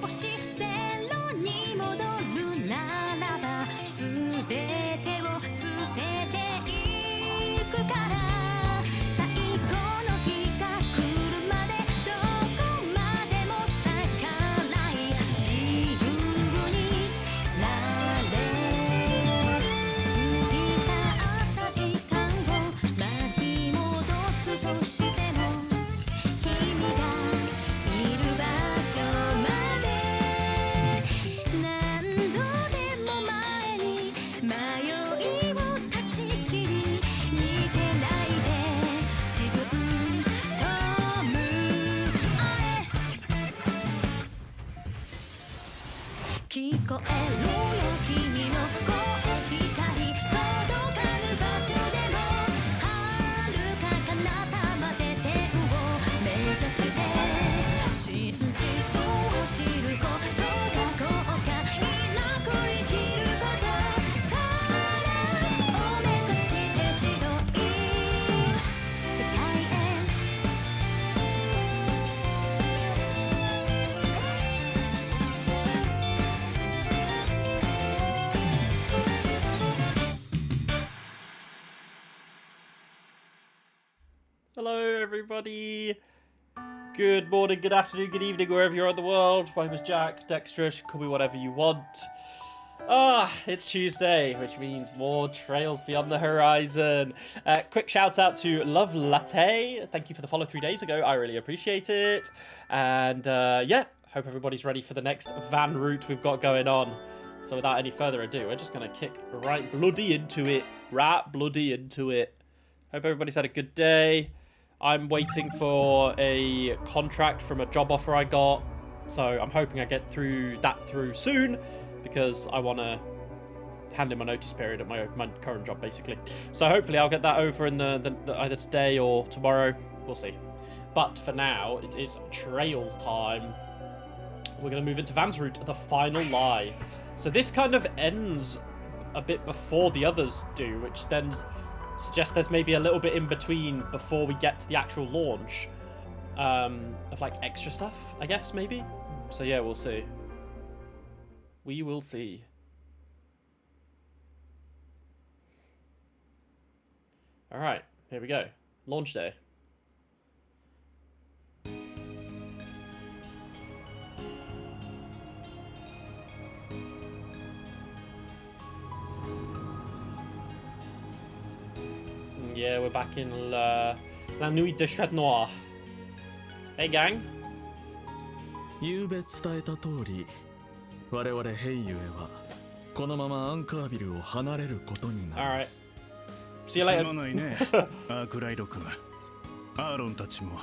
もしゼロに戻るならば全てを捨てていくから最後の日が来るまでどこまでも逆らい自由になれ過ぎ去った時間を巻き戻すとしても君がいる場所まで何度でも前に迷いを断ち切り逃げないで自分と向き合え聞こえるよ君の声光届かぬ場所でも遥か彼方まで天を目指して真実を知ることが後悔なく生きることさらを目指して白い世界へHello, everybody. Good morning, good afternoon, good evening, wherever you're in the world. My name is Jack, dexterous, call me whatever you want. It's Tuesday, which means more trails beyond the horizon. Quick shout out to Love Latte. Thank you for the follow 3 days ago. I really appreciate it. And yeah, hope everybody's ready for the next van route we've got going on. So without any further ado, we're just going to kick right bloody into it. Hope everybody's had a good day. I'm waiting for a contract from a job offer I got, so I'm hoping I get through soon, because I want to hand in my notice period at my current job, basically. So hopefully I'll get that over in the either today or tomorrow. We'll see. But for now, it is Trails time. We're going to move into Van's route, the final lie. So this kind of ends a bit before the others do, which then suggests there's maybe a little bit in between before we get to the actual launch of like extra stuff, I guess, maybe. So yeah, we'll see. We will see. All right, here we go. Launch day. Yeah, we're back in La Nuit de Shred Noir. Hey, gang. 昨べ伝えた通り、我々ヘイユエはこのままアンカービルを離れることになります。See you later. すまないね、アークライド君。アーロンたちも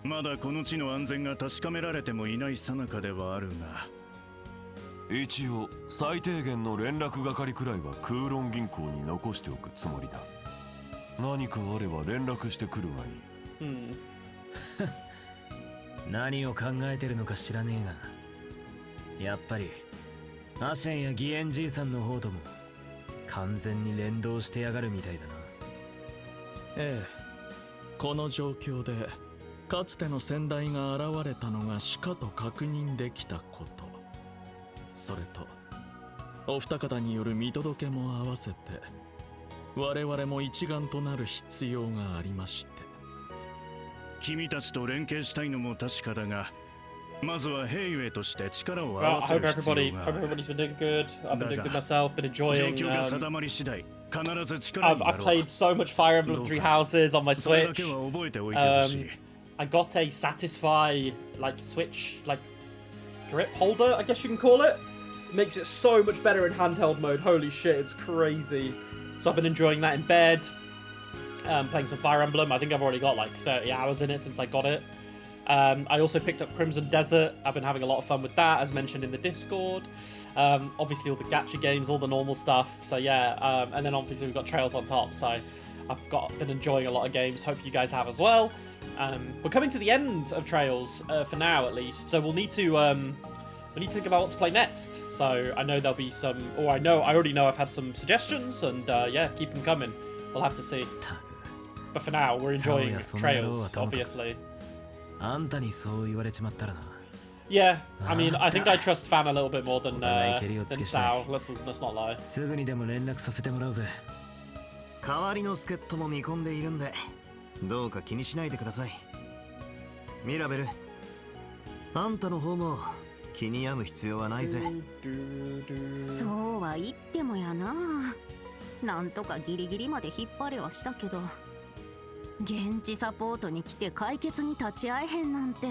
まだこの地の安全が確かめられてもいない最中ではあるが、一応最低限の連絡係くらいはクーロン銀行に残しておくつもりだ。何かあれば連絡してくるがいい。何を考えてるのか知らねえが、やっぱりアシェンやギエンじいさんの方とも完全に連動してやがるみたいだな。ええ、この状況でかつての先代が現れたのがしかと確認できたこと、それとお二方による見届けも合わせて我々も一丸となる必要がありまして。君たちと連携したいのも確かだが、まずはヘイユエとして力を合 Well, わ I せ hope る必要 everybody, があ hope る。 everybody's been doing good. I've been doing good myself. Been 状 enjoying. 況が定まり次第、必ず力にな I've ろう。 played so much Fire Emblem Three Houses on my それだ Switch. けは覚えておいてほしい。I got a Satisfy like Switch like grip holder, I guess you can call it. Makes it so much better in handheld mode. Holy shit, it's crazy. So I've been enjoying that in bed. Playing some Fire Emblem. I think I've already got like 30 hours in it since I got it. I also picked up Crimson Desert. I've been having a lot of fun with that, as mentioned in the Discord. Obviously all the gacha games, all the normal stuff. So yeah, and then obviously we've got Trails on top. So I've been enjoying a lot of games. Hope you guys have as well. We're coming to the end of Trails for now, at least. So we'll need to think about what to play next. So I know there'll be some, or I already know I've had some suggestions, and yeah, keep them coming. We'll have to see. But for now, we're enjoying Trails, obviously. あんたにそう言われちまったらな。Yeah, I mean, I think I trust Fan a little bit more than Sao. Sao. Let's not lie. すぐにでも連絡させてもらうぜ。代わりの助っ人も見込んでいるんで、どうか気にしないでください。ミラベル、あんたの方も気に病む必要はないぜ。そうは言ってもやな。なんとかギリギリまで引っ張れはしたけど、現地サポートに来て解決に立ち会えへんなんて、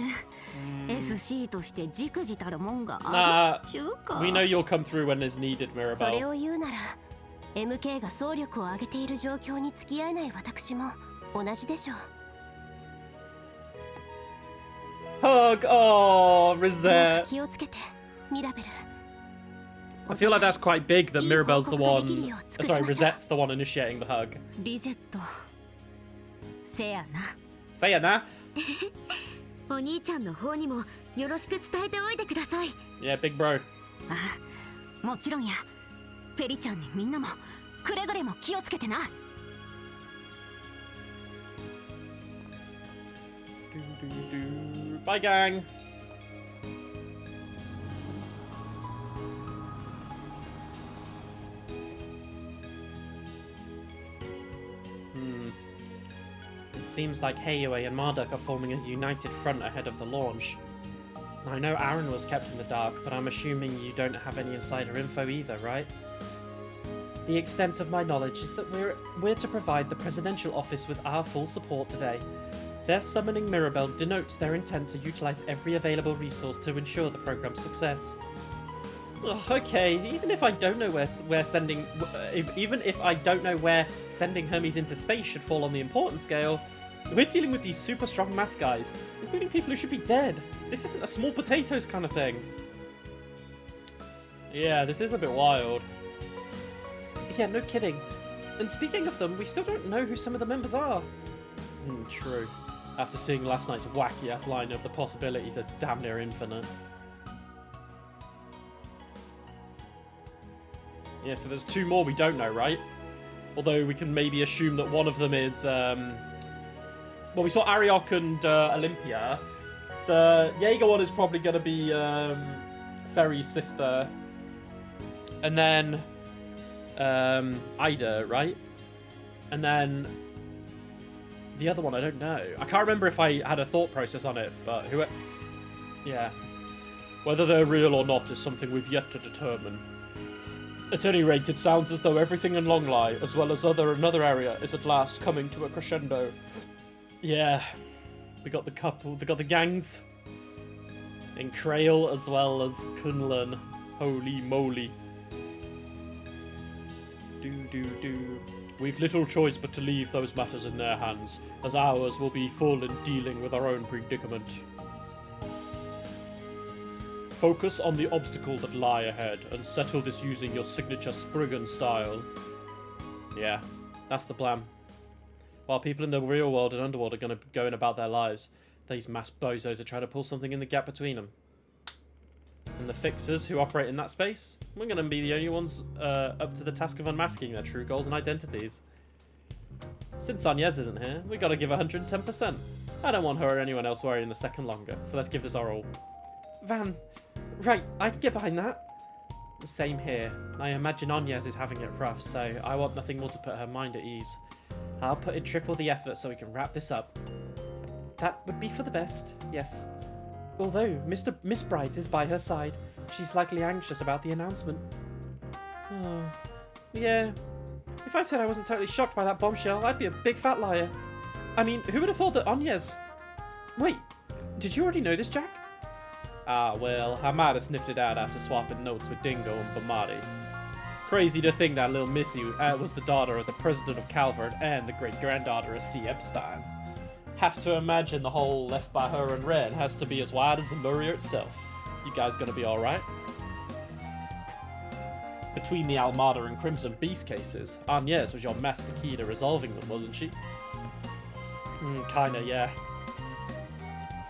SC としてじくじたるもんがあるっちゅうか。We know you'll come through when is needed, それ Mirabelle. を言うなら MK が総力を挙げている状況に付き合えない私も同じでしょう。 Hug! Oh, どうか Rosette. 気をつけてミラベル。 I feel like that's quite big that Mirabelle's the one... sorry, Rosette's the one initiating the hug. リゼットせやな。 Say it now. お兄ちゃんの方にもよろしく伝えておいてください。 Yeah, big bro. ああ、もちろんや。ペリちゃんにみんなもくれぐれも気をつけてな。 Bye, gang. It seems like Heiue and Marduk are forming a united front ahead of the launch. I know Aaron was kept in the dark, but I'm assuming you don't have any insider info either, right? The extent of my knowledge is that we're to provide the presidential office with our full support today. Their summoning Mirabelle denotes their intent to utilize every available resource to ensure the program's success. Ugh, okay, even if I don't know even if I don't know where sending Hermes into space should fall on the importance scale, we're dealing with these super strong mass guys, including people who should be dead. This isn't a small potatoes kind of thing. Yeah, this is a bit wild. Yeah, no kidding. And speaking of them, we still don't know who some of the members are. True. After seeing last night's wacky-ass lineup, the possibilities are damn near infinite. Yeah, so there's two more we don't know, right? Although we can maybe assume that one of them is... well, we saw Ariok and Olympia. The Jaeger one is probably going to be Ferry's sister. And then Ida, right? And then the other one, I don't know. I can't remember if I had a thought process on it, but yeah. Whether they're real or not is something we've yet to determine. At any rate, it sounds as though everything in Longlai, as well as another area, is at last coming to a crescendo. Yeah, we got the couple, we got the gangs in Krail as well as Kunlun. Holy moly. We've little choice but to leave those matters in their hands, as ours will be full in dealing with our own predicament. Focus on the obstacle that lie ahead, and settle this using your signature Spriggan style. Yeah, that's the plan. While people in the real world and underworld are going to be going about their lives, these mass bozos are trying to pull something in the gap between them. And the fixers who operate in that space, we're going to be the only ones up to the task of unmasking their true goals and identities. Since Agnes isn't here, we got to give 110%. I don't want her or anyone else worrying a second longer, so let's give this our all. Van, right, I can get behind that. The same here. I imagine Agnes is having it rough, so I want nothing more to put her mind at ease. I'll put in triple the effort so we can wrap this up. That would be for the best, yes. Although Miss Bright is by her side, she's likely anxious about the announcement. Oh, yeah. If I said I wasn't totally shocked by that bombshell, I'd be a big fat liar. I mean, who would have thought that Agnes... Wait, did you already know this, Jack? Ah, well, I might have sniffed it out after swapping notes with Dingo and Bamati. Crazy to think that little Missy was the daughter of the president of Calvert and the great-granddaughter of C. Epstein. Have to imagine the hole left by her and Ren has to be as wide as Lemuria itself. You guys gonna be alright? Between the Almada and Crimson Beast cases, Agnes was your master key to resolving them, wasn't she? Kinda, yeah.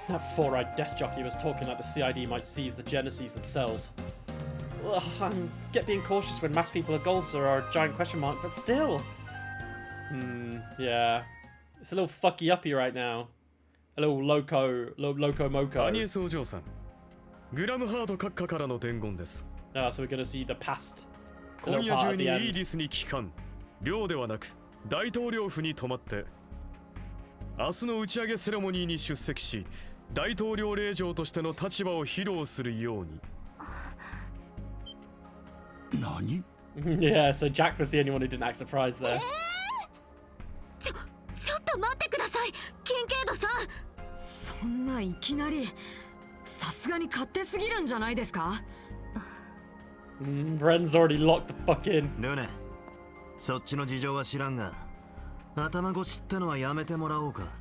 That four-eyed desk jockey was talking like the CID might seize the Genesis themselves. Ugh, I'm being cautious when mass people are goals are a giant question mark, but still. Yeah. It's a little fucky uppy right now. A little loco moco. アニエスお嬢さん、グラムハード閣下からの伝言です。So we're gonna see the past 今 little 夜 part 中 at the にイ end. ーディスに帰還、寮ではなく大統領府に泊まって明日の打ち上げセレモニーに出席し、大統領令嬢としての立場を披露するように。何？ Yeah, so Jack was the only one who didn't act surprised there. ちょっと待ってください、キンケイドさん。そんないきなりさすがに勝手すぎるんじゃないですか。Ren's already locked the fuck in. ルネ、そっちの事情は知らんが、頭越しってのはやめてもらおうか。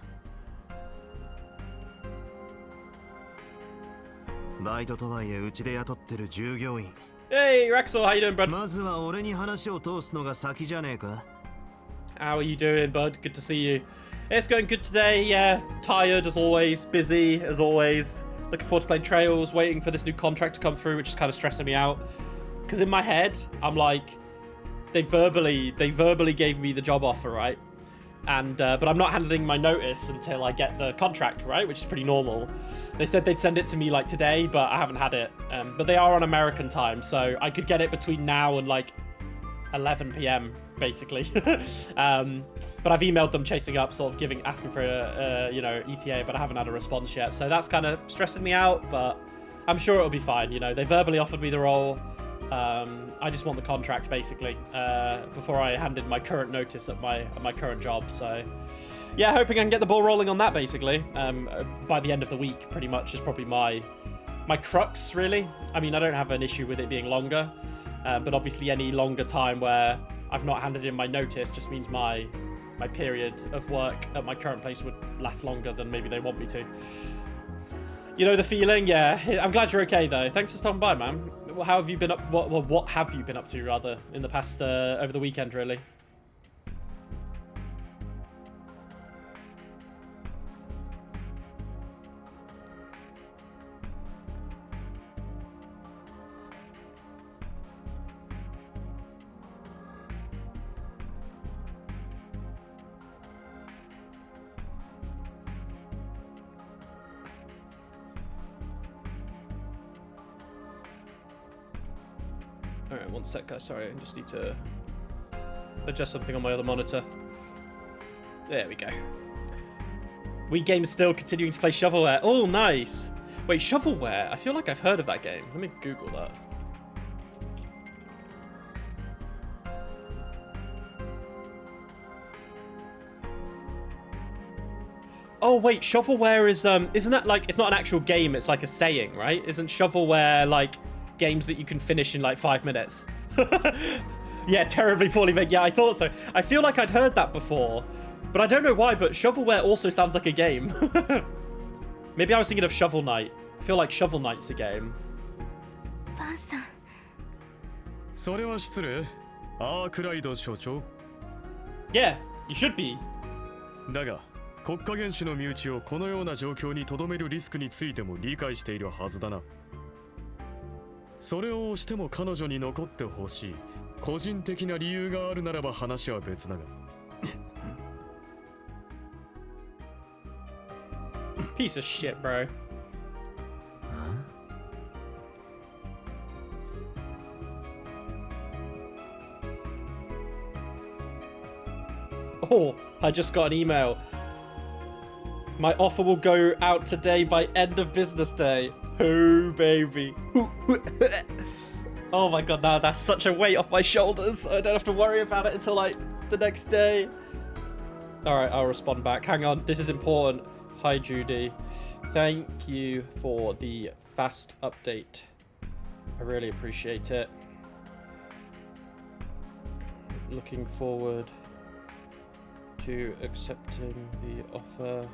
バイトとはいえうちで雇ってる従業員。Hey, Rexel, how you doing, bud? まずは俺に話を通すのが先じゃねえか。 How are you doing, bud? Good to see you. It's going good today, yeah. Tired as always, busy as always. Looking forward to playing Trails, waiting for this new contract to come through, which is kind of stressing me out. Because in my head, I'm like, they verbally gave me the job offer, right? And but I'm not handling my notice until I get the contract, right? Which is pretty normal. They said they'd send it to me like today, but I haven't had it. But they are on American time, so I could get it between now and like 11 p.m. basically. But I've emailed them chasing up, sort of asking for a ETA, but I haven't had a response yet. So that's kind of stressing me out, but I'm sure it'll be fine. You know, they verbally offered me the role. I just want the contract basically before I hand in my current notice at my current job. So yeah, hoping I can get the ball rolling on that basically by the end of the week. Pretty much is probably my crux really. I mean, I don't have an issue with it being longer, but obviously any longer time where I've not handed in my notice just means my period of work at my current place would last longer than maybe they want me to. You know the feeling? Yeah. I'm glad you're okay though. Thanks for stopping by, man. How have you been up? What have you been up to rather in the past over the weekend, really? Alright, one sec guys, sorry, I just need to adjust something on my other monitor. There we go. Wii Game's still continuing to play Shovelware. Oh, nice! Wait, Shovelware? I feel like I've heard of that game. Let me Google that. Oh wait, Shovelware is isn't that like, it's not an actual game, it's like a saying, right? Isn't Shovelware like games that you can finish in like 5 minutes? Yeah, terribly poorly made. Yeah, I thought so. I feel like I'd heard that before, but I don't know why, but Shovelware also sounds like a game. Maybe I was thinking of Shovel Knight. I feel like Shovel Knight's a game. バンさん、それは失礼。アークライド所長。 Yeah, you should be. だが国家元首の身内をこのような状況に留めるリスクについても理解しているはずだな。それを押しても彼女に残ってほしい。個人的な理由があるならば話は別だが。Piece of shit, bro. Oh, I just got an email. My offer will go out today by end of business day. Oh, baby. Oh my god, now that's such a weight off my shoulders. I don't have to worry about it until like the next day. Alright, I'll respond back. Hang on, this is important. Hi, Judy. Thank you for the fast update. I really appreciate it. Looking forward to accepting the offer.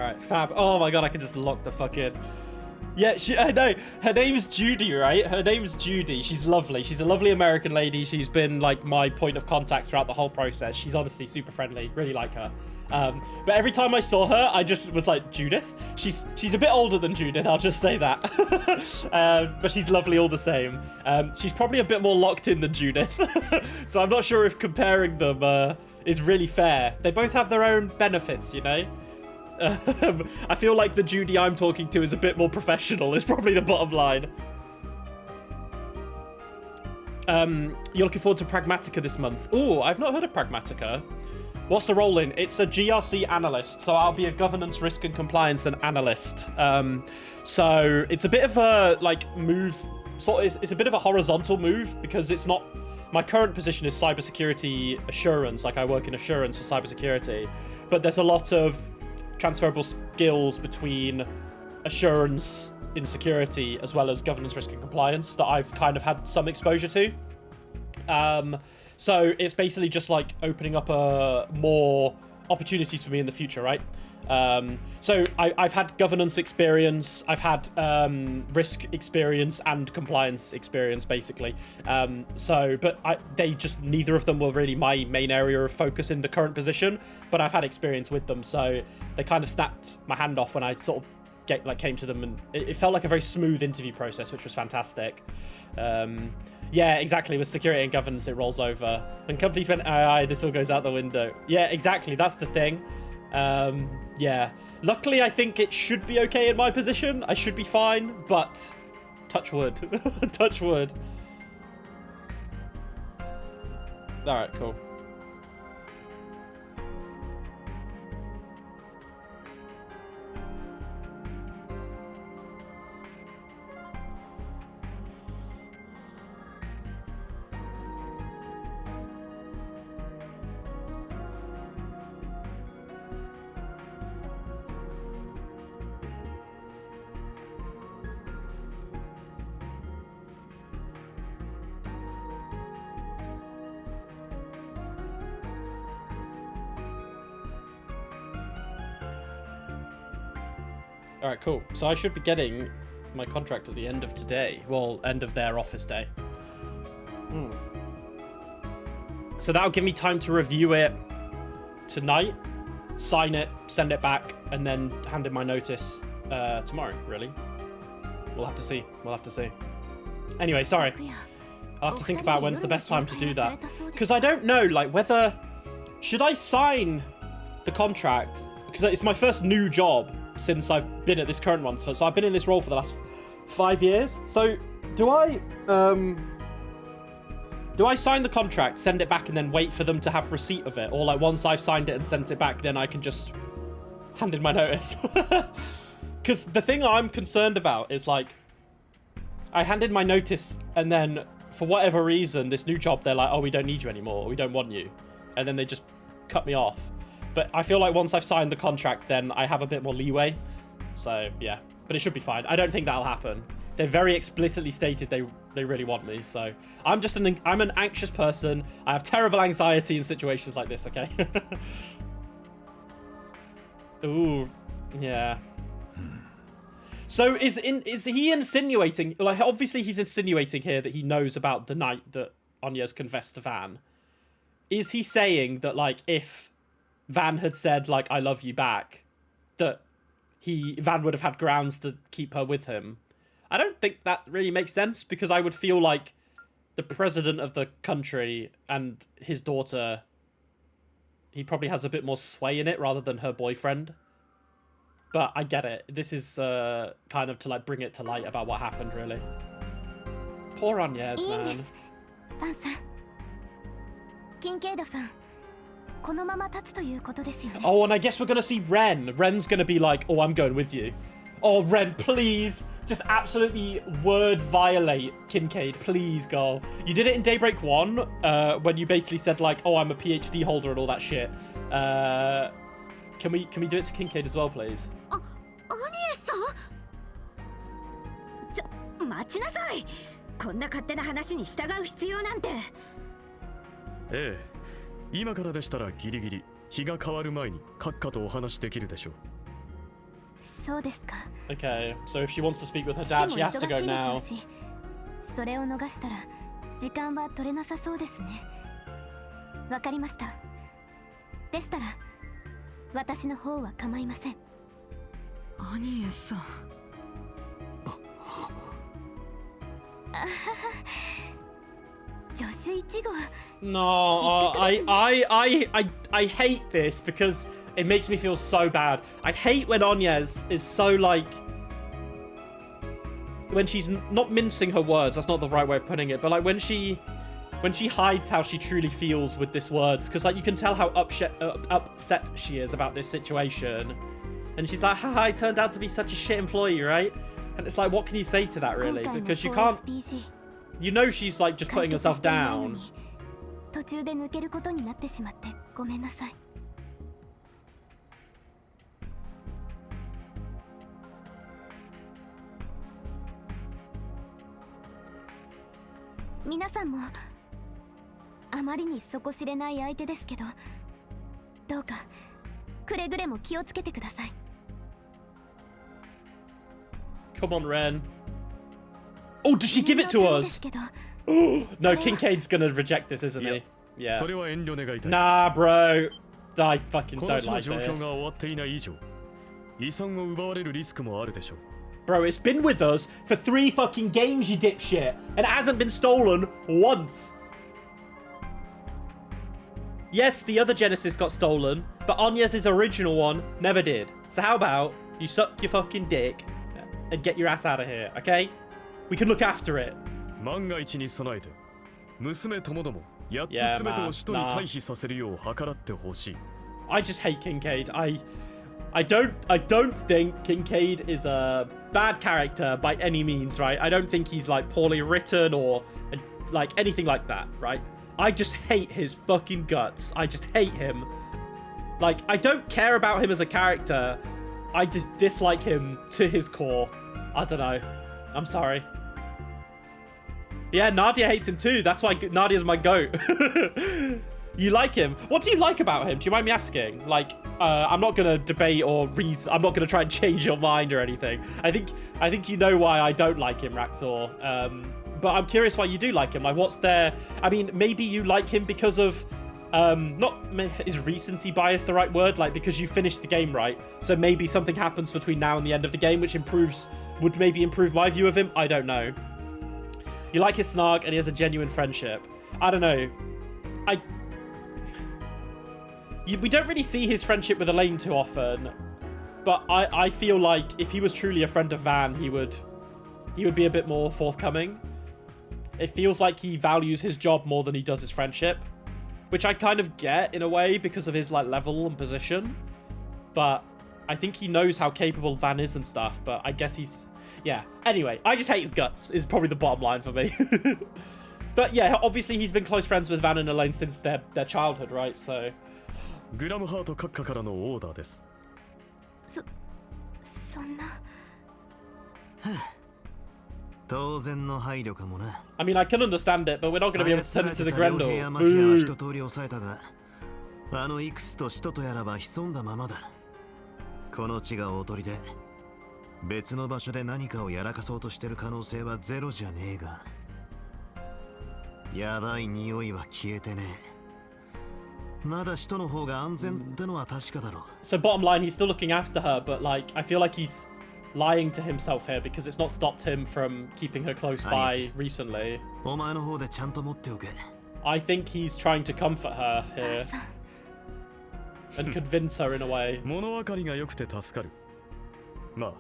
Alright, fab. Oh my god, I can just lock the fuck in. Yeah, I know. Her name's Judy, right? Her name's Judy. She's lovely. She's a lovely American lady. She's been, like, my point of contact throughout the whole process. She's honestly super friendly. Really like her. But every time I saw her, I just was like, Judith? She's a bit older than Judith, I'll just say that. But she's lovely all the same. She's probably a bit more locked in than Judith. So I'm not sure if comparing them is really fair. They both have their own benefits, you know? I feel like the Judy I'm talking to is a bit more professional, is probably the bottom line. You're looking forward to Pragmatica this month. Oh, I've not heard of Pragmatica. What's the role in? It's a GRC analyst, so I'll be a governance, risk and compliance and analyst. So it's a bit of a like move, it's a bit of a horizontal move because it's not, my current position is cybersecurity assurance, like I work in assurance for cybersecurity, but there's a lot of transferable skills between assurance in security as well as governance, risk and compliance that I've kind of had some exposure to. So it's basically just like opening up more opportunities for me in the future, right? So I've had governance experience, I've had risk experience and compliance experience, basically. But they just, neither of them were really my main area of focus in the current position, but I've had experience with them, so they kind of snapped my hand off when I sort of came to them, and it felt like a very smooth interview process, which was fantastic. Yeah, exactly. With security and governance, it rolls over. When companies went AI, this all goes out the window. Yeah, exactly. That's the thing. Yeah. Luckily, I think it should be okay in my position. I should be fine, but touch wood. Touch wood. All right, cool. Alright, cool. So I should be getting my contract at the end of today. Well, end of their office day. So that'll give me time to review it tonight, sign it, send it back, and then hand in my notice tomorrow, really. We'll have to see. We'll have to see. Anyway, sorry. I'll have to think about when's the best time to do that. Because I don't know, like, whether... Should I sign the contract? Because it's my first new job since I've been at this current one. So I've been in this role for the last 5 years. So do I sign the contract, send it back, and then wait for them to have receipt of it? Or like once I've signed it and sent it back, then I can just hand in my notice? Because the thing I'm concerned about is like, I handed my notice and then for whatever reason, this new job, they're like, oh, we don't need you anymore. We don't want you. And then they just cut me off. But I feel like once I've signed the contract, then I have a bit more leeway. So, yeah. But it should be fine. I don't think that'll happen. They very explicitly stated they really want me. So, I'm an anxious person. I have terrible anxiety in situations like this, okay? Ooh, yeah. So, is he insinuating... Like, obviously he's insinuating here that he knows about the night that Anya's confessed to Van. Is he saying that, like, if Van had said, like, I love you back, that Van would have had grounds to keep her with him? I don't think that really makes sense, because I would feel like the president of the country and his daughter, he probably has a bit more sway in it rather than her boyfriend. But I get it. This is kind of to, like, bring it to light about what happened, really. Poor Agnes, man. Oh, and I guess we're going to see Ren. Ren's going to be like, oh, I'm going with you. Oh, Ren, please. Just absolutely word violate Kincaid. Please, girl. You did it in Daybreak 1, when you basically said, like, oh, I'm a PhD holder and all that shit. Can we do it to Kincaid as well, please? Eh. 今からでしたらギリギリ日が変わる前に閣下とお話できるでしょう。そうですか。 Okay, so if she wants to speak with her 父 dad, も she has to 忙 go しいでしょ now. うし、それを逃したら時間は取れなさそうですね。わかりました。でしたら私の方は構いません。アニエさん。助手1号。 No, I hate this because it makes me feel so bad. I hate when Agnes is so like, when she's not mincing her words, that's not the right way of putting it, but like when she hides how she truly feels with this words, because like you can tell how upset she is about this situation, and she's like, haha, I turned out to be such a shit employee, right? And it's like, what can you say to that really? Because you can't, you know, she's like just putting herself down. 途中で抜けることになってしまってごめんなさい。皆さんもあまりに底知れない相手ですけど、どうかくれぐれも気をつけてください。 Come on, Ren. Oh, did she give it to us? No, Kincaid's gonna reject this, isn't he? Yeah. Nah, bro. I fucking don't like this. Bro, it's been with us for 3 fucking games, you dipshit. And it hasn't been stolen once. Yes, the other Genesis got stolen, but Agnes' original one never did. So how about you suck your fucking dick and get your ass out of here, okay? We can look after it. Yeah, man, nah. I just hate Kincaid. I don't think Kincaid is a bad character by any means, right? I don't think he's like poorly written or like anything like that, right? I just hate his fucking guts. I just hate him. Like, I don't care about him as a character. I just dislike him to his core. I don't know. I'm sorry. Yeah, Nadia hates him too. That's why Nadia's my goat. You like him? What do you like about him? Do you mind me asking? Like, I'm not gonna debate or reason. I'm not gonna try and change your mind or anything. I think you know why I don't like him, Raxor. But I'm curious why you do like him. Like, what's there? I mean, maybe you like him because of, not, is recency bias the right word? Like, because you finished the game, right? So maybe something happens between now and the end of the game, which would maybe improve my view of him. I don't know. You like his snark and he has a genuine friendship. I don't know. We don't really see his friendship with Elaine too often, but I feel like if he was truly a friend of Van, he would be a bit more forthcoming. It feels like he values his job more than he does his friendship, which I kind of get in a way because of his like level and position. But I think he knows how capable Van is and stuff, but I guess he's, yeah. Anyway, I just hate his guts is probably the bottom line for me. But yeah, obviously he's been close friends with Van and Elaine since their childhood, right? So グラムハート閣下からのオーダーです。そんな。当然の配慮かもな。I mean, I can understand it, but we're not going to be able to send it to the Grendel. マフィアは一通り抑えたが、あのイクスと使徒とやらは潜んだままだ。この地が大鳥で、別の場所で何かをやらかそうとしてる可能性はゼロじゃねえが、やばい匂いは消えてねえ。まだ使徒の方が安全ってのは確かだろう。So bottom line, he's still looking after her, but like, I feel like he's lying to himself here because it's not stopped him from keeping her close by recently. お前の方でちゃんと持っておけ。I think he's trying to comfort her here and convince her in a way. 物分かりが良くて助かる。まあ、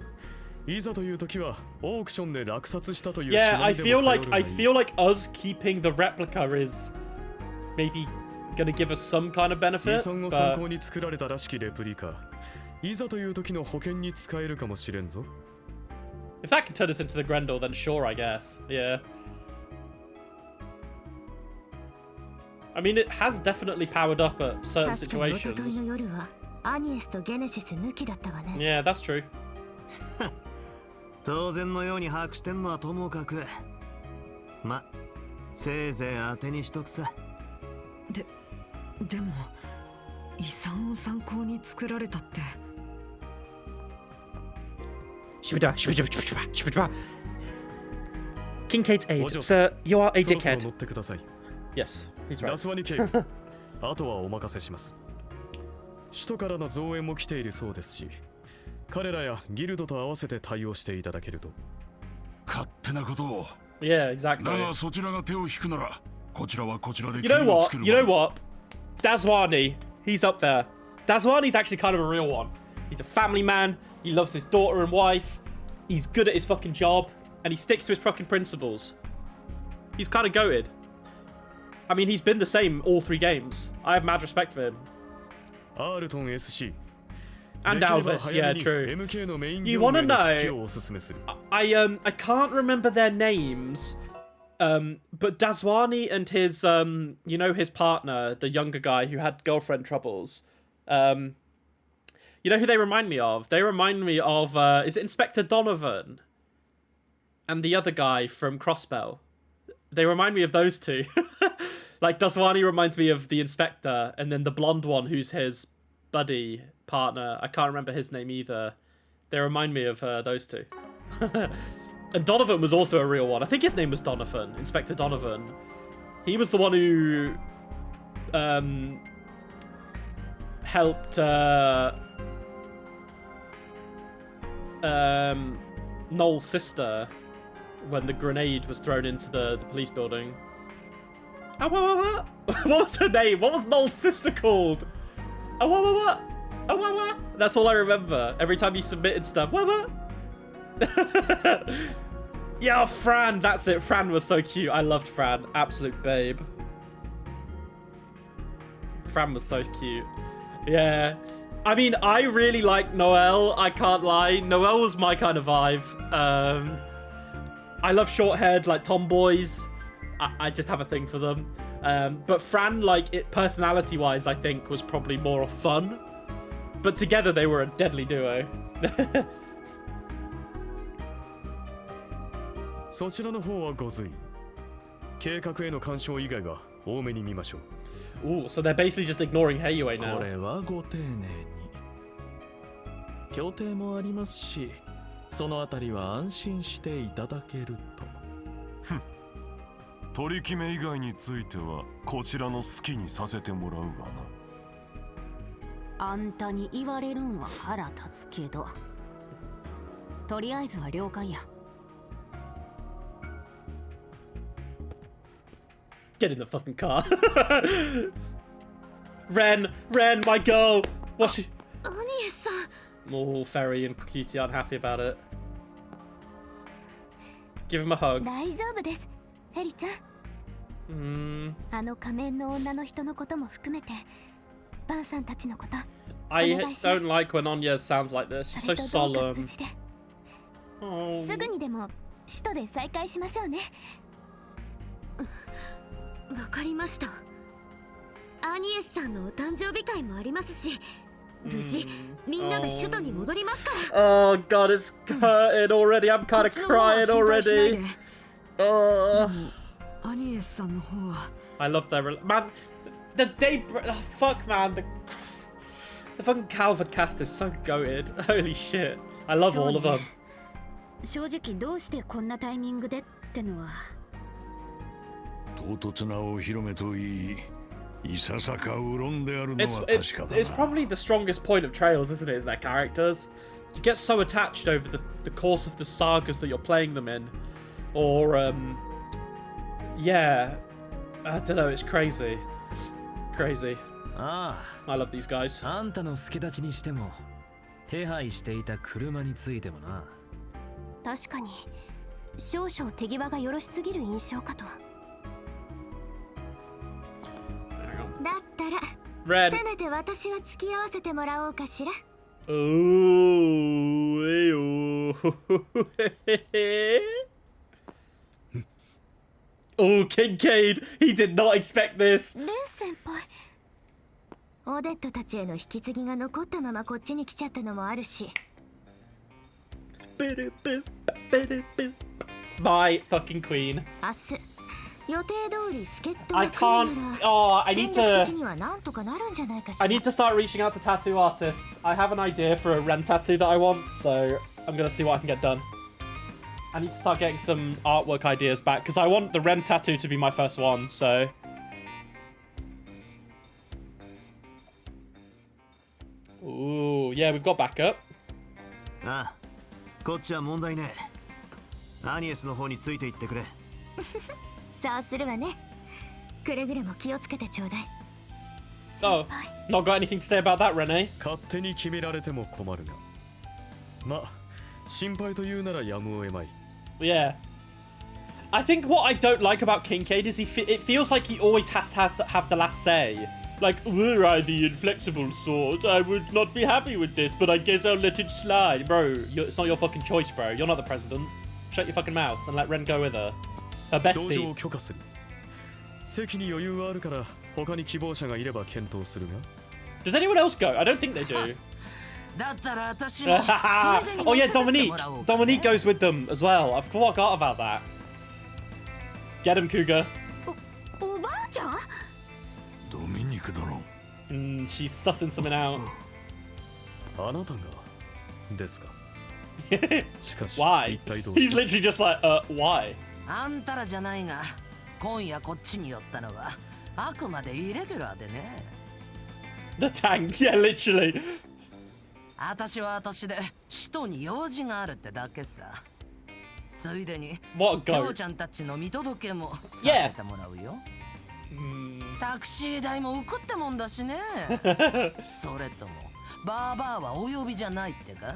いざという時はオークションで落札したという。Yeah, I feel like us keeping the replica is maybe gonna give us some kind of benefit. 遺産を参考に作られたらしきレプリカ。いざという時の保険に使えるかもしれんぞ。If that can turn us into the Grendel, then sure, I guess. Yeah. I mean, it has definitely powered up at certain situations. Yeah, that's true. 当然のように把握してんのはともかく。ま、せいぜい当てにしとくさ。でも遺産を参考に作られたって Kincaid's aide. Sir, you are a そろそろ dickhead. 乗ってください。 Yes, he's ダ right. スワニ警部あとはお任せします。首都からの増援も来ているそうですし、彼らやギルドと合わせて対応していただけると。勝手なことを。 Yeah, exactly. だがそちらが手を引くなら、こちらはこちらで You know what? You know what? Daswani, he's up there. Daswani's actually kind of a real one. He's a family man. He loves his daughter and wife. He's good at his fucking job, and he sticks to his fucking principles. He's kind of goated. I mean, he's been the same all 3 games. I have mad respect for him. アールトン SC And できれば Alvis, 早め yeah, に true. MK のメイン You 業務 wanna への復帰を know? お勧めする。 I can't remember their names. But Daswani and his you know, his partner, the younger guy who had girlfriend troubles. You know who they remind me of? They remind me of is it Inspector Donovan? And the other guy from Crossbell. They remind me of those two. Like Daswani reminds me of the Inspector, and then the blonde one who's his buddy partner. I can't remember his name either. They remind me of those two. And Donovan was also a real one. I think his name was Donovan, Inspector Donovan. He was the one who helped Noel's sister when the grenade was thrown into the police building. Oh, what? What was her name? What was Noel's sister called? Oh, what? Oh, what? That's all I remember. Every time he submitted stuff. What? Yeah, Fran. That's it. Fran was so cute. I loved Fran. Absolute babe. Fran was so cute. Yeah. I mean, I really like Noelle. I can't lie. Noelle was my kind of vibe. I love short-haired, like, tomboys. I just have a thing for them. But Fran, like, personality-wise, I think, was probably more fun. But together, they were a deadly duo. そちらの方はご随。計画への干渉以外は多めに見ましょう。 Ooh, so they're basically just ignoring Heiyue こ now. れはご丁寧に。協定もありますし、そのあたりは安心していただけると。取り決め以外についてはこちらの好きにさせてもらうがな。あんたに言われるんは腹立つけど、とりあえずは了解や。Get in the fucking car. Ren, my girl. What's she? アニエさん。 Oh, Ferry and Cutie aren't happy about it. Give him a hug. 大丈夫です。フェリちゃん。あの仮面の女の人のことも含めて、バンさんたちのこと。I don't like when Anya sounds like this. She's so solemn. すぐにでも首都で再会しましょうね。わかりました。アニエスさんのお誕生日会もありますし、無事みんなで首都に戻りますから。Oh God, it's curtain already. I'm kind of crying already. I love their man. The day, fuck man. The fucking Calvert cast is so goated. Holy shit. I love all of them. 正直どうしてこんなタイミングでってのは。唐突なお披露目といい、いささかうろんであるのは確かだな。It's probably the strongest point of Trails, isn't it? Is their characters. You get so attached over the course of the sagas that you're playing them in, or yeah, I don't know. It's crazy, crazy. ああ、 I love these guys. あんたの助太刀にしても手配していた車についてもな。確かに少々手際がよろしすぎる印象かと。だったら Red. せめて私は付き合わせてもらおうかしら。 Oh, Kincaid! He did not expect this. レン先輩。オデットたちへの引き継ぎが残ったままこっちに来ちゃったのもあるし。My fucking queen. 明日予定通り助っ人 I が来るな can't. ら Oh, I 戦 need 略 to. 的にはなんとかなるんじゃないかしら。 I need to start reaching out to tattoo artists. I have an idea for a Ren tattoo that I want, so I'm gonna see what I can get done. I need to start getting some artwork ideas back because I want the Ren tattoo to be my first one, so. Ooh, yeah, we've got backup. ああ、こっちは問題ねえ。アニエスの方についていってくれ。そうするわね。くれぐれも気をつけてちょうだい。Oh, not got anything to say about that, Renee. 勝手に決められても困るが。ま、心配というならやむを得まい。Yeah. I think what I don't like about Kincaid is it feels like he always has to have the last say. Like, were I the inflexible sort, I would not be happy with this, but I guess I'll let it slide. Bro, it's not your fucking choice, bro. You're not the president. Shut your fucking mouth and let Ren go with her. Her 同 bestie. 情を許可する。席に余裕があるから他に希望者がいれば検討するが。Does anyone else go? I don't think they do. だったら私も Oh yeah, Dominique. Dominique goes with them as well. I forgot about that. Get him, Cougar. おばあちゃん？ドミニク殿。She's sussing something out. あなたがですか。しかし Why? 一体どう He's して literally just like, why? あんたらじゃないが今夜こっちに寄ったのはあくまでイレギュラーでね。 The tank, yeah, literally. 私は私で首都に用事があるってだけさ。ついでに What ジ a ョー goat. ちゃんたちの見届けもさ Yeah. せてもらうよ。タクシー代も浮くってもんだしね。それともバーバーはお呼びじゃないってか？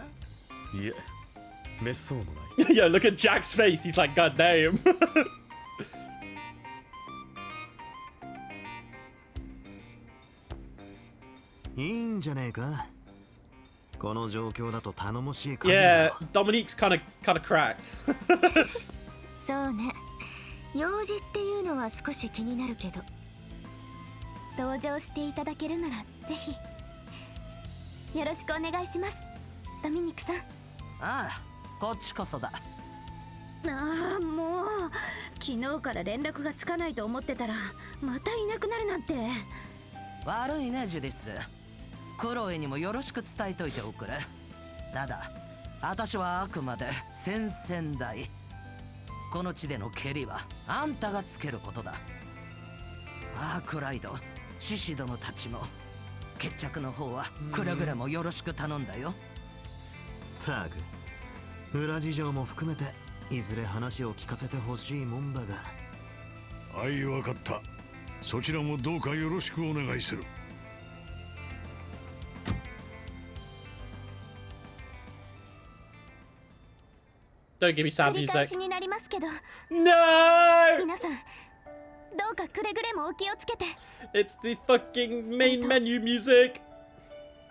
いえ、めっそうもない。Yeah, look at Jack's face. He's like, God damn. いいんじゃねえか。この状況だと頼もしい限り Yeah, だ。 Dominique's kind of cracked. そうね。用事っていうのは少し気になるけど。登場していただけるならぜひよろしくお願いします。ドミニクさん。ああ、こっちこそだ。ああ、もう昨日から連絡がつかないと思ってたらまたいなくなるなんて。悪いねジュディス。クロエにもよろしく伝えといておくれ。ただ私はあくまで先々代。この地での蹴りはあんたがつけることだ。アークライド、シシ殿たちも決着の方はくれぐれもよろしく頼んだよ。たく裏事情も含めていずれ話を聞かせてほしいもんだが。はい、わかった。そちらもどうかよろしくお願いする。Don't give me sad 繰り返 music. しになりますけど、 No! 皆さんどうかくれぐれもお気をつけて。 It's the fucking main menu music.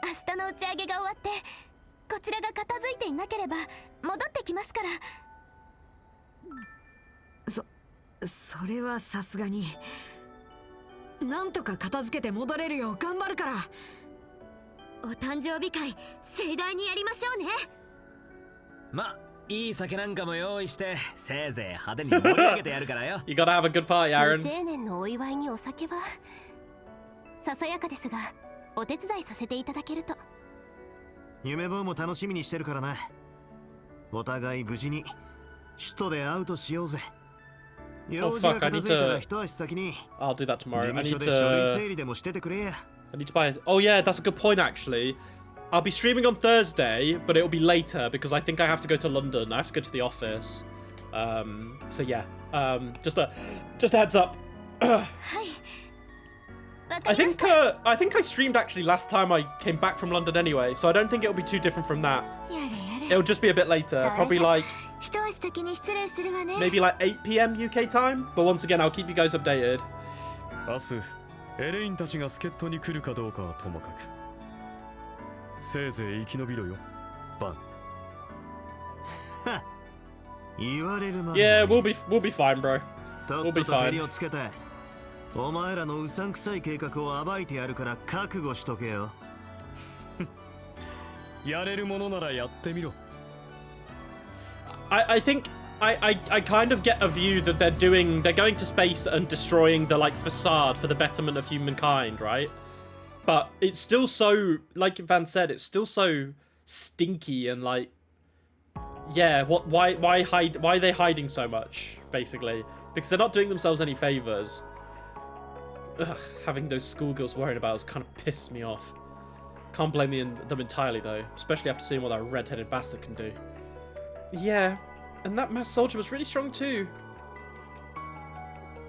明日の打ち上げが終わってこちらが片付いていなければ戻ってきますから。それはさすがに。なんとか片付けて戻れるよう頑張るから。お誕生日会盛大にやりましょうね。ま、いい酒なんかも用意してせいぜい派手に盛り上げてやるからよ。You gotta have a good party, 未 Aaron. 成年のお祝いにお酒はささやかですがお手伝いさせていただけると。夢坊も楽しみにしてるからな。お互い無事に首都で会うとしようぜ。用事が片付いたら一足先に I'll do that 事 tomorrow. 務所で書類整理でもしててくれや。I need to buy. Oh yeah, that's a good point actually. I'll be streaming on Thursday, but it'll be later because I think I have to go to London. I have to go to the office. So yeah. Just a heads up. はいわか I りまし think た。 I think I streamed actually last time I came back from London anyway, so I don't think it'll be too different from that. やれやれ。 It'll just be a bit later, probably like 一足先に失礼するわね。 maybe like 8 p.m. UK time. But once again, I'll keep you guys updated. 明日エレインたちが助っ人に来るかどうかはともかくせいぜい生き延びろよバン。言われるまで Yeah, we'll be fine, bro. と we'll っ be とと蹴り fine. をつけてお前らのうさんくさい計画を暴いてやるから覚悟しとけよ。やれるものならやってみろ。I think I kind of get a view that they're going to space and destroying the like facade for the betterment of humankind, right? But it's still so, like Van said, it's still so stinky and like Yeah, why are they hiding so much, basically? Because they're not doing themselves any favors. Ugh, having those schoolgirls worried about us kind of pisses me off. Can't blame them entirely, though, especially after seeing what that red-headed bastard can do. Yeah, and that masked soldier was really strong, too.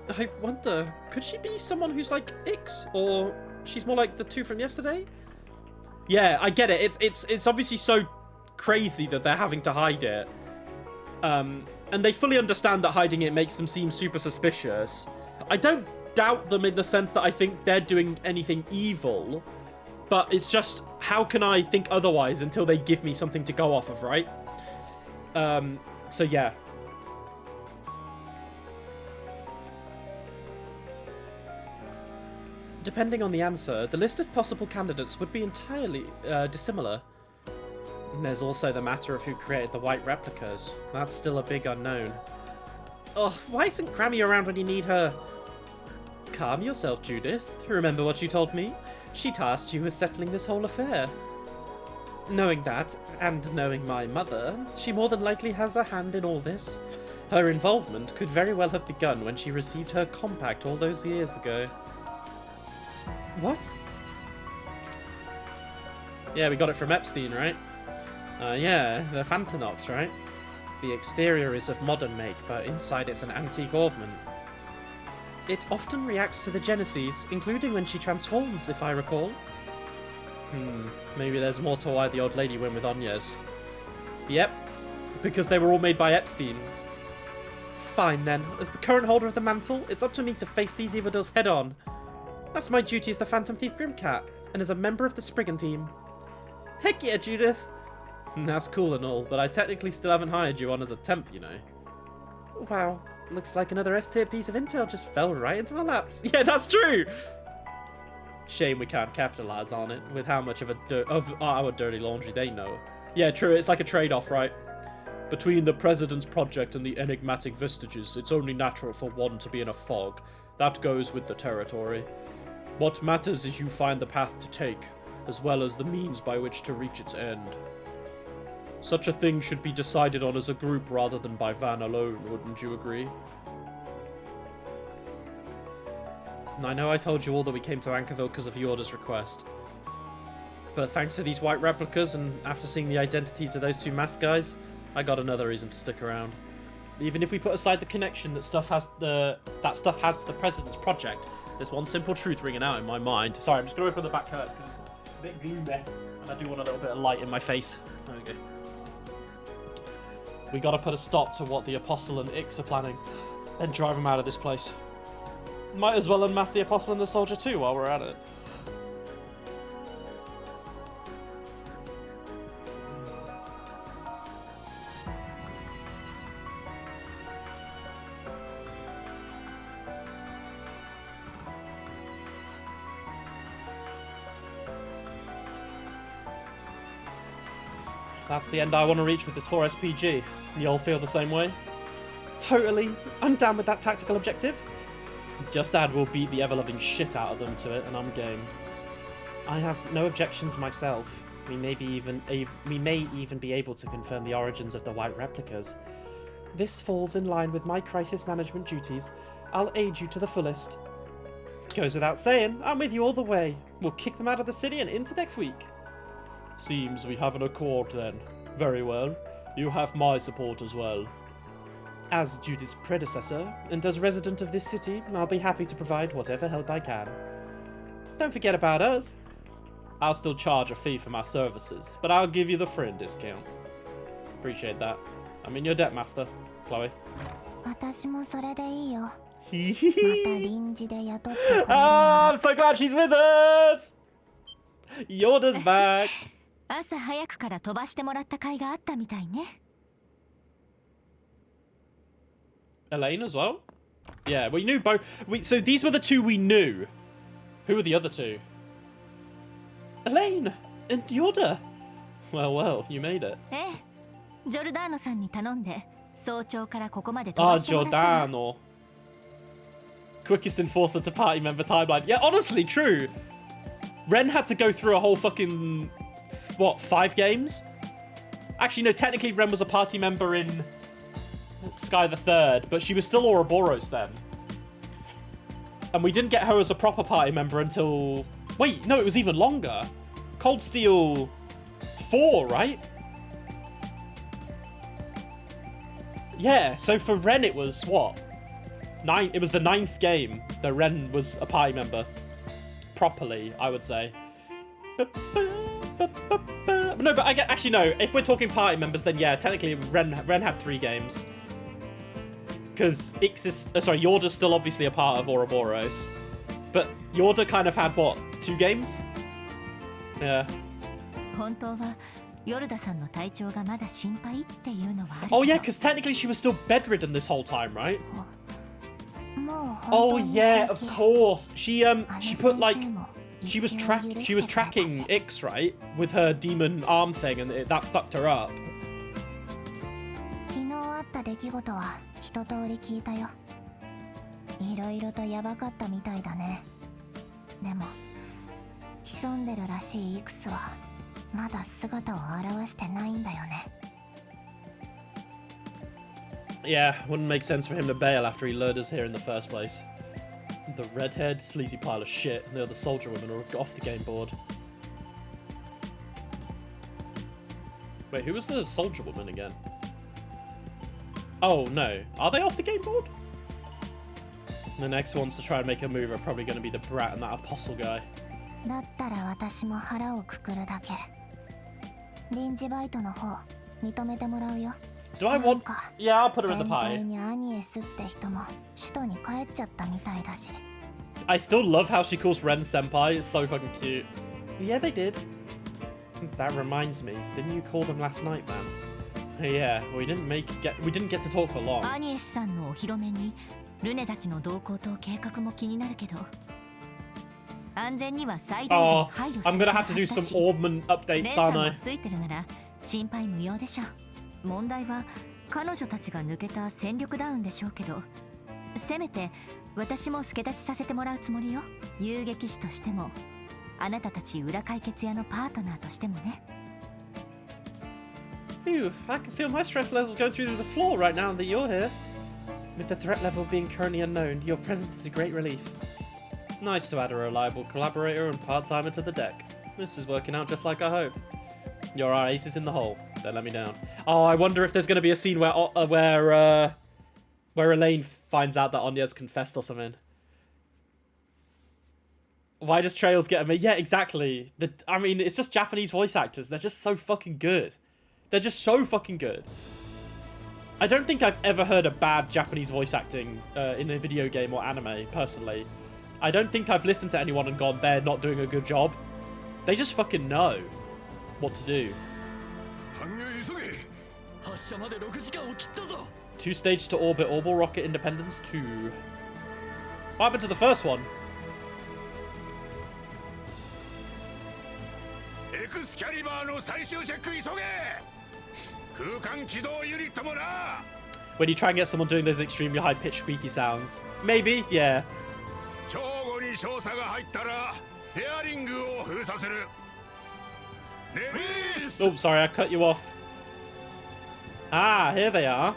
I wonder, could she be someone who's like Ix? Or she's more like the two from yesterday? Yeah, I get it. It's obviously so crazy that they're having to hide it. And they fully understand that hiding it makes them seem super suspicious. I don't doubt them in the sense that I think they're doing anything evil. But it's just, how can I think otherwise until they give me something to go off of, right? So yeah. Depending on the answer, the list of possible candidates would be entirely dissimilar. And there's also the matter of who created the white replicas. That's still a big unknown. Oh, why isn't Grammy around when you need her? Calm yourself, Judith. Remember what you told me? She tasked you with settling this whole affair. Knowing that, and knowing my mother, she more than likely has a hand in all this. Her involvement could very well have begun when she received her compact all those years ago. What? Yeah, we got it from Epstein, right? Yeah, the Phantanox, right? The exterior is of modern make, but inside it's an antique ornament. It often reacts to the Genesis, including when she transforms, if I recall. Maybe there's more to why the old lady went with Agnes. Yep, because they were all made by Epstein. Fine then, as the current holder of the mantle, it's up to me to face these evildoers head on. That's my duty as the Phantom Thief Grimcat, and as a member of the Spriggan team. Heck yeah, Judith! That's cool and all, but I technically still haven't hired you on as a temp, you know. Wow, looks like another S-tier piece of intel just fell right into our laps. Yeah, that's true! Shame we can't capitalize on it, with how much of our dirty laundry they know. Yeah, true, it's like a trade-off, right? Between the President's project and the enigmatic vestiges, it's only natural for one to be in a fog. That goes with the territory. What matters is you find the path to take, as well as the means by which to reach its end. Such a thing should be decided on as a group rather than by Van alone, wouldn't you agree? And I know I told you all that we came to Anchorville because of Yorda's request. But thanks to these white replicas, and after seeing the identities of those two masked guys, I got another reason to stick around. Even if we put aside the connection that stuff has to the President's project, there's one simple truth ringing out in my mind. Sorry, I'm just going to open the back curtain because it's a bit gloomy, and I do want a little bit of light in my face. There we go. We got to put a stop to what the Apostle and Ix are planning, and drive them out of this place. Might as well unmask the Apostle and the Soldier too while we're at it. That's the end I want to reach with this 4SPG. You all feel the same way? Totally. I'm down with that tactical objective. Just add we'll beat the ever-loving shit out of them to it, and I'm game. I have no objections myself. We may even be able to confirm the origins of the white replicas. This falls in line with my crisis management duties. I'll aid you to the fullest. Goes without saying, I'm with you all the way. We'll kick them out of the city and into next week. Seems we have an accord then. Very well. You have my support as well. As Judith's predecessor, and as resident of this city, I'll be happy to provide whatever help I can. Don't forget about us. I'll still charge a fee for my services, but I'll give you the friend discount. Appreciate that. I'm in your debt, Master. Chloe. Oh, I'm so glad she's with us! Yoda's back! 朝早くから飛ばしてもらった甲斐があったみたいね。Elaine as well? Yeah, we knew both. So these were the two we knew. Who were the other two? Elaine and Yoda. Well, you made it. ええ、ジョルダーノさんに頼んで早朝からここまで飛ばしてもらった。Giordano. Quickest enforcer to party member timeline. Yeah, honestly, true. Ren had to go through a whole fucking, what, 5 games? Actually, no, technically Ren was a party member in Sky the Third, but she was still Ouroboros then. And we didn't get her as a proper party member until... Wait, no, it was even longer. Cold Steel 4, right? Yeah, so for Ren it was, what? It was the 9th game that Ren was a party member. Properly, I would say. No, but actually no, if we're talking party members, then yeah, technically Ren had 3 games. Because Yorda's still obviously a part of Ouroboros. But Yorda kind of had, what, 2 games? Yeah. Oh yeah, because technically she was still bedridden this whole time, right? Oh yeah, of course. She put like she was tracking Ix, right, with her demon arm thing, and that fucked her up. Yeah, wouldn't make sense for him to bail after he lured us here in the first place. The redhead, sleazy pile of shit, and the other soldier women are off the game board. Wait, who was the soldier woman again? Oh, no. Are they off the game board? The next ones to try and make a move are probably going to be the brat and that apostle guy. Do I want... Yeah, I'll put her in the pie. I still love how she calls Ren senpai. It's so fucking cute. Yeah, they did. That reminds me. Didn't you call them last night, man? Yeah, we didn't get to talk for long. Oh, I'm gonna have to do some Orbman updates, aren't I? 問題は彼女たちが抜けた戦力ダウンでしょうけど、せめて私も助立ちさせてもらうつもりよ。遊撃士としても、あなたたち裏解決屋のパートナーとしてもね。Phew, I can feel my stress levels going through the floor right now that you're here. With the threat level being currently unknown, your presence is a great relief. Nice to add a reliable collaborator and part-timer to the deck. This is working out just like I hoped. You're our aces in the hole. Don't let me down. Oh, I wonder if there's going to be a scene where Elaine finds out that Anya's confessed or something. Why does Trails get me? Yeah, exactly. I mean, it's just Japanese voice actors. They're just so fucking good. They're just so fucking good. I don't think I've ever heard a bad Japanese voice acting in a video game or anime, personally. I don't think I've listened to anyone and gone, they're not doing a good job. They just fucking know what to do. 2 stage to orbit Orbital Rocket Independence 2. What happened to the first one? When you try and get someone doing those extremely high-pitched squeaky sounds. Maybe, yeah. Oh, sorry, I cut you off. Ah, here they are.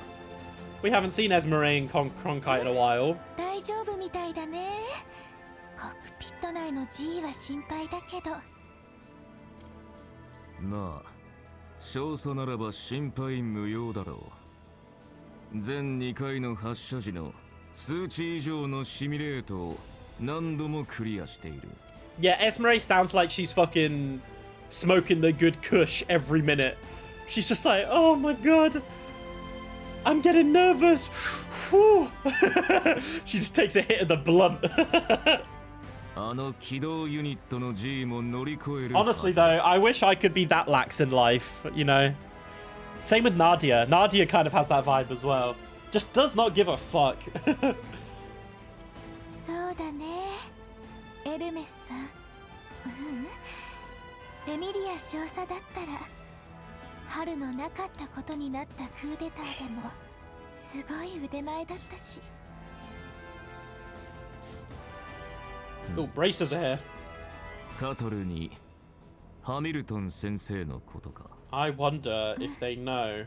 We haven't seen Esmeralda and Cronkite in a while. 大丈夫みたいだね。コックピット内の G は心配だけど。まあ、少佐ならば心配無用だろう。全2回の発射時の数値以上のシミュレートを何度もクリアしている。Yeah, Esmeralda sounds like she's fucking smoking the good kush every minute. She's just like, oh my god, I'm getting nervous. She just takes a hit of the blunt. Honestly though, I wish I could be that lax in life, you know. Same with Nadia. Nadia kind of has that vibe as well. Just does not give a fuck. そうだね。エルメスさん。エミリア少佐だったら、春のなかったことになったクーデターでもすごい腕前だったし。Oh, braces are here. カトルにハミルトン先生のことか。I wonder if they know.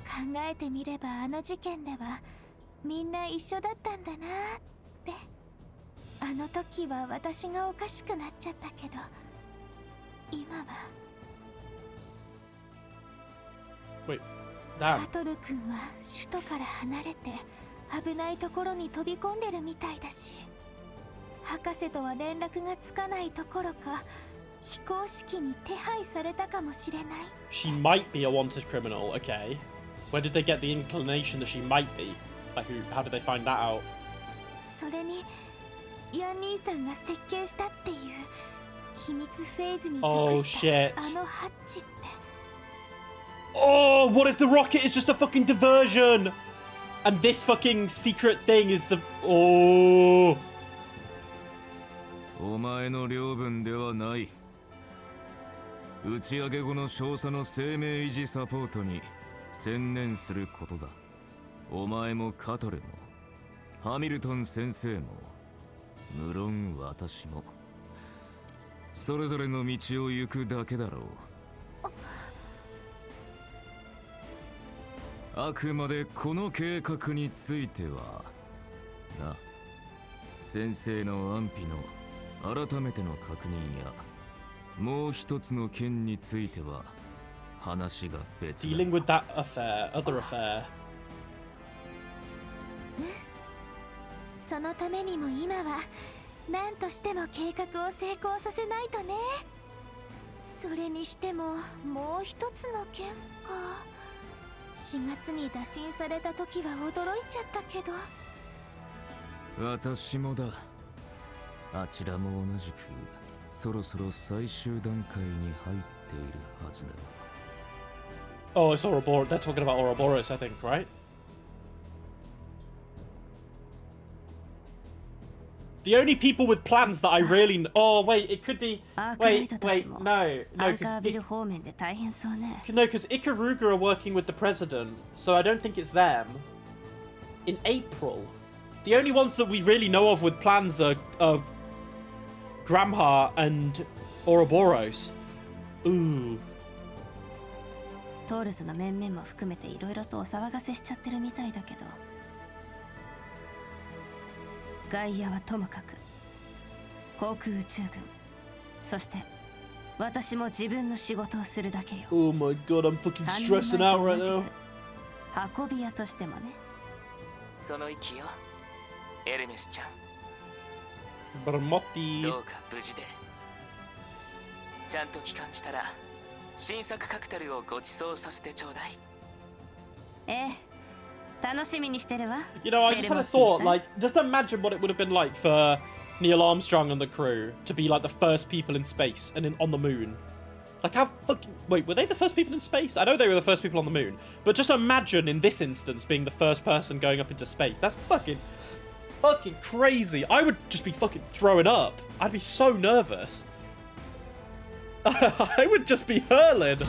考えてみればあの事件ではみんな一緒だったんだなって。あの時は私がおかしくなっちゃったけど、今は Wait, バ damn. トル君は首都から離れて危ないところに飛び込んでるみたいだし、博士とは連絡がつかないところか非公式に手配されたかもしれない。 She might be a wanted criminal, okay. Where did they get the inclination that she might be? Like, how did they find that out? それにヤン兄さんが設計したっていう秘密フェーズに属したあのハッチって。 Oh, what if the rocket is just a fucking diversion? And this fucking secret thing is the... Oh. お前の領分ではない。打ち上げ後の少佐の生命維持サポートに専念することだ。お前もカトレもハミルトン先生も無論私もそれぞれの道を行くだけだろう。あくまでこの計画についてはな、先生の安否の改めての確認やもう一つの件については話が別だ。 Dealing with that affair, other affair. そのためにも今は何としても計画を成功させないとね。それにしてももう一つの件か。4月に打診された時は驚いちゃったけど。私もだ。あちらも同じくそろそろ最終段階に入っているはずだ。 Oh, it's Ouroboros. They're talking about Ouroboros, I think, right? The only people with plans that I really... Oh, wait, it could be... Wait, no, because... No, because Ikaruga are working with the president, so I don't think it's them. In April. The only ones that we really know of with plans are Gramha and Ouroboros. Ooh. トールズの面々も含めていろいろとお騒がせしちゃってるみたいだけど、外野はともかく航空宇宙軍、そして私も自分の仕事をするだけよ。 Oh my god, I'm fucking stressing out right now. 運び屋としてもね。その息よ、エルメスちゃん。 Bermotti. どうか無事で。ちゃんと帰還したら新作カクテルをご馳走させてちょうだい。ええ、楽しみにしてるわ。 You know, I just had a thought, like, just imagine what it would have been like for Neil Armstrong and the crew to be like the first people in space and on the moon. Like, how fucking... Wait, were they the first people in space? I know they were the first people on the moon. But just imagine, in this instance, being the first person going up into space. That's fucking crazy. I would just be fucking throwing up. I'd be so nervous. I would just be hurling.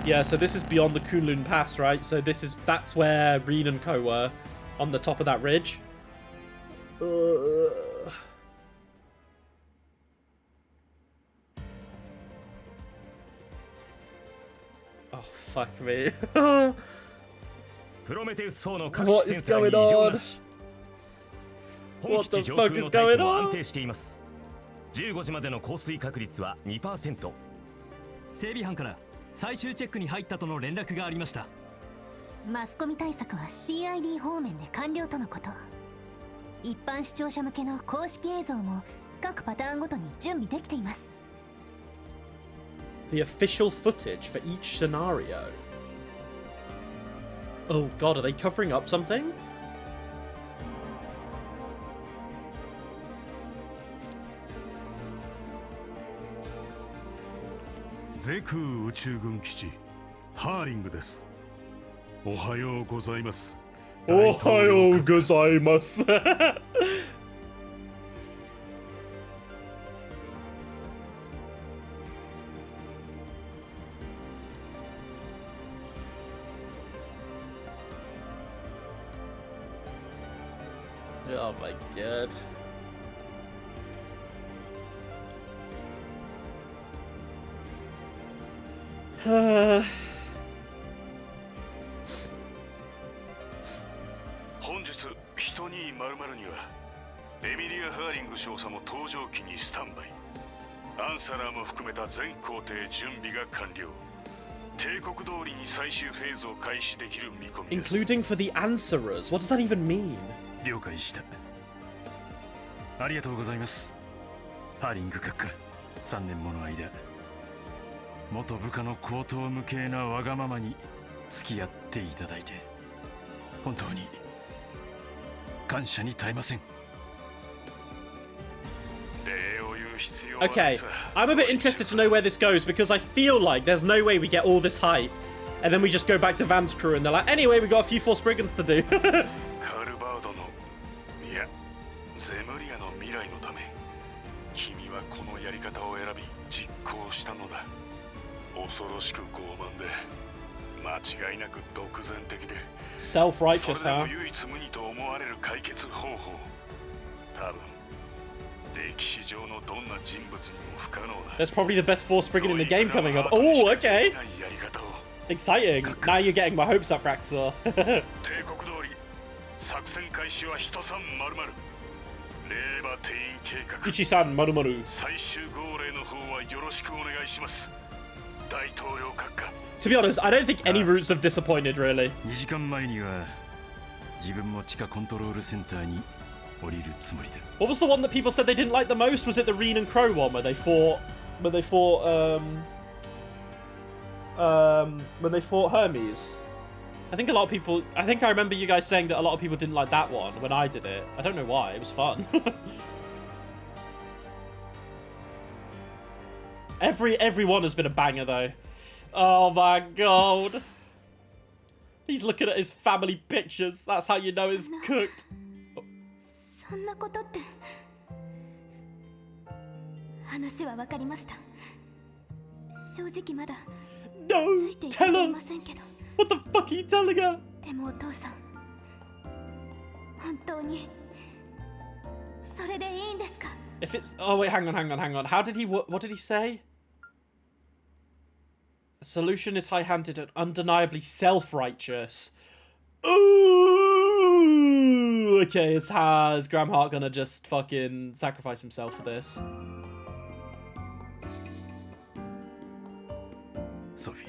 Yeah, so this is beyond the Kunlun Pass, right? So that's where Reen and Co were, on the top of that ridge. Oh, fuck me. What is going on? What the fuck is going on? 15時までの降水確率は 2%。 整備班から最終チェックに入ったとの連絡がありました。マスコミ対策は CID 方面で完了とのこと。一般視聴者向けの公式映像も各パターンごとに準備できています。 The official footage for each scenario. Oh god, are they covering up something? Zeku 宇宙軍基地ハーリングです。おはようございます。おはようございます。Oh my god. 本日人に○○にはエミリア・ハーリング少佐も搭乗機にスタンバイ。アンサラーも含めた全工程準備が完了。帝国通りに最終フェーズを開始できる見込みです。 Including for the answerers? What does that even mean? 了解した。ありがとうございます。ハーリング閣下、3年もの間元部下の高等無形なわがままに付き合っていただいて本当に感謝に耐えません。 Okay, I'm a bit interested to know where this goes because I feel like there's no way we get all this hype and then we just go back to Van's crew and they're like, anyway, we got a few Force Brigands to do. カルバードのいやゼムリアの未来のため君はこのやり方を選び実行したのだ。恐ろしく傲慢で間違いなく独善的で Self-righteous, それで huh? も唯一無二と思われる解決方法、多分 There's probably the best Force Brigand in the game coming up. Oh, okay. Exciting. Now you're getting my hopes up, Fraxor. Ichi-san, maru-maru. To be honest, I don't think any routes have disappointed, really. 2時間前には自分も地下コントロールセンターに What was the one that people said they didn't like the most? Was it the Reen and Crow one where they fought Hermes? I think a lot of people, I think I remember you guys saying that a lot of people didn't like that one when I did it. I don't know why, it was fun. Every one has been a banger though. Oh my god. He's looking at his family pictures. That's how you know it's cooked. そんなことって話は分かりました。正直まだついていけませんけど。What the fuck are you telling her? でもお父さん、本当にそれでいいんですか? If it's oh wait, hang on. How did he what did he say? The solution is high-handed and undeniably self-righteous. Ooh, okay, is Graham Hart gonna just fucking sacrifice himself for this? Sophie,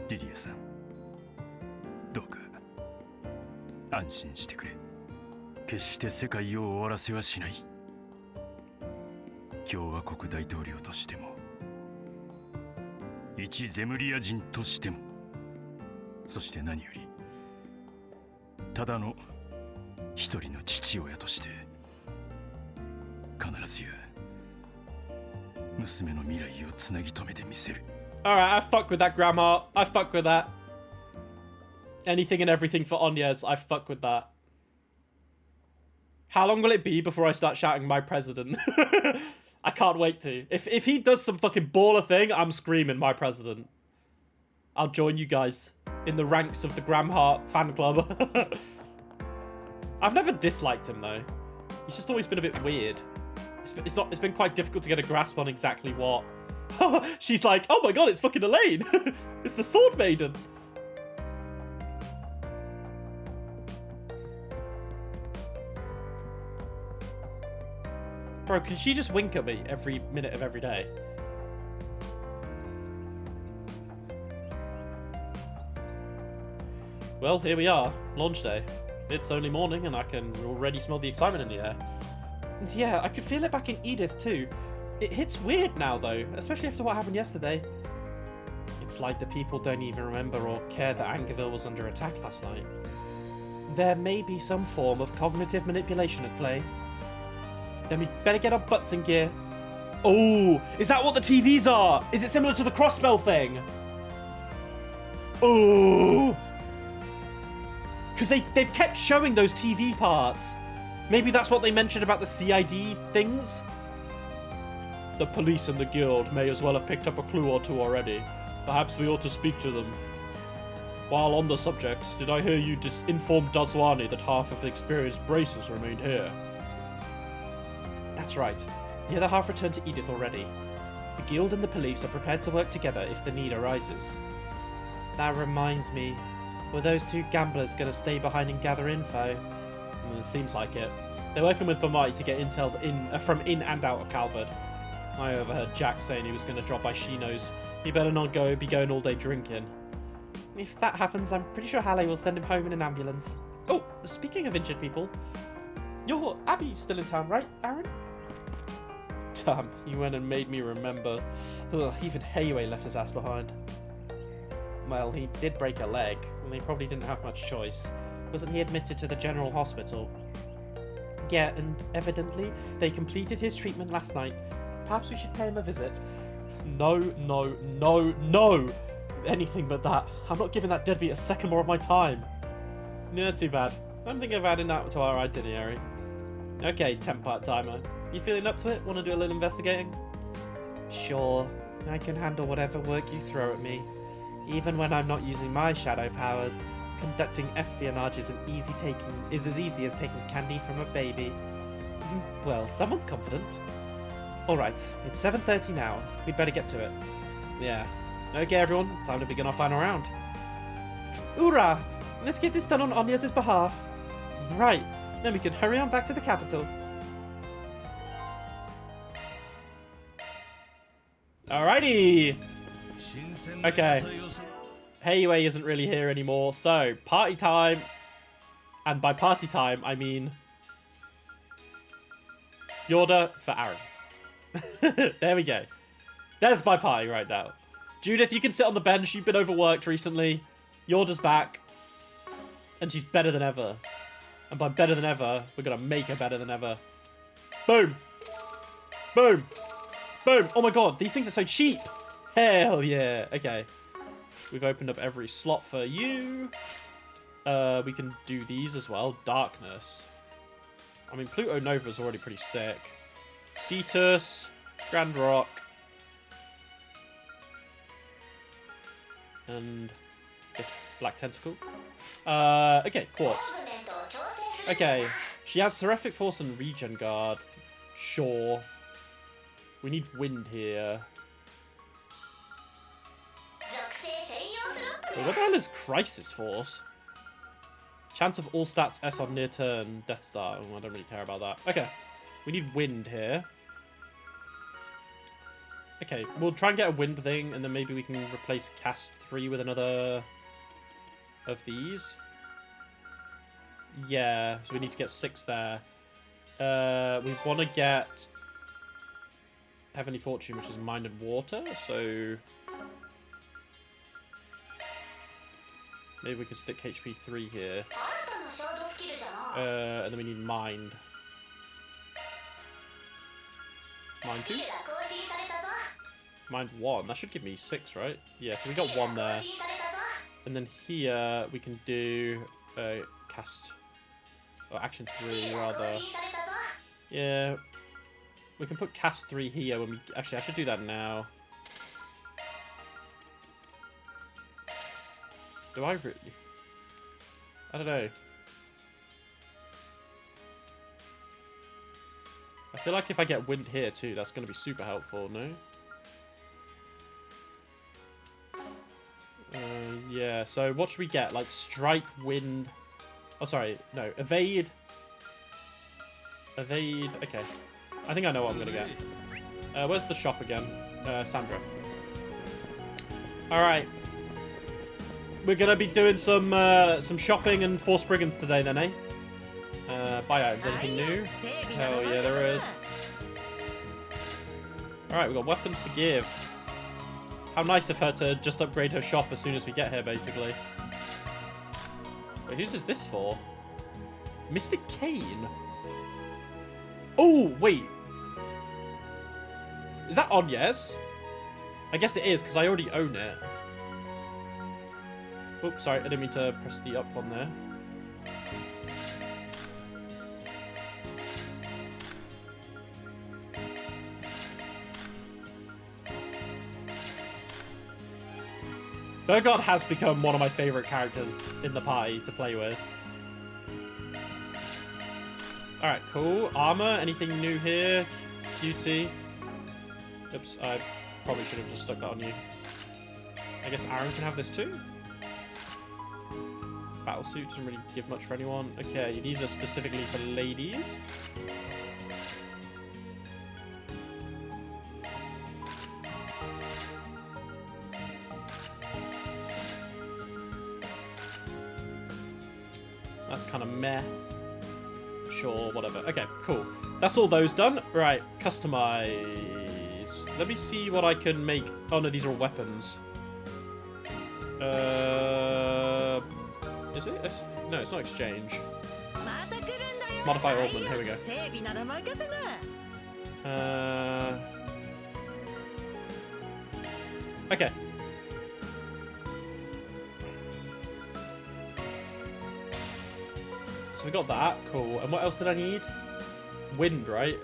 Lilia-san, どうか安心してくれ。決して世界を終わらせはしない。共和国大統領としても、一ゼムリア人としても、そして何よりただの一人の父親として必ずや娘の未来をつなぎ止めてみせる。 Alright, I fuck with that, Grandma. I fuck with that. Anything and everything for Onyas, I fuck with that. How long will it be before I start shouting my president? I can't wait to. If he does some fucking baller thing, I'm screaming my president. I'll join you guys in the ranks of the Graham Hart fan club. I've never disliked him though. He's just always been a bit weird. It's been quite difficult to get a grasp on exactly what. She's like, oh my god, it's fucking Elaine. It's the Sword Maiden. Bro, can she just wink at me every minute of every day? Well, here we are, launch day. It's only morning and I can already smell the excitement in the air. And yeah, I could feel it back in Edith too. It hits weird now though, especially after what happened yesterday. It's like the people don't even remember or care that Angerville was under attack last night. There may be some form of cognitive manipulation at play. Then we better get our butts in gear. Oh, is that what the TVs are? Is it similar to the crossbell thing? Oh. Because they've kept showing those TV parts. Maybe that's what they mentioned about the CID things? The police and the guild may as well have picked up a clue or two already. Perhaps we ought to speak to them. While on the subject, did I hear you inform Dazwani that half of the experienced bracers remained here? That's right. The other half returned to Edith already. The guild and the police are prepared to work together if the need arises. That reminds me, were those two gamblers going to stay behind and gather info? It seems like it. They're working with Bamai to get intel from in and out of Calvard. I overheard Jack saying he was going to drop by Shino's. He better not be going all day drinking. If that happens, I'm pretty sure Halle will send him home in an ambulance. Oh, speaking of injured people, your Abby's still in town, right, Aaron? Damn, you went and made me remember. Ugh, even Heiwei left his ass behind. Well, he did break a leg, and they probably didn't have much choice. Wasn't he admitted to the general hospital? Yeah, and evidently they completed his treatment last night. Perhaps we should pay him a visit. No, no, no, no! Anything but that. I'm not giving that deadbeat a second more of my time. Yeah, too bad. I'm thinking of adding that to our itinerary. Okay, temp part-timer. You feeling up to it? Want to do a little investigating? Sure. I can handle whatever work you throw at me. Even when I'm not using my shadow powers, conducting espionage is as easy as taking candy from a baby. Well, someone's confident. Alright, it's 7:30 now. We'd better get to it. Yeah. Okay, everyone. Time to begin our final round. Hoorah! Let's get this done on Anya's behalf. Right. Then we can hurry on back to the capital. Alrighty! Okay. Heiwei isn't really here anymore, so party time. And by party time, I mean Yorda for Aaron. There we go. There's my party right now. Judith, you can sit on the bench. You've been overworked recently. Yorda's back. And she's better than ever. And by better than ever, we're going to make her better than ever. Boom. Boom. Boom. Oh my god, these things are so cheap. Hell yeah. Okay. We've opened up every slot for you. We can do these as well. Darkness. I mean, Pluto Nova is already pretty sick. Cetus. Grand Rock. And Black Tentacle. Okay, Quartz. Okay, she has Seraphic Force and Regen Guard. Sure. We need Wind here. Wait, what the hell is Crisis Force? Chance of all stats S on near turn. Death Star. Oh, I don't really care about that. Okay, we need Wind here. Okay, we'll try and get a Wind thing, and then maybe we can replace Cast 3 with another of these. Yeah, so we need to get 6 there. We want to get Heavenly Fortune, which is Mind and Water, so maybe we can stick HP 3 here. And then we need Mind. Mind 2? Mind 1. That should give me 6, right? Yeah, so we got 1 there. And then here we can do cast... or action 3, rather. Yeah. We can put cast 3 here when we... Actually, I should do that now. Do I really? I don't know. I feel like if I get Wind here too, that's going to be super helpful, no? Yeah, so what should we get? Like Strike, Wind... Oh, sorry. No, Evade. Evade. Okay. I think I know what I'm going to get. Where's the shop again? Sandra. Alright. We're going to be doing some shopping and Force Brigands today then, eh? Buy items. Anything new? Hell yeah, there is. Alright, we've got weapons to give. How nice of her to just upgrade her shop as soon as we get here, basically. Wait, whose is this for? Mystic Cane? Oh, wait. Is that Agnes? I guess it is, because I already own it. Oops, sorry, I didn't mean to press the up one there. Burgard has become one of my favourite characters in the party to play with. Alright, cool. Armor, anything new here? Cutie. Oops, I Probably should have just stuck that on you. I guess Aaron can have this too. Battlesuit doesn't really give much for anyone. Okay, these are specifically for ladies. That's kind of meh. Sure, whatever. Okay, cool. That's all those done. Right, customize. Let me see what I can make. Oh no, these are all weapons. Is it? No, it's not exchange. Modify ornament. Here we go. Okay. So we got that. Cool. And what else did I need? Wind, right?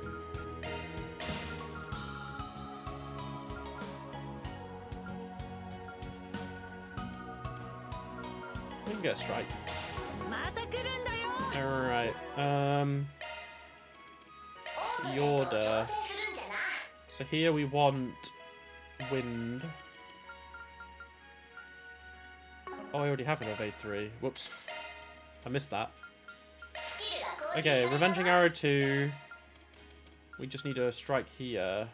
We can get a strike. Alright. The order. So here we want wind. Oh, I already have an evade 3. Whoops. I missed that. Okay, Revenging Arrow 2. We just need a strike here.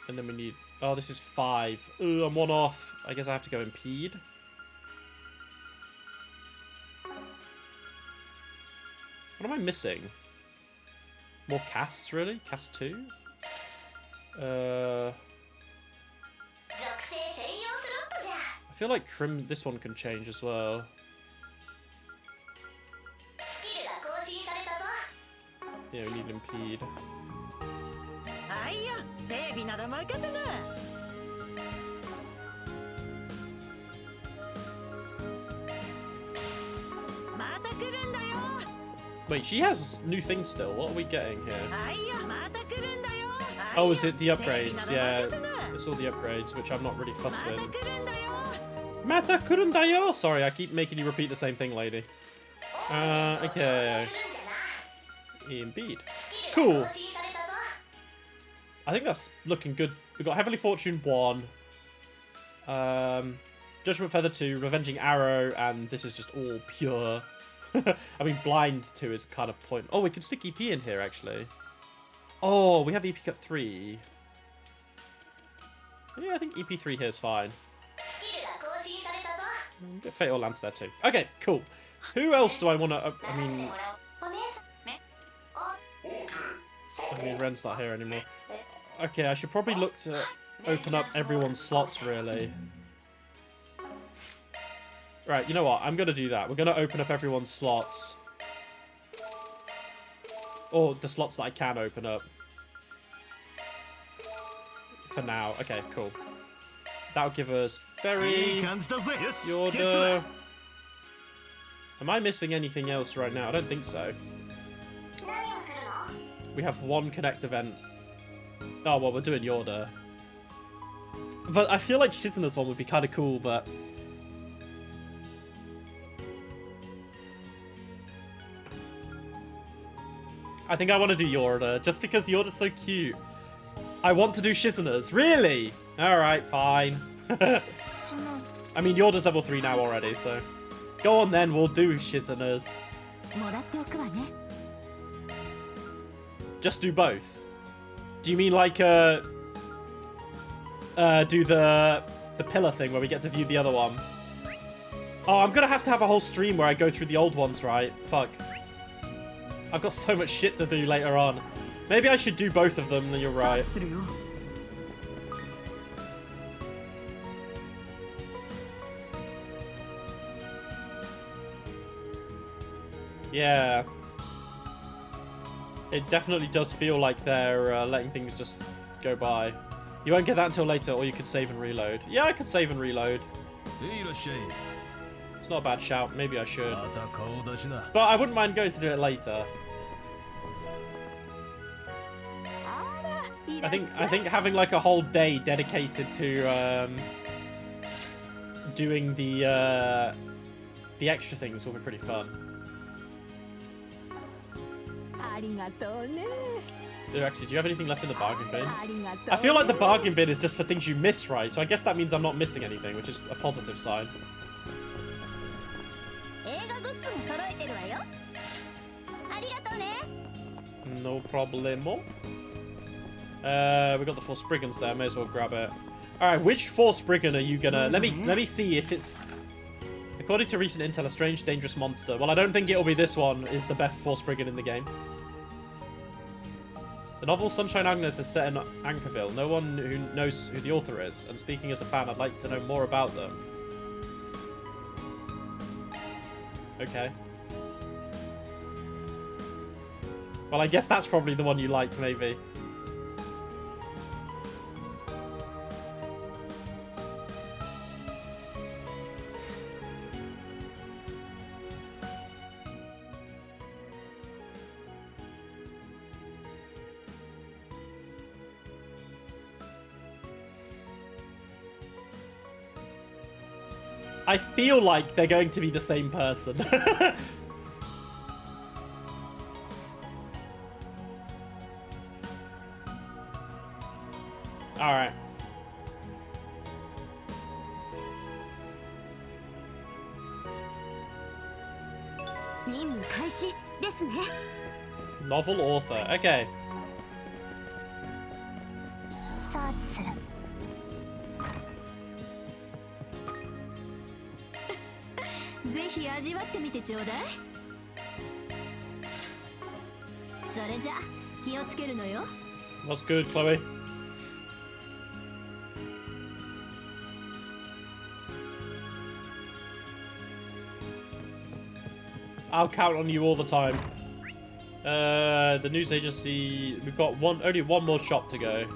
And then we need... Oh, this is 5. Ooh, I'm 1 off. I guess I have to go impede. What am I missing? More casts, really? Cast 2? I feel like this one can change as well. Yeah, we need impede. Wait, she has new things still. What are we getting here? Oh, is it the upgrades? Yeah, it's all the upgrades, which I'm not really fussed with. Mata kurundayo! Sorry, I keep making you repeat the same thing, lady. Okay. Impede. Cool. I think that's looking good. We've got Heavenly Fortune 1. Judgment Feather 2, Revenging Arrow, and this is just all pure. I mean, Blind 2 is kind of point. Oh, we could stick EP in here, actually. Oh, we have EP Cut 3. Yeah, I think EP 3 here is fine. Get Fatal Lance there, too. Okay, cool. Who else do I want to... I mean, Ren's not here anymore. Okay, I should probably look to open up everyone's slots, really. Right, you know what? I'm going to do that. We're going to open up everyone's slots. Or the slots that I can open up. For now. Okay, cool. That'll give us Ferry, Yorda. Am I missing anything else right now? I don't think so. We have 1 Connect event. Oh, well, we're doing Yorda. But I feel like Shizuna's one would be kind of cool, but... I think I want to do Yorda, just because Yorda's so cute. I want to do Shizuna's. Really? Alright, fine. I mean, Yorda's level 3 now already, so... Go on then, we'll do Shizuna's. Just do both. Do you mean like, do the pillar thing where we get to view the other one? Oh, I'm gonna have to have a whole stream where I go through the old ones, right? Fuck. I've got so much shit to do later on. Maybe I should do both of them, you're right. Yeah. It definitely does feel like they're letting things just go by. You won't get that until later, or you could save and reload. Yeah, I could save and reload. It's not a bad shout. Maybe I should. But I wouldn't mind going to do it later. I think having like a whole day dedicated to doing the extra things will be pretty fun. Actually, do you have anything left in the bargain bin? I feel like the bargain bin is just for things you miss, right? So I guess that means I'm not missing anything, which is a positive sign. No problemo. We got the 4 Spriggans there. May as well grab it. All right, which 4 Spriggan are you gonna? Let me see if it's. According to recent intel, a strange, dangerous monster. Well, I don't think it'll be this one. Is the best 4 Spriggan in the game. The novel Sunshine Agnes is set in Anchorville. No one who knows who the author is. And speaking as a fan, I'd like to know more about them. Okay. Well, I guess that's probably the one you liked, maybe. I feel like they're going to be the same person. Alright. Novel author. Okay. What's good, Chloe? I'll count on you all the time. The news agency. We've got only one more shop to go.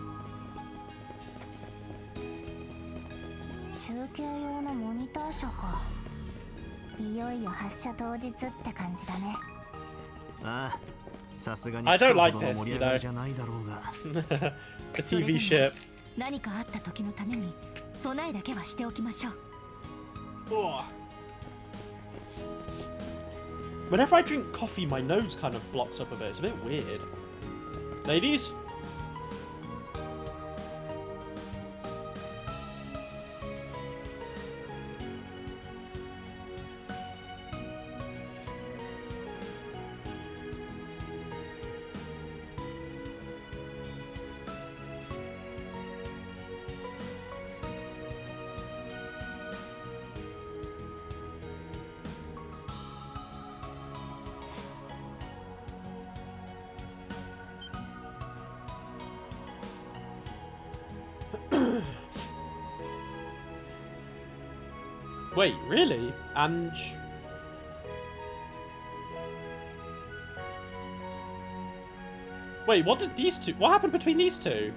I don't like this, you know. The TV ship. Oh. Whenever I drink coffee, my nose kind of blocks up a bit. It's a bit weird. Ladies? Wait, really? Ange? Wait, what did these two... What happened between these two?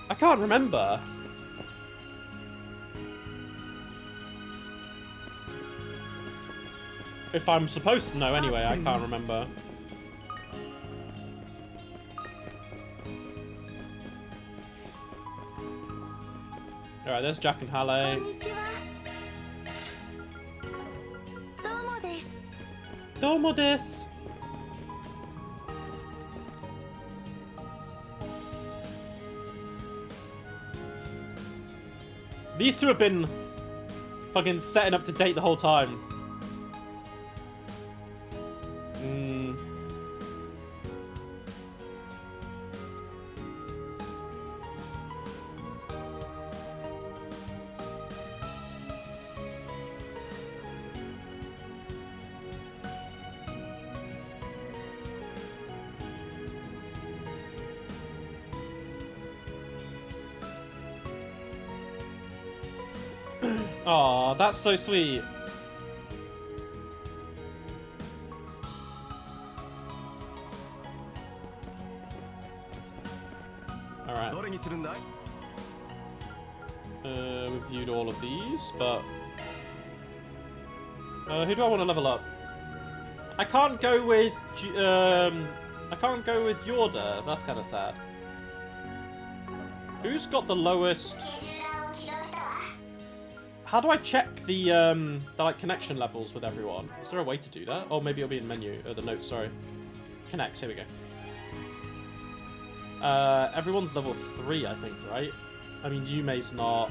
I can't remember. If I'm supposed to know anyway, I can't remember. Alright, there's Jack and Halle. Domo desu. These two have been fucking setting up to date the whole time. Aw, that's so sweet. Alright. We've viewed all of these, but... who do I want to level up? I can't go with... I can't go with Yorda. That's kind of sad. Who's got the lowest? How do I check the like connection levels with everyone? Is there a way to do that? Oh, maybe it'll be in menu or the notes. Sorry, connects. Here we go. Everyone's level 3, I think, right? I mean, Yume's not.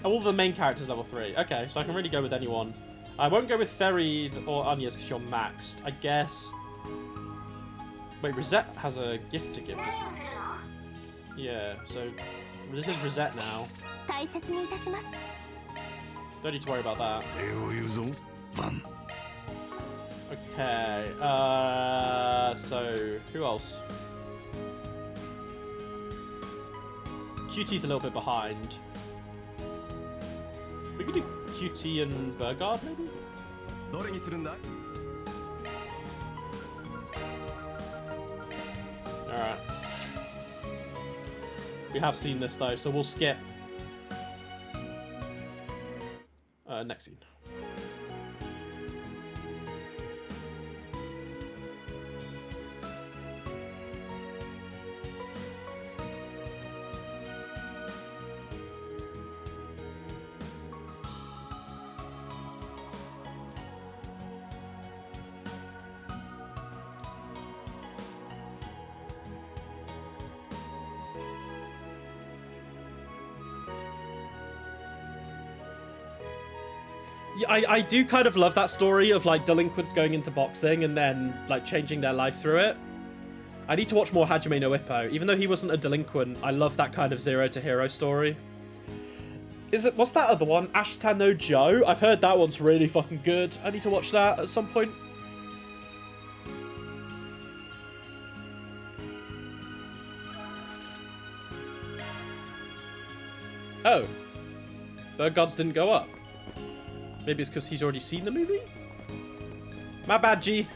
All the main characters level 3. Okay, so I can really go with anyone. I won't go with Ferry or Anya's because you're maxed. I guess. Wait, Rosette has a gift to give, doesn't it? Yeah, so this is Rosette now. Don't need to worry about that. Okay, so who else? QT's a little bit behind. We could do QT and Burgard, maybe? Alright. We have seen this though, so we'll skip. Next scene. Yeah, I do kind of love that story of like delinquents going into boxing and then like changing their life through it. I need to watch more Hajime no Ippo. Even though he wasn't a delinquent, I love that kind of zero to hero story. What's that other one? Ashita no Joe? I've heard that one's really fucking good. I need to watch that at some point. Oh. Bird Gods didn't go up. Maybe it's because he's already seen the movie? My bad, G.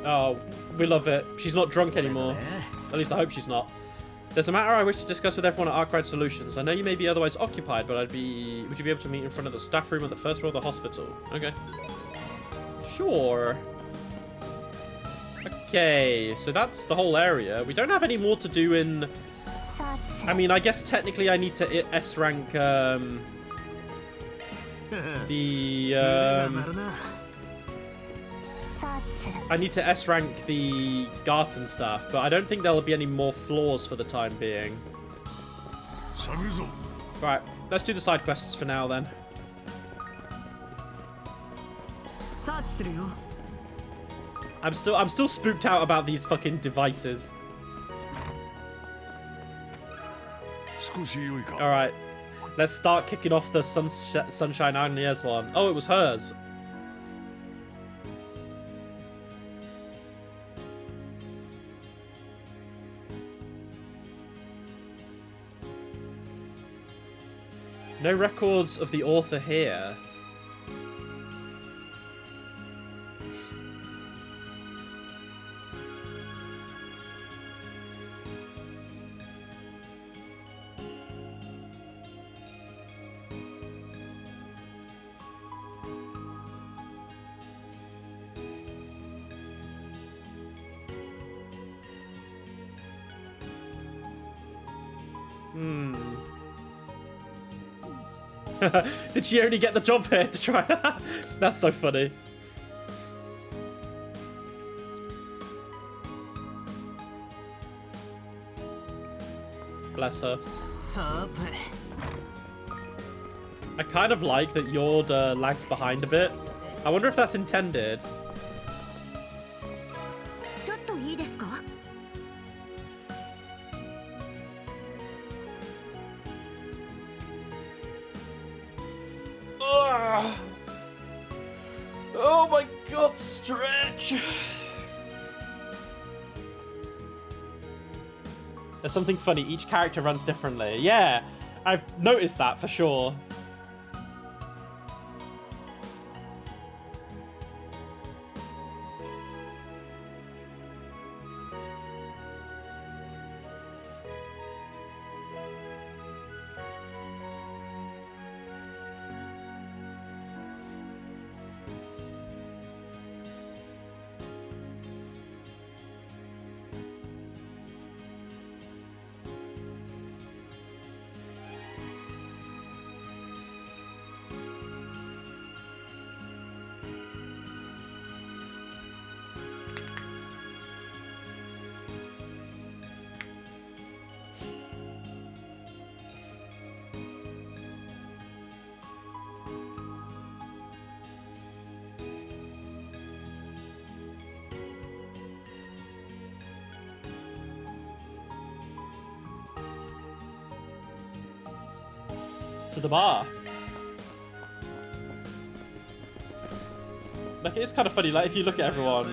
Oh, we love it. She's not drunk anymore. At least I hope she's not. There's a matter I wish to discuss with everyone at Arkwright Solutions. I know you may be otherwise occupied, but would you be able to meet in front of the staff room at the first floor of the hospital? Okay. Sure. Okay, so that's the whole area. We don't have any more to do in... I mean, I guess technically I need to S rank I need to S rank the Garten staff, but I don't think there'll be any more floors for the time being. Right, let's do the side quests for now then. I'm still spooked out about these fucking devices. Alright, let's start kicking off the Sunshine Agnes one. Oh, it was hers. No records of the author here. Did she only get the job here to try? That's so funny. Bless her. I kind of like that Yorda lags behind a bit. I wonder if that's intended. Oh my god, stretch! There's something funny, each character runs differently. Yeah, I've noticed that for sure. さて、 さあ、つるよ。 I kind of like that Yorda lags behind a bit. I wonder if that's intended. ちょっといいですか？ Oh, oh my god, stretch! there's something funny, each character runs differently. Yeah, I've noticed that for sure. To the bar. Like, it is kind of funny, like, if you look at everyone.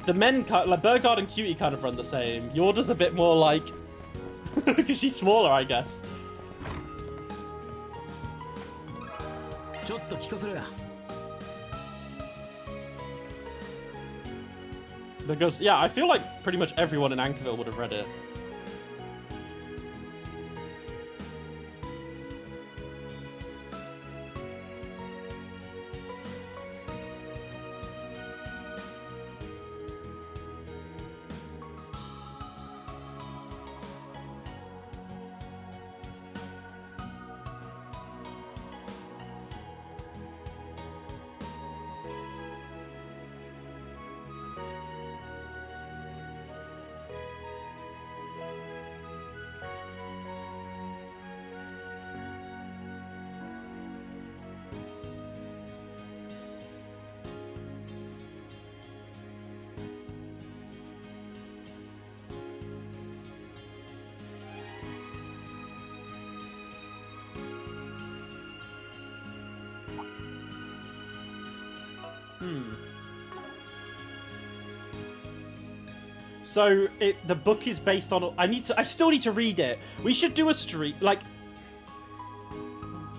The men, like, Burgard and Cutie kind of run the same. Yorda's a bit more, like... because she's smaller, I guess. Because, yeah, I feel like pretty much everyone in Anchorville would have read it. So the book is based on. I still need to read it. We should do a stream. Like,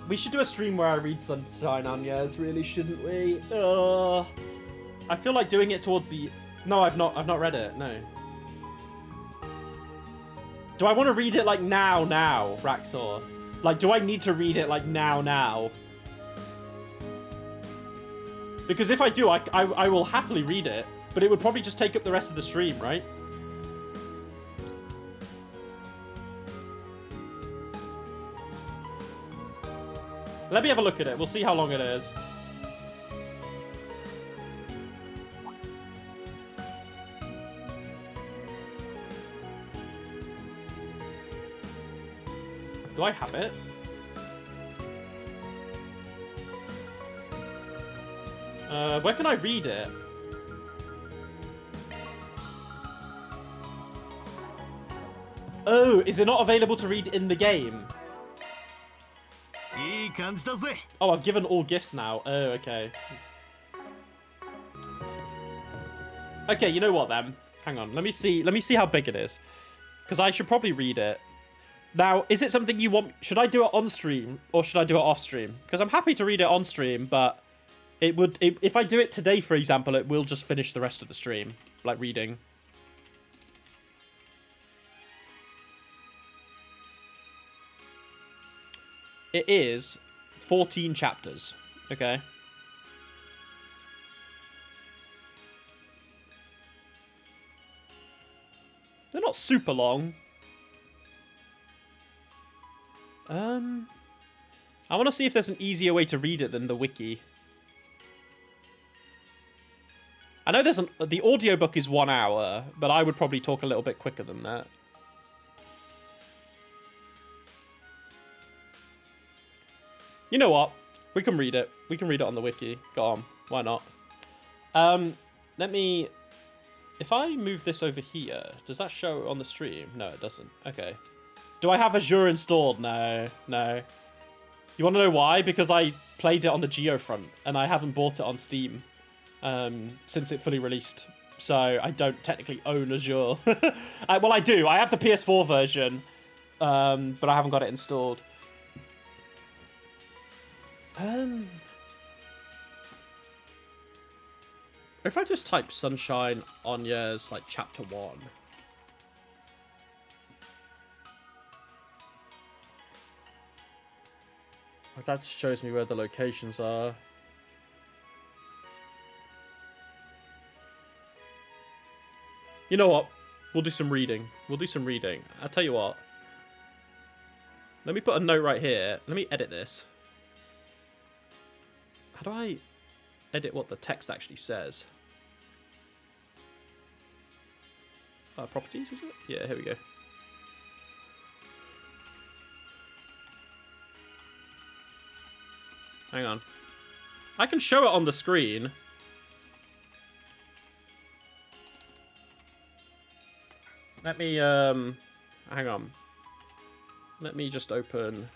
we should do a stream where I read Sunshine Agnes. Really, shouldn't we? I feel like doing it towards the. No, I've not read it. No. Do I want to read it like now, Raxor? Like, do I need to read it like now? Because if I do, I will happily read it, but it would probably just take up the rest of the stream, right? Let me have a look at it. We'll see how long it is. Do I have it? Where can I read it? Oh, is it not available to read in the game? Oh, I've given all gifts now. Oh, okay. Okay, you know what then? Hang on. Let me see how big it is. Because I should probably read it. Now, is it something you want... Should I do it on stream or should I do it off stream? Because I'm happy to read it on stream, but it would... if I do it today, for example, it will just finish the rest of the stream. Like, reading. It is 14 chapters. Okay. They're not super long. I want to see if there's an easier way to read it than the wiki. I know there's the audiobook is 1 hour, but I would probably talk a little bit quicker than that. You know what? We can read it. We can read it on the wiki. Go on. Why not? Let me... If I move this over here, does that show on the stream? No, it doesn't. Okay. Do I have Azure installed? No. No. You want to know why? Because I played it on the Geofront, and I haven't bought it on Steam since it fully released. So I don't technically own Azure. Well, I do. I have the PS4 version, but I haven't got it installed. If I just type Sunshine Agnes, like chapter 1. That just shows me where the locations are. You know what? We'll do some reading. We'll do some reading. I'll tell you what. Let me put a note right here. Let me edit this. How do I edit what the text actually says? Properties, is it? Yeah, here we go. Hang on. I can show it on the screen. Let me, hang on. Let me just open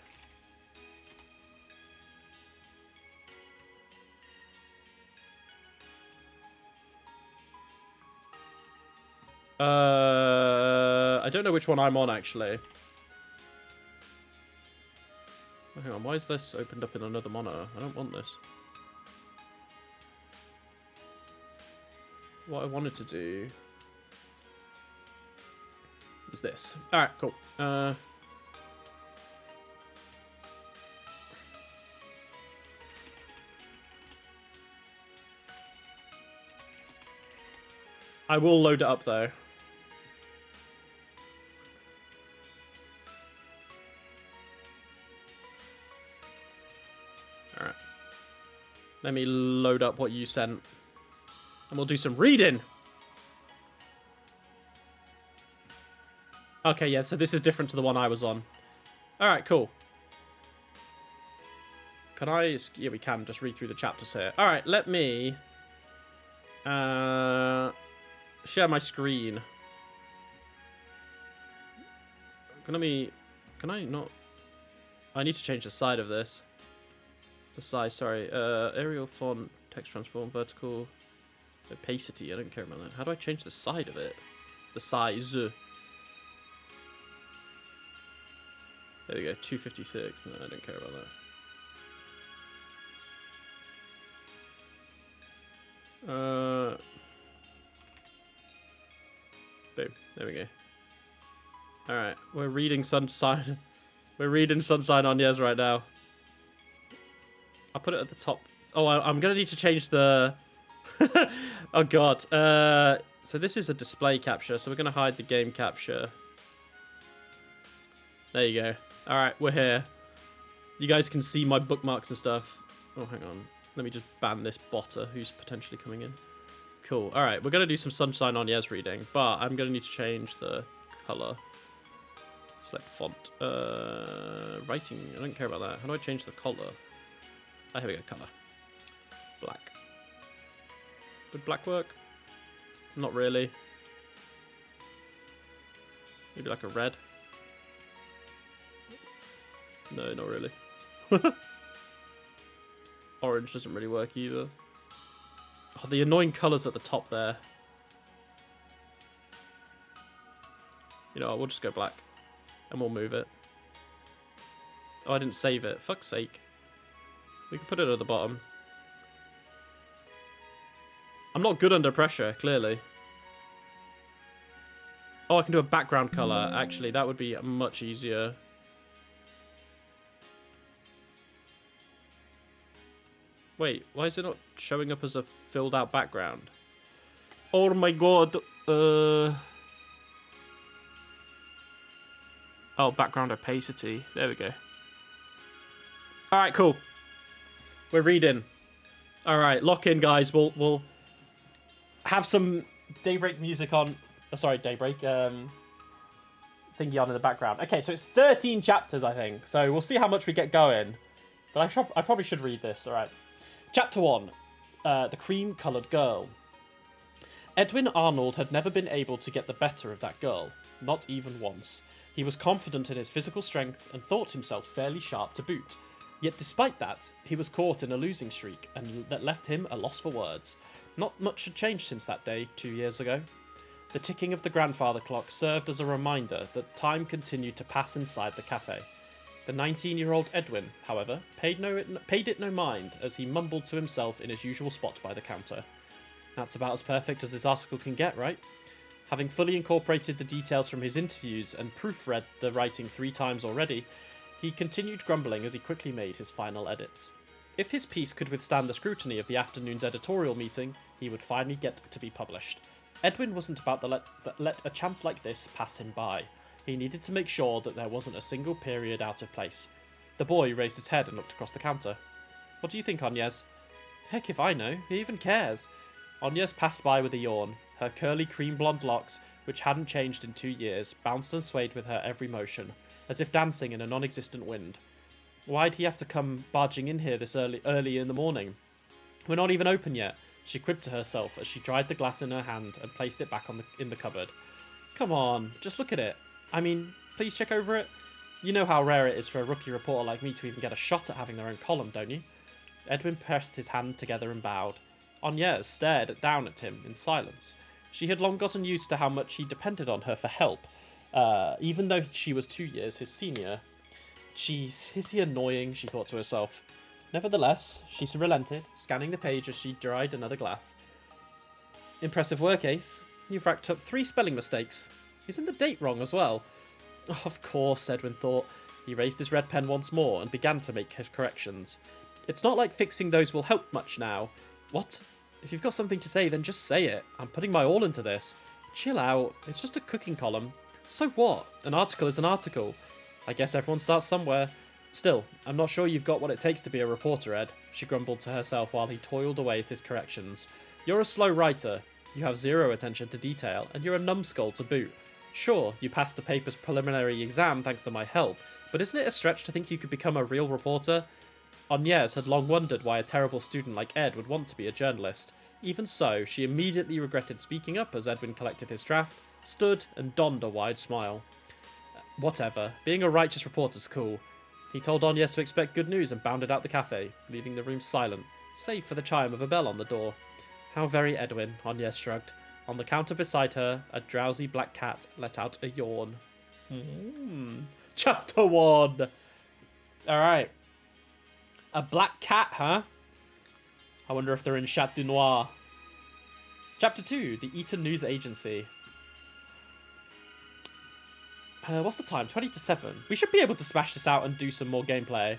I don't know which one I'm on, actually. Oh, hang on, why is this opened up in another monitor? I don't want this. What I wanted to do is this. Alright, cool. I will load it up, though. Alright. Let me load up what you sent. And we'll do some reading. Okay, yeah, so this is different to the one I was on. Alright, cool. Can I... Yeah, we can just read through the chapters here. Alright, let me... share my screen. Can I not... I need to change the side of this. The size, sorry. Arial font, text transform, vertical... Opacity, I don't care about that. How do I change the side of it? The size. There we go, 256. No, I don't care about that. Boom. There we go. Alright, we're reading Sunshine. We're reading Sunshine on Yes right now. I'll put it at the top. Oh, I'm going to need to change the... Oh god. So this is a display capture, so we're going to hide the game capture. There you go. Alright, we're here. You guys can see my bookmarks and stuff. Oh, hang on. Let me just ban this botter who's potentially coming in. Cool. Alright, we're going to do some Sunshine on Yes reading, but I'm going to need to change the color. Select font. Writing. I don't care about that. How do I change the color? Oh, here we go. Color. Black. Would black work? Not really. Maybe like a red. No, not really. Orange doesn't really work either. Oh, the annoying colours at the top there. You know what, we'll just go black. And we'll move it. Oh, I didn't save it. Fuck's sake. We can put it at the bottom. I'm not good under pressure, clearly. Oh, I can do a background colour. Actually, that would be much easier. Wait, why is it not showing up as a filled out background? Oh my god. Oh, background opacity. There we go. Alright, cool. We're reading. Alright, lock in, guys. We'll have some Daybreak music on. Oh, sorry, Daybreak. Thingy on in the background. Okay, so it's 13 chapters, I think. So we'll see how much we get going. But I probably should read this. Alright. Chapter 1. The Cream-Coloured Girl. Edwin Arnold had never been able to get the better of that girl. Not even once. He was confident in his physical strength and thought himself fairly sharp to boot. Yet despite that, he was caught in a losing streak, and that left him a loss for words. Not much had changed since that day, 2 years ago. The ticking of the grandfather clock served as a reminder that time continued to pass inside the cafe. The 19-year-old Edwin, however, paid it no mind as he mumbled to himself in his usual spot by the counter. That's about as perfect as this article can get, right? Having fully incorporated the details from his interviews and proofread the writing 3 times already, he continued grumbling as he quickly made his final edits. If his piece could withstand the scrutiny of the afternoon's editorial meeting, he would finally get to be published. Edwin wasn't about to let a chance like this pass him by. He needed to make sure that there wasn't a single period out of place. The boy raised his head and looked across the counter. What do you think, Agnes? Heck if I know. Who even cares? Agnes passed by with a yawn. Her curly cream blonde locks, which hadn't changed in 2 years, bounced and swayed with her every motion, as if dancing in a non-existent wind. Why'd he have to come barging in here this early in the morning? We're not even open yet, she quipped to herself as she dried the glass in her hand and placed it back in the cupboard. Come on, just look at it. I mean, please check over it. You know how rare it is for a rookie reporter like me to even get a shot at having their own column, don't you? Edwin pressed his hand together and bowed. Agnes stared down at him in silence. She had long gotten used to how much he depended on her for help, even though she was 2 years his senior. Jeez, is he annoying, she thought to herself. Nevertheless, she relented, scanning the page as she dried another glass. Impressive work, Ace. You've racked up 3 spelling mistakes. Isn't the date wrong as well? Of course, Edwin thought. He raised his red pen once more and began to make his corrections. It's not like fixing those will help much now. What? If you've got something to say, then just say it. I'm putting my all into this. Chill out. It's just a cooking column. So what? An article is an article. I guess everyone starts somewhere. Still, I'm not sure you've got what it takes to be a reporter, Ed, she grumbled to herself while he toiled away at his corrections. You're a slow writer. You have zero attention to detail, and you're a numbskull to boot. Sure, you passed the paper's preliminary exam thanks to my help, but isn't it a stretch to think you could become a real reporter? Agnes had long wondered why a terrible student like Ed would want to be a journalist. Even so, she immediately regretted speaking up as Edwin collected his draft, stood, and donned a wide smile. Whatever, being a righteous reporter's cool. He told Agnes to expect good news and bounded out the cafe, leaving the room silent, save for the chime of a bell on the door. How very Edwin, Agnes shrugged. On the counter beside her, a drowsy black cat let out a yawn. Chapter 1! Alright. A black cat, huh? I wonder if they're in Chateau Noir. Chapter 2, the Eton News Agency. What's the time? 20 to 7. We should be able to smash this out and do some more gameplay.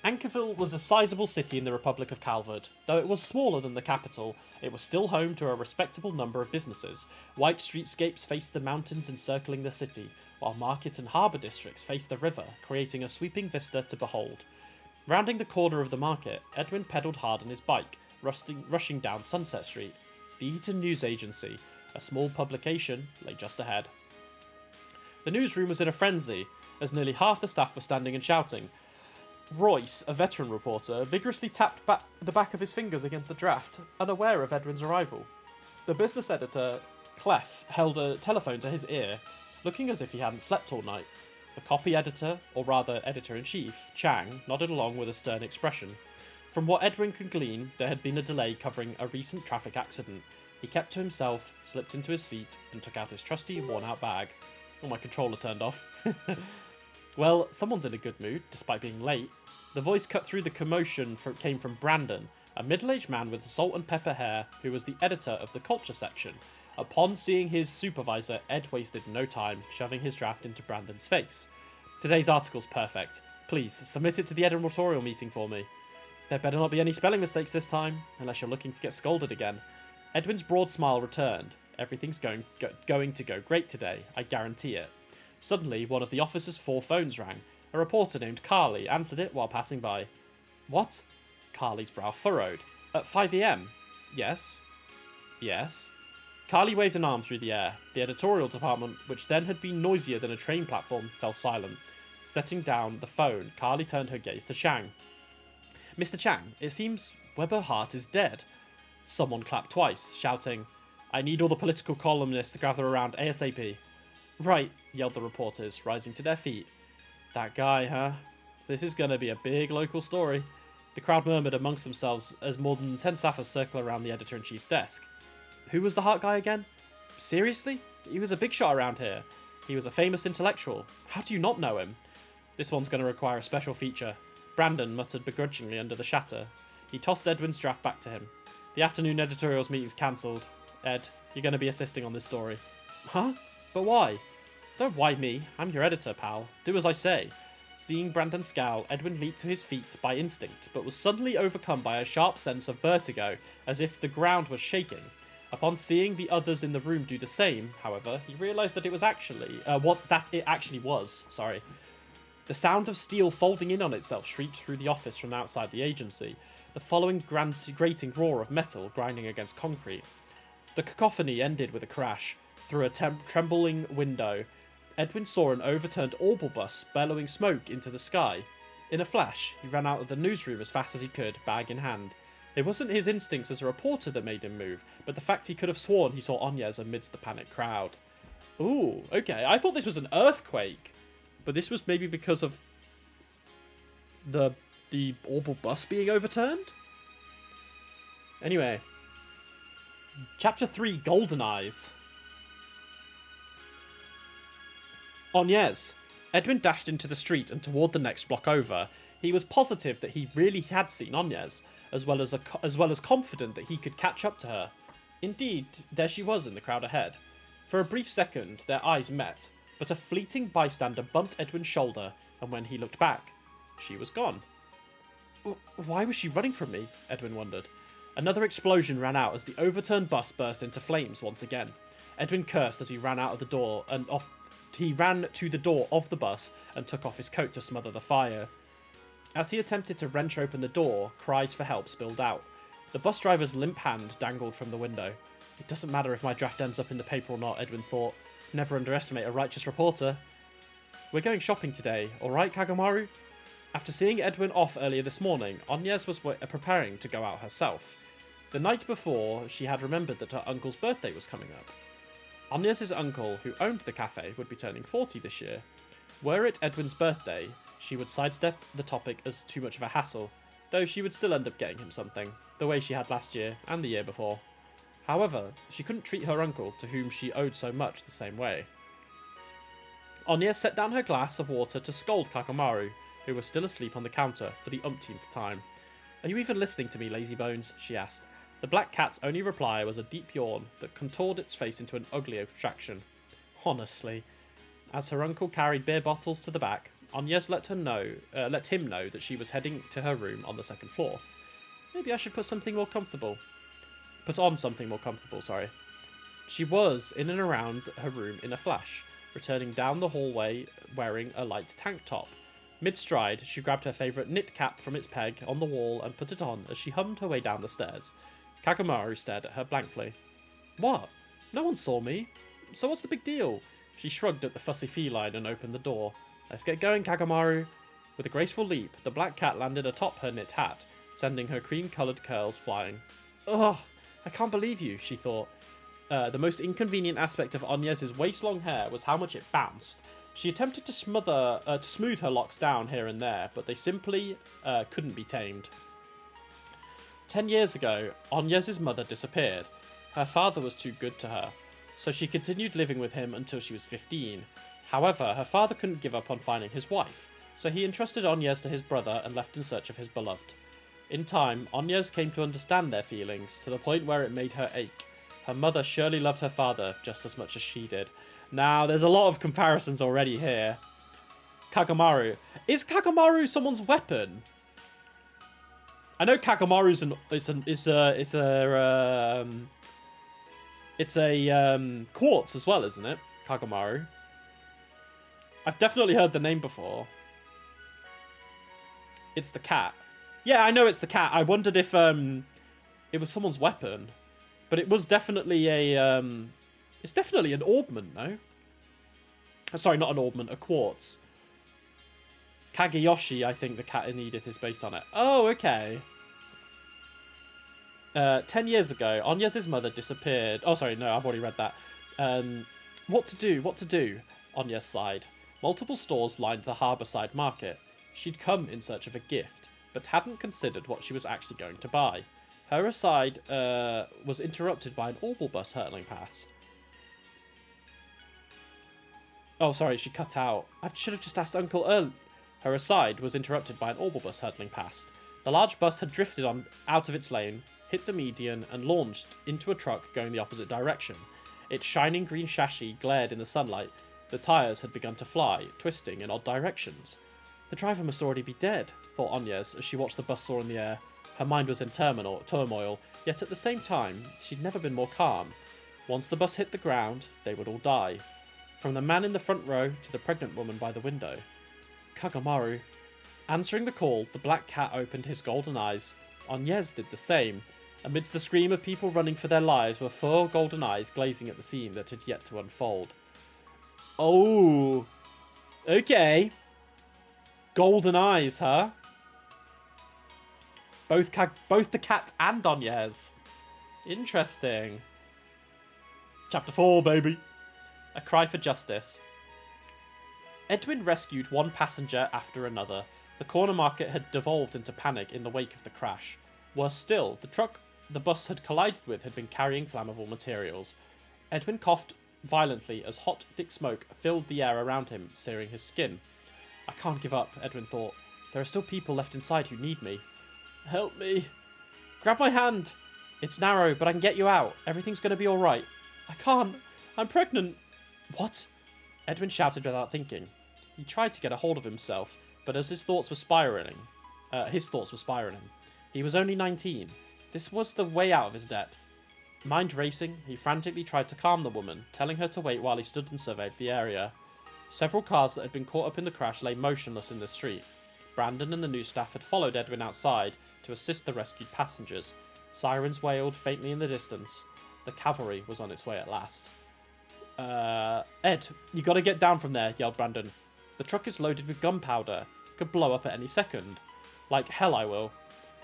Ankerville was a sizable city in the Republic of Calvard. Though it was smaller than the capital, it was still home to a respectable number of businesses. White streetscapes faced the mountains encircling the city, while market and harbour districts faced the river, creating a sweeping vista to behold. Rounding the corner of the market, Edwin pedalled hard on his bike, rushing down Sunset Street. The Eton News Agency, a small publication, lay just ahead. The newsroom was in a frenzy, as nearly half the staff were standing and shouting. Royce, a veteran reporter, vigorously tapped the back of his fingers against the draft, unaware of Edwin's arrival. The business editor, Clef, held a telephone to his ear, looking as if he hadn't slept all night. The copy editor, or rather editor-in-chief, Chang, nodded along with a stern expression. From what Edwin could glean, there had been a delay covering a recent traffic accident. He kept to himself, slipped into his seat, and took out his trusty, worn-out bag. Oh, my controller turned off. Well, someone's in a good mood, despite being late. The voice cut through the commotion came from Brandon, a middle-aged man with salt and pepper hair who was the editor of the culture section. Upon seeing his supervisor, Ed wasted no time, shoving his draft into Brandon's face. Today's article's perfect. Please, submit it to the editorial meeting for me. There better not be any spelling mistakes this time, unless you're looking to get scolded again. Edwin's broad smile returned. Everything's going to go great today, I guarantee it. Suddenly, one of the office's 4 phones rang. A reporter named Carly answered it while passing by. What? Carly's brow furrowed. At 5 AM? Yes. Yes. Carly waved an arm through the air. The editorial department, which then had been noisier than a train platform, fell silent. Setting down the phone, Carly turned her gaze to Chang. Mr. Chang, it seems Weber Hart is dead. Someone clapped twice, shouting, I need all the political columnists to gather around ASAP. Right, yelled the reporters, rising to their feet. That guy, huh? This is going to be a big local story. The crowd murmured amongst themselves as more than 10 staffers circled around the editor-in-chief's desk. Who was the Hart guy again? Seriously? He was a big shot around here. He was a famous intellectual. How do you not know him? This one's going to require a special feature. Brandon muttered begrudgingly under the shatter. He tossed Edwin's draft back to him. The afternoon editorials meeting's cancelled. Ed, you're going to be assisting on this story. Huh? But why? Don't why me. I'm your editor, pal. Do as I say. Seeing Brandon scowl, Edwin leaped to his feet by instinct, but was suddenly overcome by a sharp sense of vertigo, as if the ground was shaking. Upon seeing the others in the room do the same, however, he realised that it was actually... it actually was. Sorry. The sound of steel folding in on itself shrieked through the office from outside the agency, the following grating roar of metal grinding against concrete. The cacophony ended with a crash. Through a trembling window, Edwin saw an overturned Orbital bus bellowing smoke into the sky. In a flash, he ran out of the newsroom as fast as he could, bag in hand. It wasn't his instincts as a reporter that made him move, but the fact he could have sworn he saw Agnes amidst the panicked crowd. Ooh, okay. I thought this was an earthquake, but this was maybe because of the Orbital bus being overturned? Anyway, Chapter 3, Golden Eyes. Agnes. Edwin dashed into the street and toward the next block over. He was positive that he really had seen Agnes, as well as confident that he could catch up to her. Indeed, there she was in the crowd ahead. For a brief second, their eyes met, but a fleeting bystander bumped Edwin's shoulder, and when he looked back, she was gone. Why was she running from me? Edwin wondered. Another explosion ran out as the overturned bus burst into flames once again. Edwin cursed as he ran out of the door and off. He ran to the door of the bus and took off his coat to smother the fire. As he attempted to wrench open the door, cries for help spilled out. The bus driver's limp hand dangled from the window. It doesn't matter if my draft ends up in the paper or not, Edwin thought. Never underestimate a righteous reporter. We're going shopping today, alright, Kagamaru? After seeing Edwin off earlier this morning, Agnes was preparing to go out herself. The night before, she had remembered that her uncle's birthday was coming up. Agnes's uncle, who owned the cafe, would be turning 40 this year. Were it Edwin's birthday, she would sidestep the topic as too much of a hassle, though she would still end up getting him something, the way she had last year and the year before. However, she couldn't treat her uncle, to whom she owed so much, the same way. Agnes set down her glass of water to scold Kagamaru, who was still asleep on the counter for the umpteenth time. Are you even listening to me, lazybones? She asked. The black cat's only reply was a deep yawn that contoured its face into an ugly contraction. Honestly. As her uncle carried beer bottles to the back, Agnes let him know that she was heading to her room on the second floor. Maybe I should put on something more comfortable, sorry. She was in and around her room in a flash, returning down the hallway wearing a light tank top. Mid-stride, she grabbed her favourite knit cap from its peg on the wall and put it on as she hummed her way down the stairs. Kagamaru stared at her blankly. What? No one saw me. So what's the big deal? She shrugged at the fussy feline and opened the door. Let's get going, Kagamaru. With a graceful leap, the black cat landed atop her knit hat, sending her cream-coloured curls flying. Ugh, I can't believe you, she thought. The most inconvenient aspect of Agnes's waist-long hair was how much it bounced. She attempted to smooth her locks down here and there, but they simply couldn't be tamed. 10 years ago, Agnes's mother disappeared. Her father was too good to her, so she continued living with him until she was 15. However, her father couldn't give up on finding his wife, so he entrusted Agnes to his brother and left in search of his beloved. In time, Agnes came to understand their feelings, to the point where it made her ache. Her mother surely loved her father just as much as she did. Now, there's a lot of comparisons already here. Kagamaru. Is Kagamaru someone's weapon? I know Kagamaru's it's a quartz as well, isn't it? Kagamaru. I've definitely heard the name before. It's the cat. Yeah, I know it's the cat. I wondered if it was someone's weapon, but it was definitely a it's definitely an ornament, no? Sorry, not an ornament, a quartz. Kageyoshi, I think the cat in Edith is based on it. Oh, okay. 10 years ago, Agnes's mother disappeared. Oh, sorry, no, I've already read that. What to do? Agnes sighed. Multiple stores lined the harbourside market. She'd come in search of a gift, but hadn't considered what she was actually going to buy. Her aside was interrupted by an Orbital bus hurtling past. Oh, sorry, she cut out. I should have just asked Uncle Earl. Her aside was interrupted by an Orbital bus hurtling past. The large bus had drifted out of its lane, hit the median, and launched into a truck going the opposite direction. Its shining green chassis glared in the sunlight. The tyres had begun to fly, twisting in odd directions. The driver must already be dead, thought Agnes as she watched the bus soar in the air. Her mind was in turmoil, yet at the same time, she'd never been more calm. Once the bus hit the ground, they would all die. From the man in the front row to the pregnant woman by the window. Kagamaru. Answering the call, the black cat opened his golden eyes. Agnes did the same. Amidst the scream of people running for their lives were 4 golden eyes glazing at the scene that had yet to unfold. Oh. Okay. Golden eyes, huh? Both the cat and Agnes. Interesting. Chapter 4, baby. A cry for justice. Edwin rescued one passenger after another. The corner market had devolved into panic in the wake of the crash. Worse still, the truck the bus had collided with had been carrying flammable materials. Edwin coughed violently as hot, thick smoke filled the air around him, searing his skin. I can't give up, Edwin thought. There are still people left inside who need me. Help me. Grab my hand. It's narrow, but I can get you out. Everything's going to be all right. I can't. I'm pregnant. What? Edwin shouted without thinking. He tried to get a hold of himself, but as his thoughts were spiraling, he was only 19. This was the way out of his depth. Mind racing, he frantically tried to calm the woman, telling her to wait while he stood and surveyed the area. Several cars that had been caught up in the crash lay motionless in the street. Brandon and the news staff had followed Edwin outside to assist the rescued passengers. Sirens wailed faintly in the distance. The cavalry was on its way at last. Ed, you gotta get down from there, yelled Brandon. The truck is loaded with gunpowder. It could blow up at any second. Like hell I will.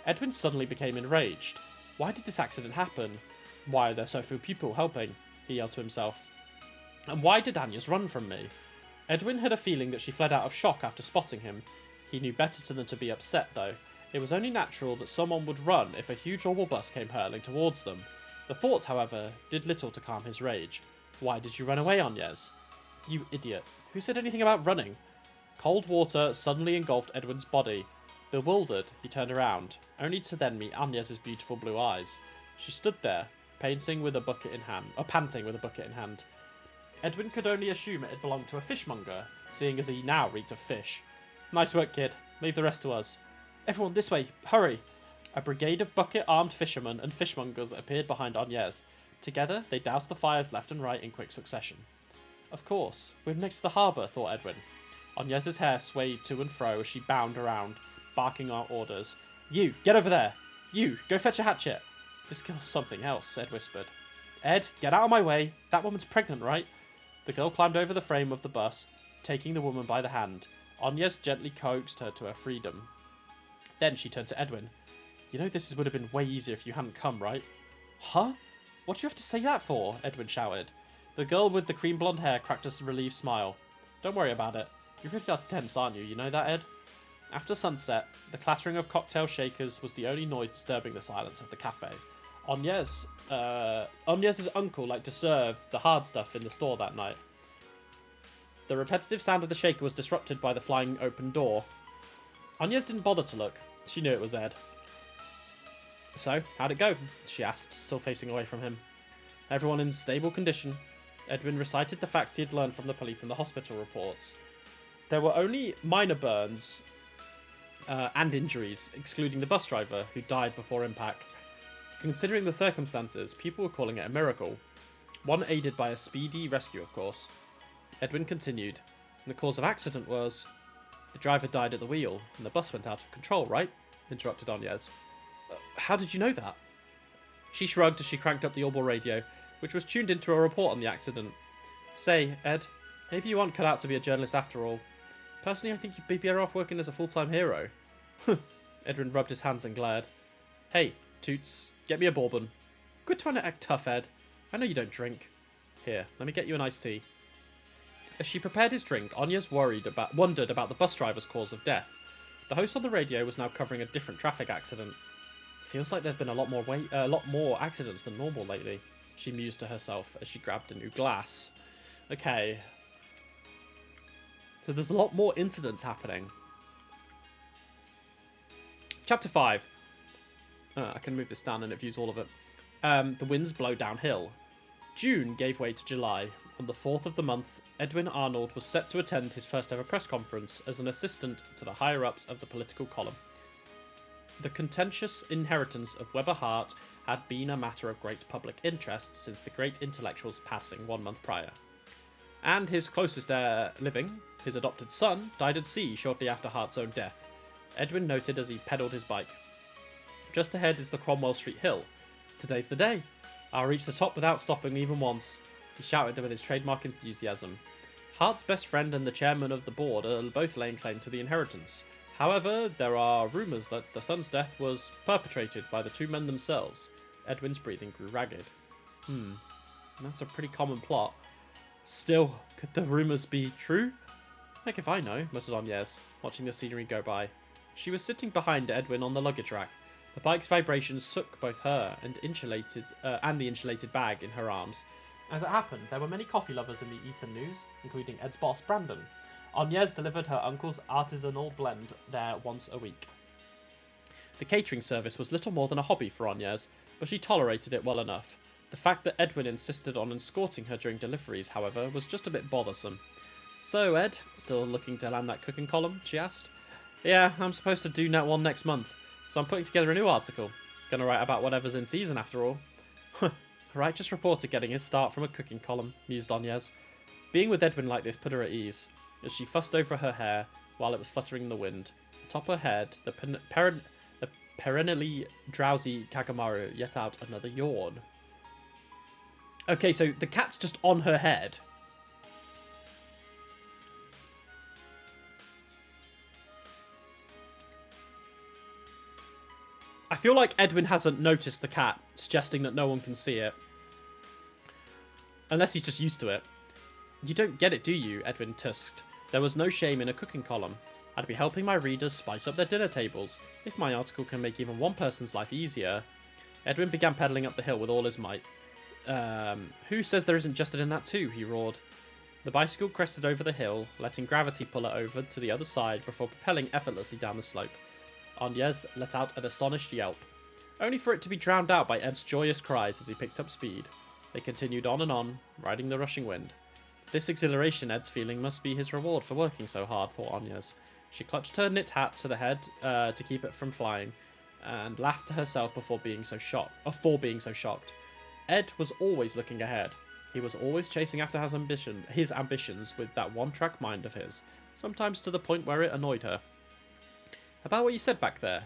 Edwin suddenly became enraged. Why did this accident happen? Why are there so few people helping? He yelled to himself. And why did Agnes run from me? Edwin had a feeling that she fled out of shock after spotting him. He knew better than to be upset, though. It was only natural that someone would run if a huge oval bus came hurtling towards them. The thought, however, did little to calm his rage. Why did you run away, Agnes? You idiot. Who said anything about running? Cold water suddenly engulfed Edwin's body. Bewildered, he turned around, only to then meet Agnes's beautiful blue eyes. She stood there, panting with a bucket in hand. Edwin could only assume it had belonged to a fishmonger, seeing as he now reeked of fish. Nice work, kid. Leave the rest to us. Everyone this way, hurry! A brigade of bucket-armed fishermen and fishmongers appeared behind Agnes. Together, they doused the fires left and right in quick succession. Of course, we're next to the harbour, thought Edwin. Agnes's hair swayed to and fro as she bounded around, barking out orders. You, get over there! You, go fetch a hatchet! This girl's something else, Ed whispered. Ed, get out of my way! That woman's pregnant, right? The girl climbed over the frame of the bus, taking the woman by the hand. Agnes gently coaxed her to her freedom. Then she turned to Edwin. You know this would have been way easier if you hadn't come, right? Huh? What do you have to say that for? Edwin shouted. The girl with the cream blonde hair cracked a relieved smile. Don't worry about it. You really are tense, aren't you? You know that, Ed? After sunset, the clattering of cocktail shakers was the only noise disturbing the silence of the cafe. Agnes's uncle liked to serve the hard stuff in the store that night. The repetitive sound of the shaker was disrupted by the flying open door. Agnes didn't bother to look. She knew it was Ed. So, how'd it go? She asked, still facing away from him. Everyone in stable condition. Edwin recited the facts he had learned from the police and the hospital reports. There were only minor burns and injuries, excluding the bus driver, who died before impact. Considering the circumstances, people were calling it a miracle. One aided by a speedy rescue, of course. Edwin continued. And the cause of accident was... The driver died at the wheel, and the bus went out of control, right? Interrupted Agnes. How did you know that? She shrugged as she cranked up the Orbital radio, which was tuned into a report on the accident. Say, Ed, maybe you aren't cut out to be a journalist after all. Personally, I think you'd be better off working as a full-time hero. Edwin rubbed his hands and glared. Hey, Toots, get me a bourbon. Quit trying to act tough, Ed. I know you don't drink. Here, let me get you an iced tea. As she prepared his drink, Agnes wondered about the bus driver's cause of death. The host on the radio was now covering a different traffic accident. Feels like there've been a lot more accidents than normal lately, she mused to herself as she grabbed a new glass. Okay. So there's a lot more incidents happening. Chapter 5. I can move this down and it views all of it. The winds blow downhill. June gave way to July. On the 4th of the month, Edwin Arnold was set to attend his first ever press conference as an assistant to the higher-ups of the political column. The contentious inheritance of Weber Hart had been a matter of great public interest since the great intellectual's passing 1 month prior. And his closest heir living, his adopted son, died at sea shortly after Hart's own death. Edwin noted as he pedalled his bike. Just ahead is the Cromwell Street Hill. Today's the day. I'll reach the top without stopping even once, he shouted with his trademark enthusiasm. Hart's best friend and the chairman of the board are both laying claim to the inheritance. However, there are rumours that the son's death was perpetrated by the two men themselves. Edwin's breathing grew ragged. That's a pretty common plot. Still, could the rumours be true? Heck if I know, muttered Agnes, watching the scenery go by. She was sitting behind Edwin on the luggage rack. The bike's vibrations shook both her and the insulated bag in her arms. As it happened, there were many coffee lovers in the Eton News, including Ed's boss, Brandon. Agnes delivered her uncle's artisanal blend there once a week. The catering service was little more than a hobby for Agnes, but she tolerated it well enough. The fact that Edwin insisted on escorting her during deliveries, however, was just a bit bothersome. "So, Ed, still looking to land that cooking column?" she asked. "Yeah, I'm supposed to do that one next month, so I'm putting together a new article. Gonna write about whatever's in season after all." A righteous reporter getting his start from a cooking column, mused Agnes. Being with Edwin like this put her at ease, as she fussed over her hair while it was fluttering in the wind. Atop her head, the perennially drowsy Kagamaru let out another yawn. Okay, so the cat's just on her head. I feel like Edwin hasn't noticed the cat, suggesting that no one can see it. Unless he's just used to it. "You don't get it, do you?" Edwin tusked. "There was no shame in a cooking column. I'd be helping my readers spice up their dinner tables. If my article can make even one person's life easier..." Edwin began pedalling up the hill with all his might. Who says there isn't justice in that too?" he roared. The bicycle crested over the hill, letting gravity pull it over to the other side before propelling effortlessly down the slope. Agnes let out an astonished yelp, only for it to be drowned out by Ed's joyous cries as he picked up speed. They continued on and on, riding the rushing wind. This exhilaration Ed's feeling must be his reward for working so hard, thought Agnes. She clutched her knit hat to the head to keep it from flying, and laughed to herself before being so shocked. Ed was always looking ahead. He was always chasing after his ambitions with that one-track mind of his, sometimes to the point where it annoyed her. "About what you said back there."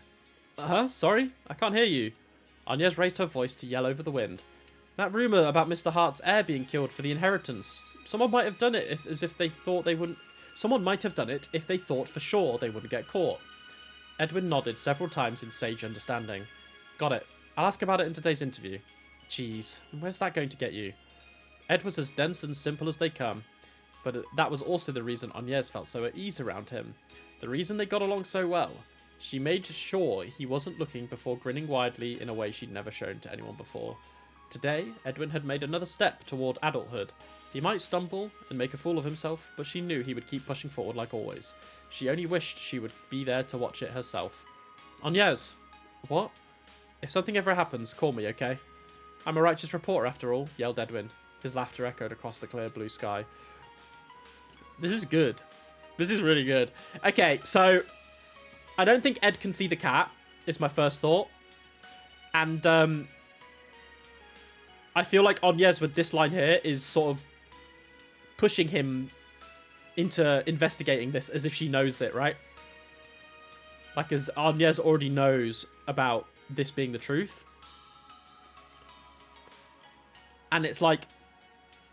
Sorry? I can't hear you." Agnes raised her voice to yell over the wind. "That rumour about Mr. Hart's heir being killed for the inheritance. Someone might have done it if they thought they wouldn't... Someone might have done it if they thought for sure they wouldn't get caught." Edwin nodded several times in sage understanding. "Got it. I'll ask about it in today's interview." "Jeez, where's that going to get you?" Ed was as dense and simple as they come, but that was also the reason Agnes felt so at ease around him. The reason they got along so well. She made sure he wasn't looking before grinning widely in a way she'd never shown to anyone before. Today, Edwin had made another step toward adulthood. He might stumble and make a fool of himself, but she knew he would keep pushing forward like always. She only wished she would be there to watch it herself. "Agnes!" "What?" "If something ever happens, call me, okay?" "I'm a righteous reporter after all," yelled Edwin. His laughter echoed across the clear blue sky. This is good. This is really good. Okay, so I don't think Ed can see the cat, is my first thought. And I feel like Agnes with this line here is sort of pushing him into investigating this as if she knows it, right? Like, as Agnes already knows about this being the truth. And it's like,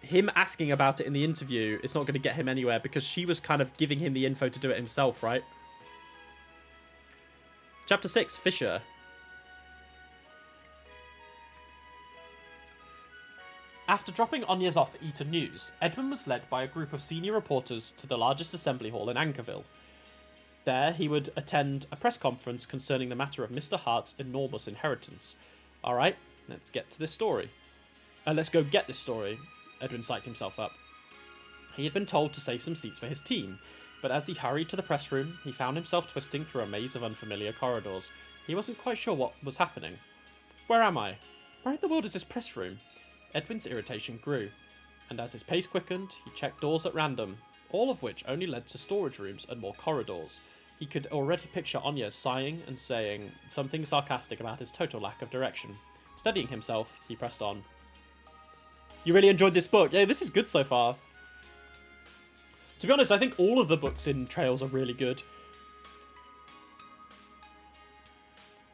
him asking about it in the interview is not going to get him anywhere because she was kind of giving him the info to do it himself, right? Chapter 6, Fisher. After dropping Agnes off at Eton News, Edwin was led by a group of senior reporters to the largest assembly hall in Anchorville. There, he would attend a press conference concerning the matter of Mr. Hart's enormous inheritance. Alright, let's get to this story. Let's go get this story. Edwin psyched himself up. He had been told to save some seats for his team, but as he hurried to the press room, he found himself twisting through a maze of unfamiliar corridors. He wasn't quite sure what was happening. "Where am I? Where in the world is this press room?" Edwin's irritation grew, and as his pace quickened, he checked doors at random, all of which only led to storage rooms and more corridors. He could already picture Agnes sighing and saying something sarcastic about his total lack of direction. Steadying himself, he pressed on. "You really enjoyed this book?" Yeah, this is good so far. To be honest, I think all of the books in Trails are really good.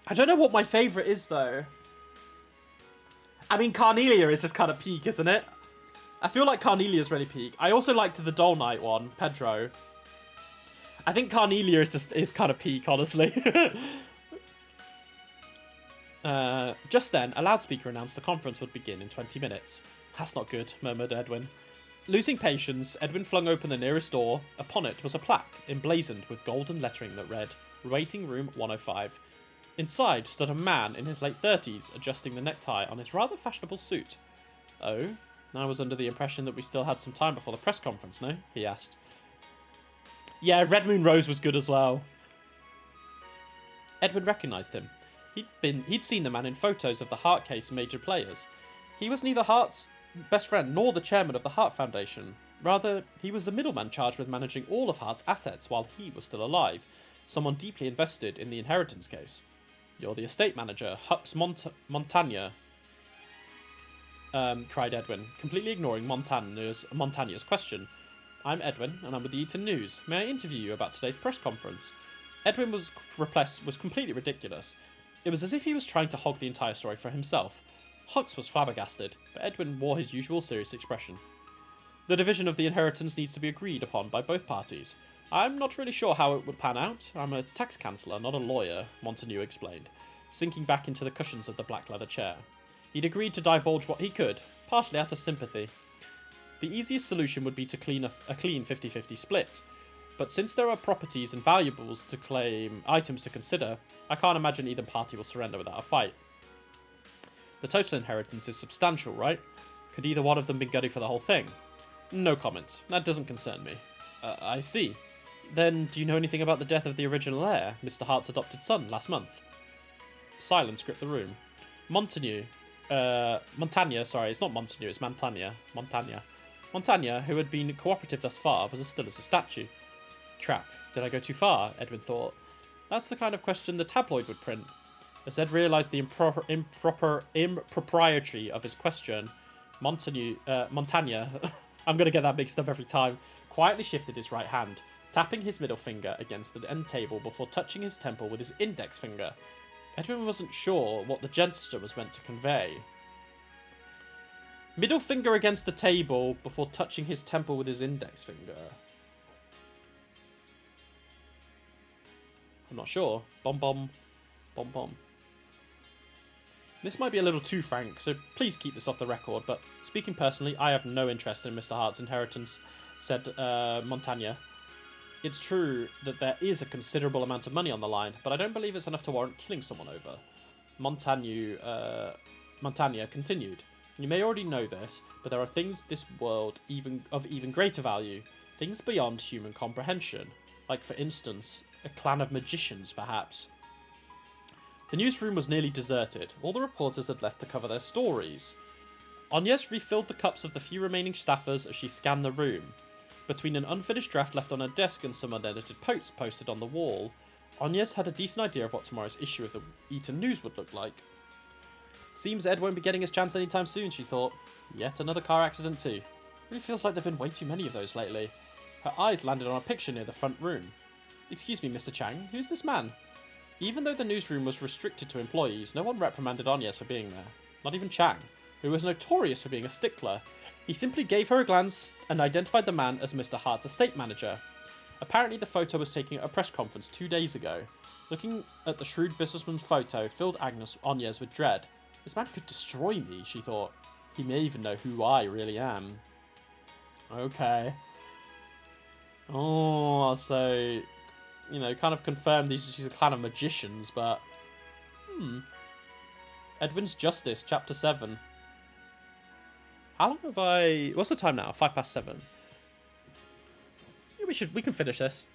I don't know what my favourite is, though. I mean, Carnelia is just kind of peak, isn't it? I feel like Carnelia's really peak. I also liked the Doll Knight one, Pedro. I think Carnelia is kind of peak, honestly. Just then, a loudspeaker announced the conference would begin in 20 minutes. "That's not good," murmured Edwin. Losing patience, Edwin flung open the nearest door. Upon it was a plaque, emblazoned with golden lettering that read, "Waiting Room 105." Inside stood a man in his late 30s, adjusting the necktie on his rather fashionable suit. Oh, I was under the impression that we still had some time before the press conference, no? He asked. Yeah, Red Moon Rose was good as well. Edwin recognised him. He'd seen the man in photos of the Heart Case major players. He was neither Hart's best friend nor the chairman of the Hart Foundation. Rather, he was the middleman charged with managing all of Hart's assets while he was still alive, someone deeply invested in the inheritance case. You're the estate manager, Hux Montagna, cried Edwin, completely ignoring Montagna's question. I'm Edwin, and I'm with the Eton News. May I interview you about today's press conference? Edwin was completely ridiculous. It was as if he was trying to hog the entire story for himself. Hux was flabbergasted, but Edwin wore his usual serious expression. The division of the inheritance needs to be agreed upon by both parties. I'm not really sure how it would pan out. I'm a tax counsellor, not a lawyer, Montagna explained, sinking back into the cushions of the black leather chair. He'd agreed to divulge what he could, partially out of sympathy. The easiest solution would be to clean a clean 50-50 split. But since there are properties and valuables to claim, items to consider, I can't imagine either party will surrender without a fight. The total inheritance is substantial, right? Could either one of them be gunning for the whole thing? No comment. That doesn't concern me. I see. Then, do you know anything about the death of the original heir, Mr. Hart's adopted son, last month? Silence gripped the room. Montagna, sorry, it's not Montagna, it's Montagna, who had been cooperative thus far, was as still as a statue. Crap, did I go too far? Edwin thought. That's the kind of question the tabloid would print. As Ed realised the impropriety of his question, Montagna, I'm going to get that mixed up every time, quietly shifted his right hand, tapping his middle finger against the end table before touching his temple with his index finger. Edwin wasn't sure what the gesture was meant to convey. Middle finger against the table before touching his temple with his index finger. I'm not sure. Bom bom. Bom bom. This might be a little too frank, so please keep this off the record, but speaking personally, I have no interest in Mr. Hart's inheritance, said Montagna. It's true that there is a considerable amount of money on the line, but I don't believe it's enough to warrant killing someone over. Montagna continued. You may already know this, but there are things this world of even greater value, things beyond human comprehension, like for instance, a clan of magicians perhaps. The newsroom was nearly deserted. All the reporters had left to cover their stories. Agnes refilled the cups of the few remaining staffers as she scanned the room. Between an unfinished draft left on her desk and some unedited posts posted on the wall, Agnes had a decent idea of what tomorrow's issue of the Eton News would look like. Seems Ed won't be getting his chance anytime soon, she thought. Yet another car accident too. Really feels like there have been way too many of those lately. Her eyes landed on a picture near the front room. Excuse me, Mr. Chang, who's this man? Even though the newsroom was restricted to employees, no one reprimanded Agnes for being there. Not even Chang, who was notorious for being a stickler. He simply gave her a glance and identified the man as Mr. Hart's estate manager. Apparently the photo was taken at a press conference 2 days ago. Looking at the shrewd businessman's photo filled Agnes with dread. This man could destroy me, she thought. He may even know who I really am. Okay. Oh, so, you know, kind of confirmed she's a clan of magicians, but... Edwin's Justice, Chapter 7. How long have I... What's the time now? 7:05. Yeah, we can finish this.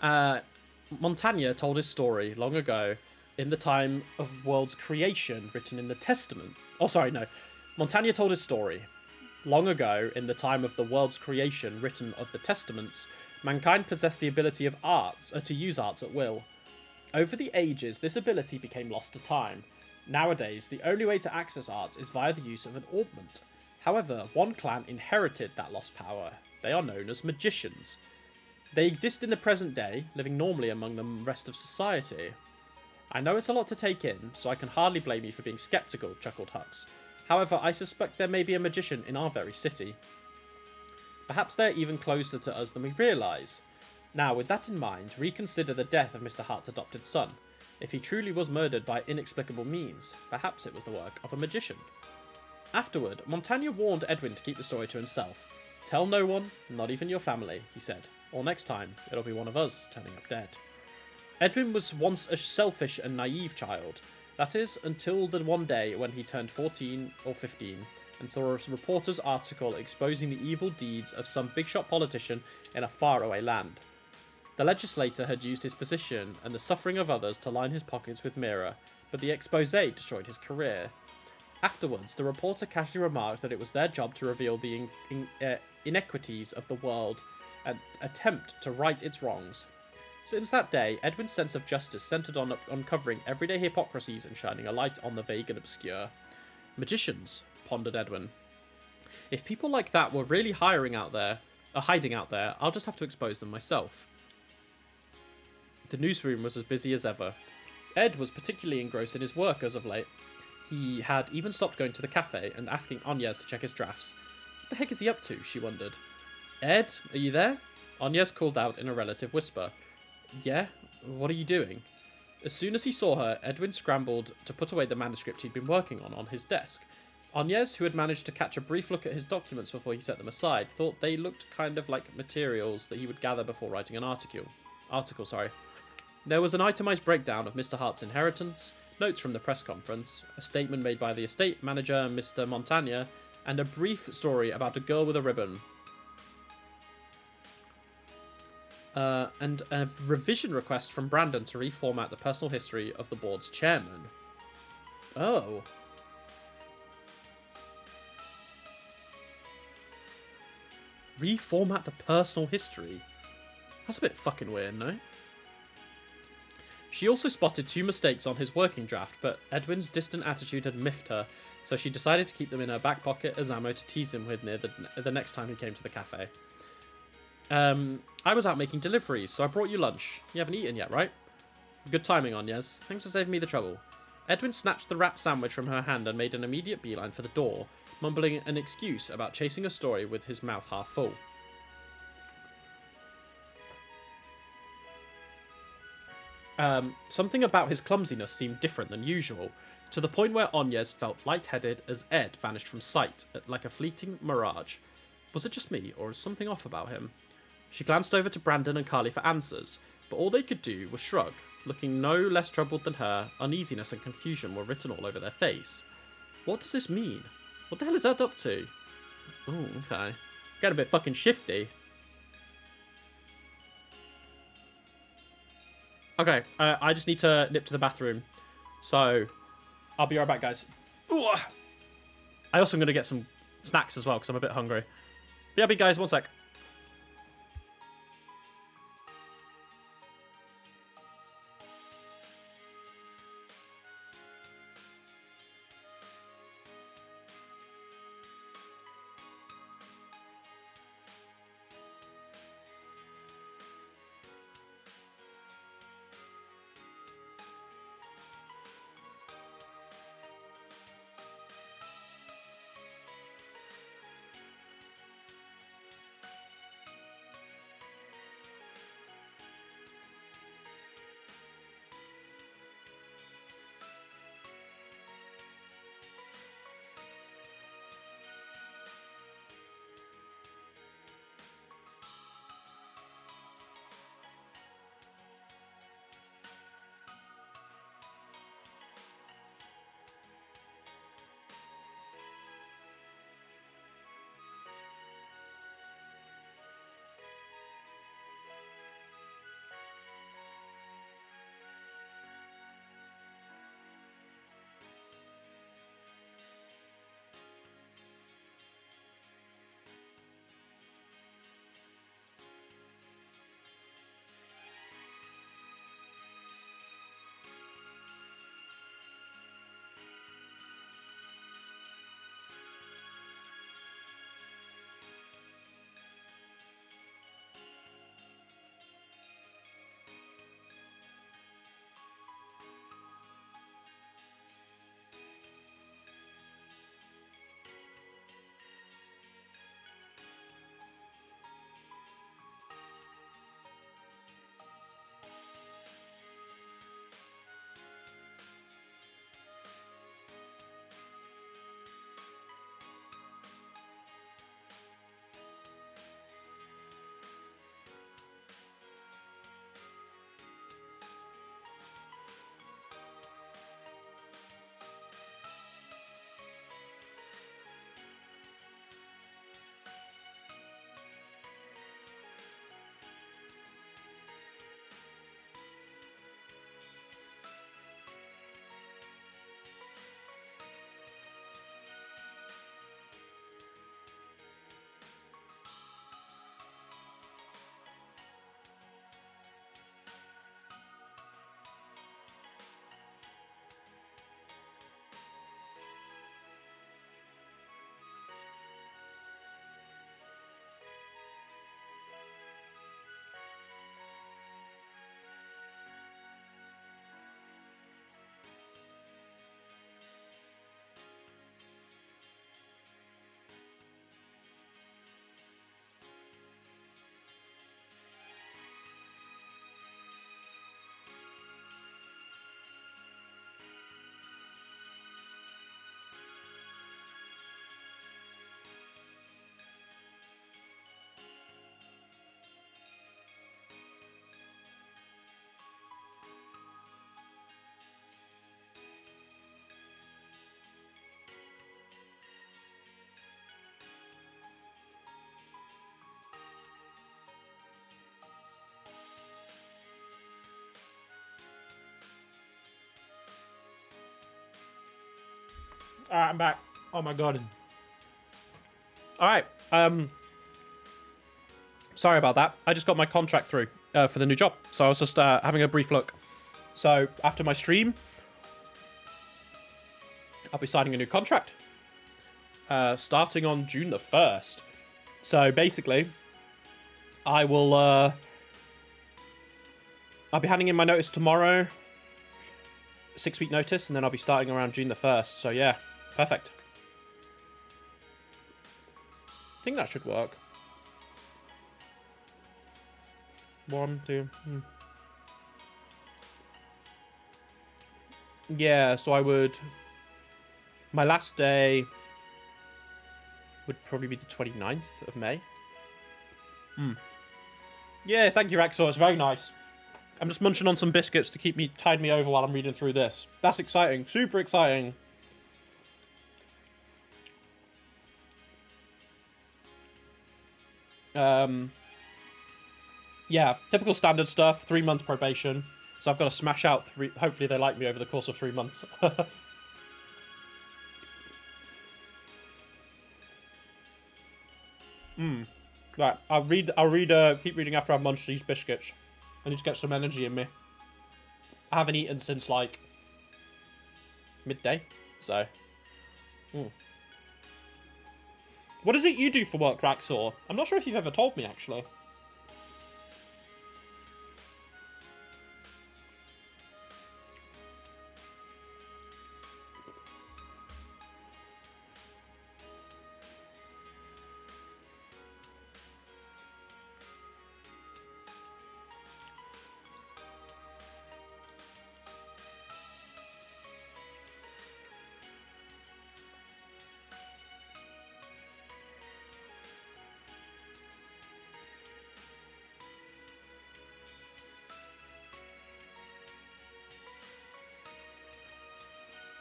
Montagna told his story long ago in the time of world's creation written in the Testament. Oh, sorry, no. Montagna told his story. Long ago, in the time of the world's creation written of the Testaments, mankind possessed the ability of arts, to use arts at will. Over the ages, this ability became lost to time. Nowadays, the only way to access arts is via the use of an augment. However, one clan inherited that lost power. They are known as magicians. They exist in the present day, living normally among the rest of society. I know it's a lot to take in, so I can hardly blame you for being skeptical, chuckled Hux. However, I suspect there may be a magician in our very city. Perhaps they're even closer to us than we realise. Now, with that in mind, reconsider the death of Mr. Hart's adopted son. If he truly was murdered by inexplicable means, perhaps it was the work of a magician. Afterward, Montagna warned Edwin to keep the story to himself. Tell no one, not even your family, he said, or next time it'll be one of us turning up dead. Edwin was once a selfish and naive child. That is, until the one day when he turned 14 or 15 and saw a reporter's article exposing the evil deeds of some big-shot politician in a faraway land. The legislator had used his position and the suffering of others to line his pockets with mirror, but the expose destroyed his career. Afterwards, the reporter casually remarked that it was their job to reveal the inequities of the world and attempt to right its wrongs. Since that day, Edwin's sense of justice centered on uncovering everyday hypocrisies and shining a light on the vague and obscure. Magicians, pondered Edwin. If people like that were really hiding out there, I'll just have to expose them myself. The newsroom was as busy as ever. Ed was particularly engrossed in his work as of late. He had even stopped going to the cafe and asking Agnes to check his drafts. What the heck is he up to, she wondered. Ed, are you there? Agnes called out in a relative whisper. Yeah? What are you doing? As soon as he saw her, Edwin scrambled to put away the manuscript he'd been working on his desk. Agnes, who had managed to catch a brief look at his documents before he set them aside, thought they looked kind of like materials that he would gather before writing an article. There was an itemised breakdown of Mr. Hart's inheritance, notes from the press conference, a statement made by the estate manager, Mr. Montagna, and a brief story about a girl with a ribbon. And a revision request from Brandon to reformat the personal history of the board's chairman. Oh. Reformat the personal history? That's a bit fucking weird, no? She also spotted 2 mistakes on his working draft, but Edwin's distant attitude had miffed her, so she decided to keep them in her back pocket as ammo to tease him with near the next time he came to the cafe. I was out making deliveries, so I brought you lunch. You haven't eaten yet, right? Good timing, Agnes. Thanks for saving me the trouble. Edwin snatched the wrapped sandwich from her hand and made an immediate beeline for the door, mumbling an excuse about chasing a story with his mouth half full. Something about his clumsiness seemed different than usual, to the point where Agnes felt lightheaded as Ed vanished from sight, like a fleeting mirage. Was it just me, or was something off about him? She glanced over to Brandon and Carly for answers, but all they could do was shrug. Looking no less troubled than her, uneasiness and confusion were written all over their face. What does this mean? What the hell is Ed up to? Oh, okay. Getting a bit fucking shifty. Okay, I just need to nip to the bathroom. So, I'll be right back, guys. Ooh. I also am going to get some snacks as well, because I'm a bit hungry. BRB, guys, one sec. Alright, I'm back. Oh my god. Alright, sorry about that. I just got my contract through for the new job. So I was just having a brief look. So after my stream, I'll be signing a new contract. Starting on June the 1st. So basically, I will, I'll be handing in my notice tomorrow. 6-week notice, and then I'll be starting around June the 1st. So yeah, perfect. I think that should work. 1, 2. Yeah, so I would... My last day would probably be the 29th of May. Yeah, thank you, Rexor. It's very nice. I'm just munching on some biscuits to tide me over while I'm reading through this. That's exciting. Super exciting. Yeah, typical standard stuff. 3 month probation. So I've got to smash out 3. Hopefully they like me over the course of 3 months. Right, I'll keep reading after I've munched these biscuits. I need to get some energy in me. I haven't eaten since, like, midday, so... What is it you do for work, Raxor? I'm not sure if you've ever told me, actually.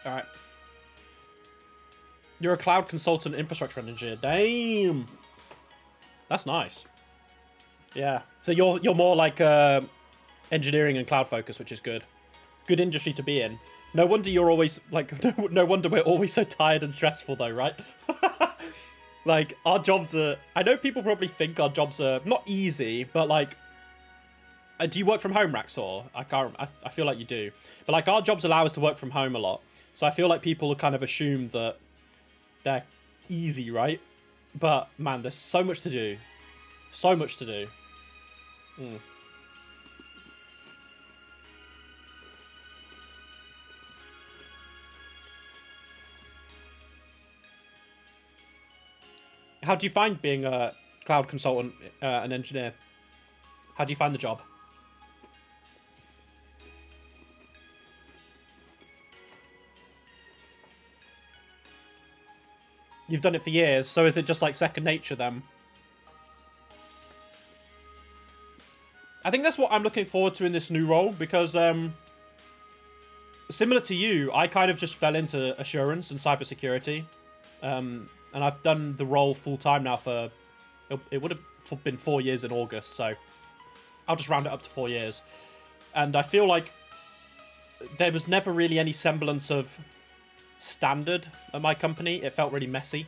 Alright. You're a cloud consultant infrastructure engineer. Damn. That's nice. Yeah. So you're more like engineering and cloud focus, which is good. Good industry to be in. No wonder you're always like no wonder we're always so tired and stressful though, right? Like our jobs are, I know people probably think our jobs are not easy, but like do you work from home, Raxor? I feel like you do. But like our jobs allow us to work from home a lot. So I feel like people kind of assume that they're easy, right? But, man, there's so much to do. So much to do. How do you find being a cloud consultant, an engineer? How do you find the job? You've done it for years, so is it just like second nature then? I think that's what I'm looking forward to in this new role, because similar to you, I kind of just fell into assurance and cybersecurity. And I've done the role full-time now for... It would have been 4 years in August, so I'll just round it up to 4 years. And I feel like there was never really any semblance of standard at my company. It felt really messy,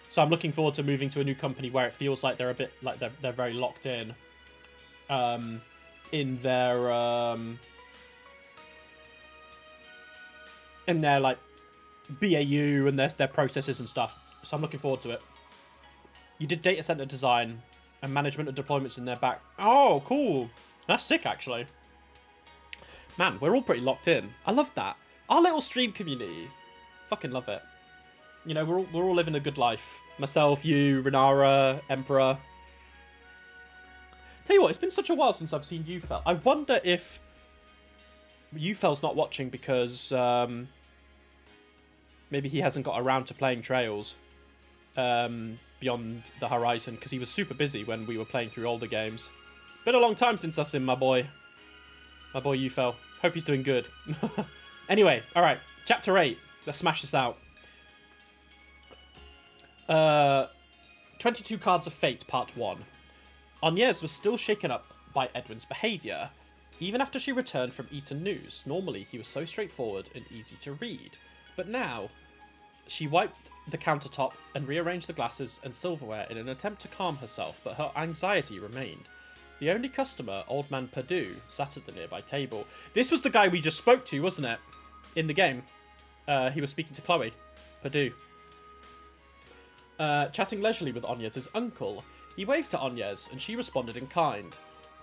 so I'm looking forward to moving to a new company where it feels like they're a bit like they're very locked in their like BAU and their processes and stuff. So I'm looking forward to it. You did data center design and management of deployments in their back. Oh, cool. That's sick, actually. Man, we're all pretty locked in. I love that. Our little stream community. Fucking love it. You know, we're all living a good life. Myself, you, Renara, Emperor. Tell you what, it's been such a while since I've seen Ufel. I wonder if Ufel's not watching because maybe he hasn't got around to playing Trails Beyond the Horizon, because he was super busy when we were playing through older games. Been a long time since I've seen my boy Ufel. Hope he's doing good. Anyway, alright, chapter 8. Let's smash this out. 22 Cards of Fate, Part 1. Agnes was still shaken up by Edwin's behaviour, even after she returned from Eton News. Normally, he was so straightforward and easy to read. But now, She wiped the countertop and rearranged the glasses and silverware in an attempt to calm herself, but her anxiety remained. The only customer, Old Man Perdue, sat at the nearby table. This was the guy we just spoke to, wasn't it? In the game. He was speaking to Chloe. Perdue. Chatting leisurely with Agnes' uncle. He waved to Agnes, and she responded in kind.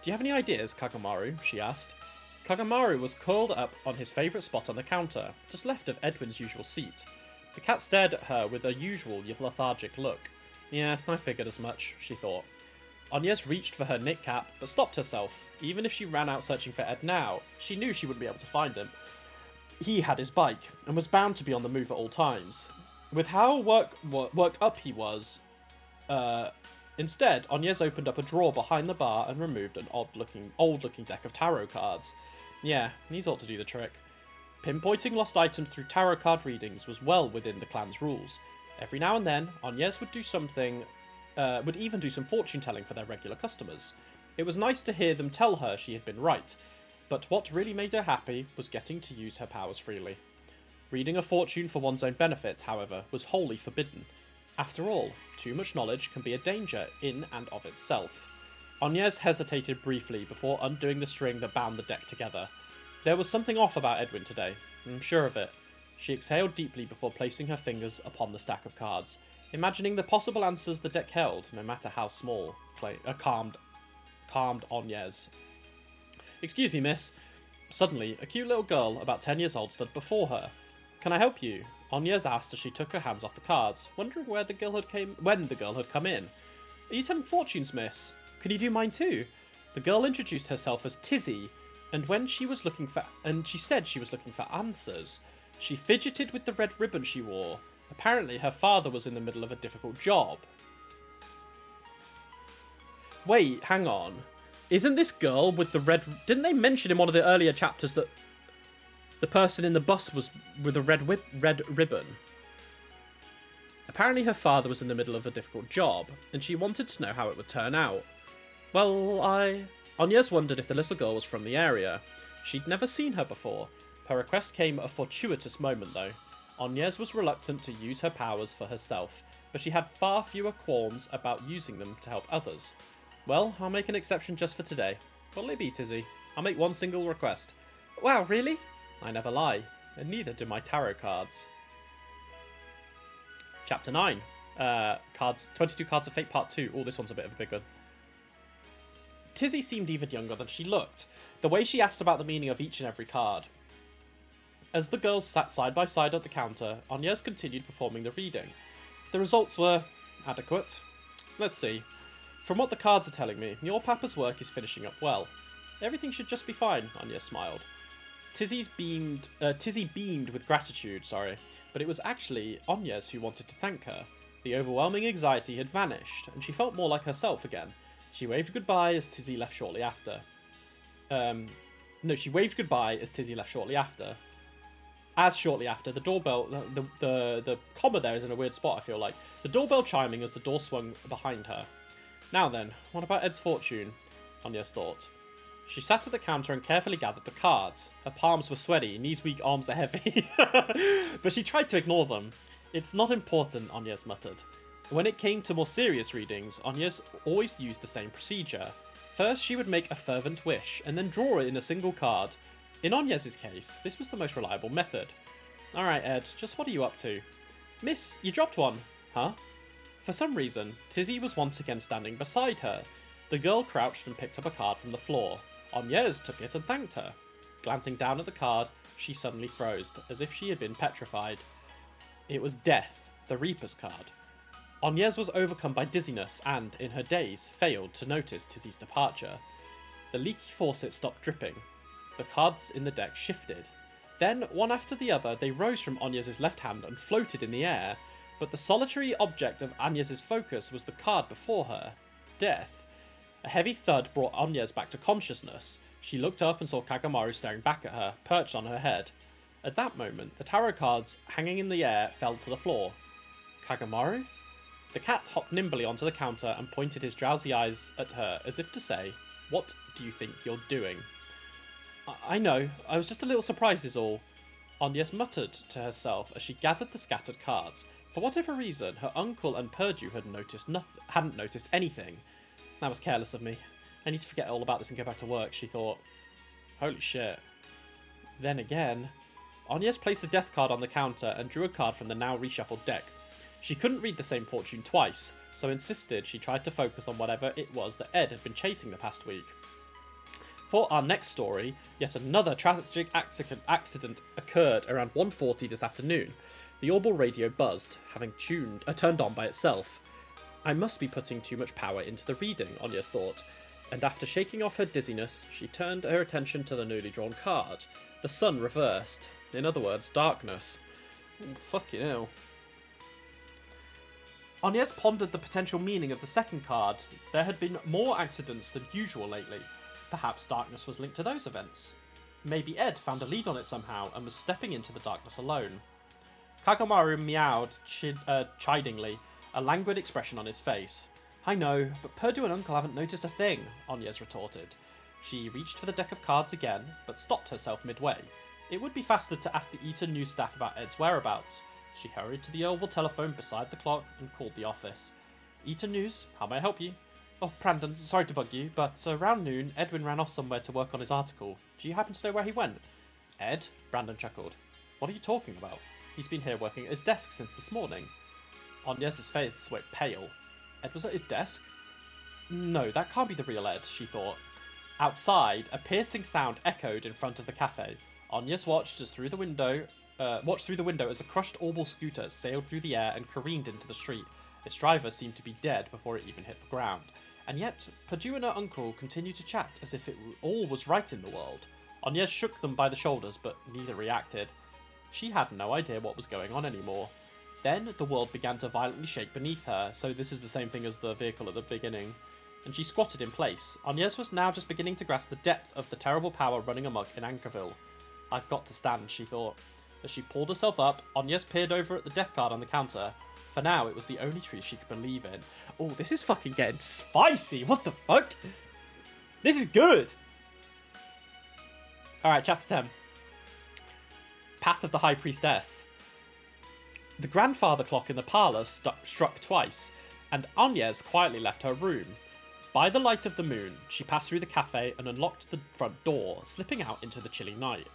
Do you have any ideas, Kagamaru? She asked. Kagamaru was curled up on his favourite spot on the counter, just left of Edwin's usual seat. The cat stared at her with her usual lethargic look. Yeah, I figured as much, she thought. Agnes reached for her knit cap, but stopped herself. Even if she ran out searching for Ed now, she knew she wouldn't be able to find him. He had his bike, and was bound to be on the move at all times. With how worked up he was, instead, Agnes opened up a drawer behind the bar and removed an old-looking deck of tarot cards. Yeah, these ought to do the trick. Pinpointing lost items through tarot card readings was well within the clan's rules. Every now and then, Agnes would would even do some fortune-telling for their regular customers. It was nice to hear them tell her she had been right, but what really made her happy was getting to use her powers freely. Reading a fortune for one's own benefit, however, was wholly forbidden. After all, too much knowledge can be a danger in and of itself. Agnes hesitated briefly before undoing the string that bound the deck together. There was something off about Edwin today, I'm sure of it. She exhaled deeply before placing her fingers upon the stack of cards, imagining the possible answers the deck held, no matter how small. Calmed Agnes. Excuse me, miss. Suddenly, a cute little girl, about 10 years old, stood before her. Can I help you? Agnes asked as she took her hands off the cards, wondering when the girl had come in. Are you telling fortunes, miss? Can you do mine too? The girl introduced herself as Tizzy, and she said she was looking for answers. She fidgeted with the red ribbon she wore. Apparently, her father was in the middle of a difficult job. Wait, hang on. Isn't this girl with the red... Didn't they mention in one of the earlier chapters that the person in the bus was with a red ribbon? Apparently, her father was in the middle of a difficult job, and she wanted to know how it would turn out. Well, Agnes wondered if the little girl was from the area. She'd never seen her before. Her request came at a fortuitous moment, though. Agnes was reluctant to use her powers for herself, but she had far fewer qualms about using them to help others. Well, I'll make an exception just for today. What'll it be, Tizzy? I'll make one single request. Wow, really? I never lie, and neither do my tarot cards. Chapter 9. 22 Cards of Fate Part 2. Oh, this one's a bit of a big one. Tizzy seemed even younger than she looked, the way she asked about the meaning of each and every card. As the girls sat side by side at the counter, Agnes continued performing the reading. The results were adequate. Let's see. From what the cards are telling me, your papa's work is finishing up well. Everything should just be fine, Agnes smiled. Tizzy beamed with gratitude, but it was actually Agnes who wanted to thank her. The overwhelming anxiety had vanished, and she felt more like herself again. She waved goodbye as Tizzy left shortly after. She waved goodbye as Tizzy left shortly after. Shortly after, the doorbell... The comma there is in a weird spot, I feel like. The doorbell chiming as the door swung behind her. Now then, what about Ed's fortune? Agnes thought. She sat at the counter and carefully gathered the cards. Her palms were sweaty, knees weak, arms are heavy. But she tried to ignore them. It's not important, Agnes muttered. When it came to more serious readings, Agnes always used the same procedure. First, she would make a fervent wish, and then draw it in a single card. In Agnes's case, this was the most reliable method. Alright, Ed, just what are you up to? Miss, you dropped one. Huh? For some reason, Tizzy was once again standing beside her. The girl crouched and picked up a card from the floor. Agnes took it and thanked her. Glancing down at the card, she suddenly froze, as if she had been petrified. It was Death, the Reaper's card. Agnes was overcome by dizziness and, in her daze, failed to notice Tizzy's departure. The leaky faucet stopped dripping. The cards in the deck shifted. Then, one after the other, they rose from Agnes's left hand and floated in the air, but the solitary object of Agnes's focus was the card before her. Death. A heavy thud brought Agnes back to consciousness. She looked up and saw Kagamaru staring back at her, perched on her head. At that moment, the tarot cards hanging in the air fell to the floor. Kagamaru? The cat hopped nimbly onto the counter and pointed his drowsy eyes at her as if to say, "What do you think you're doing?" I know, I was just a little surprised is all. Agnes muttered to herself as she gathered the scattered cards. For whatever reason, her uncle and Purdue hadn't noticed anything. That was careless of me. I need to forget all about this and go back to work, she thought. Holy shit. Then again, Agnes placed the death card on the counter and drew a card from the now reshuffled deck. She couldn't read the same fortune twice, so insisted she tried to focus on whatever it was that Ed had been chasing the past week. For our next story, yet another tragic accident occurred around 1:40 this afternoon. The Orbital radio buzzed, having turned on by itself. I must be putting too much power into the reading, Agnes thought, and after shaking off her dizziness, she turned her attention to the newly drawn card. The sun reversed. In other words, darkness. Ooh, fucking hell. Agnes pondered the potential meaning of the second card. There had been more accidents than usual lately. Perhaps darkness was linked to those events. Maybe Ed found a lead on it somehow and was stepping into the darkness alone. Kagamaru meowed chidingly, a languid expression on his face. I know, but Purdue and Uncle haven't noticed a thing, Agnes retorted. She reached for the deck of cards again, but stopped herself midway. It would be faster to ask the Eton news staff about Ed's whereabouts. She hurried to the oval telephone beside the clock and called the office. Eton News, how may I help you? Oh, Brandon, sorry to bug you, but around noon, Edwin ran off somewhere to work on his article. Do you happen to know where he went? Ed? Brandon chuckled. What are you talking about? He's been here working at his desk since this morning. Agnes's face went pale. Ed was at his desk? No, that can't be the real Ed, she thought. Outside, a piercing sound echoed in front of the cafe. Agnes watched through the window as a crushed Orbital scooter sailed through the air and careened into the street. Its driver seemed to be dead before it even hit the ground. And yet, Purdue and her uncle continued to chat as if all was right in the world. Agnes shook them by the shoulders, but neither reacted. She had no idea what was going on anymore. Then, the world began to violently shake beneath her, so this is the same thing as the vehicle at the beginning. And she squatted in place. Agnes was now just beginning to grasp the depth of the terrible power running amok in Anchorville. I've got to stand, she thought. As she pulled herself up, Agnes peered over at the death card on the counter. For now, it was the only truth she could believe in. Oh, this is fucking getting spicy. What the fuck? This is good. Alright, chapter 10. Path of the High Priestess. The grandfather clock in the parlour struck twice, and Agnes quietly left her room. By the light of the moon, she passed through the cafe and unlocked the front door, slipping out into the chilly night.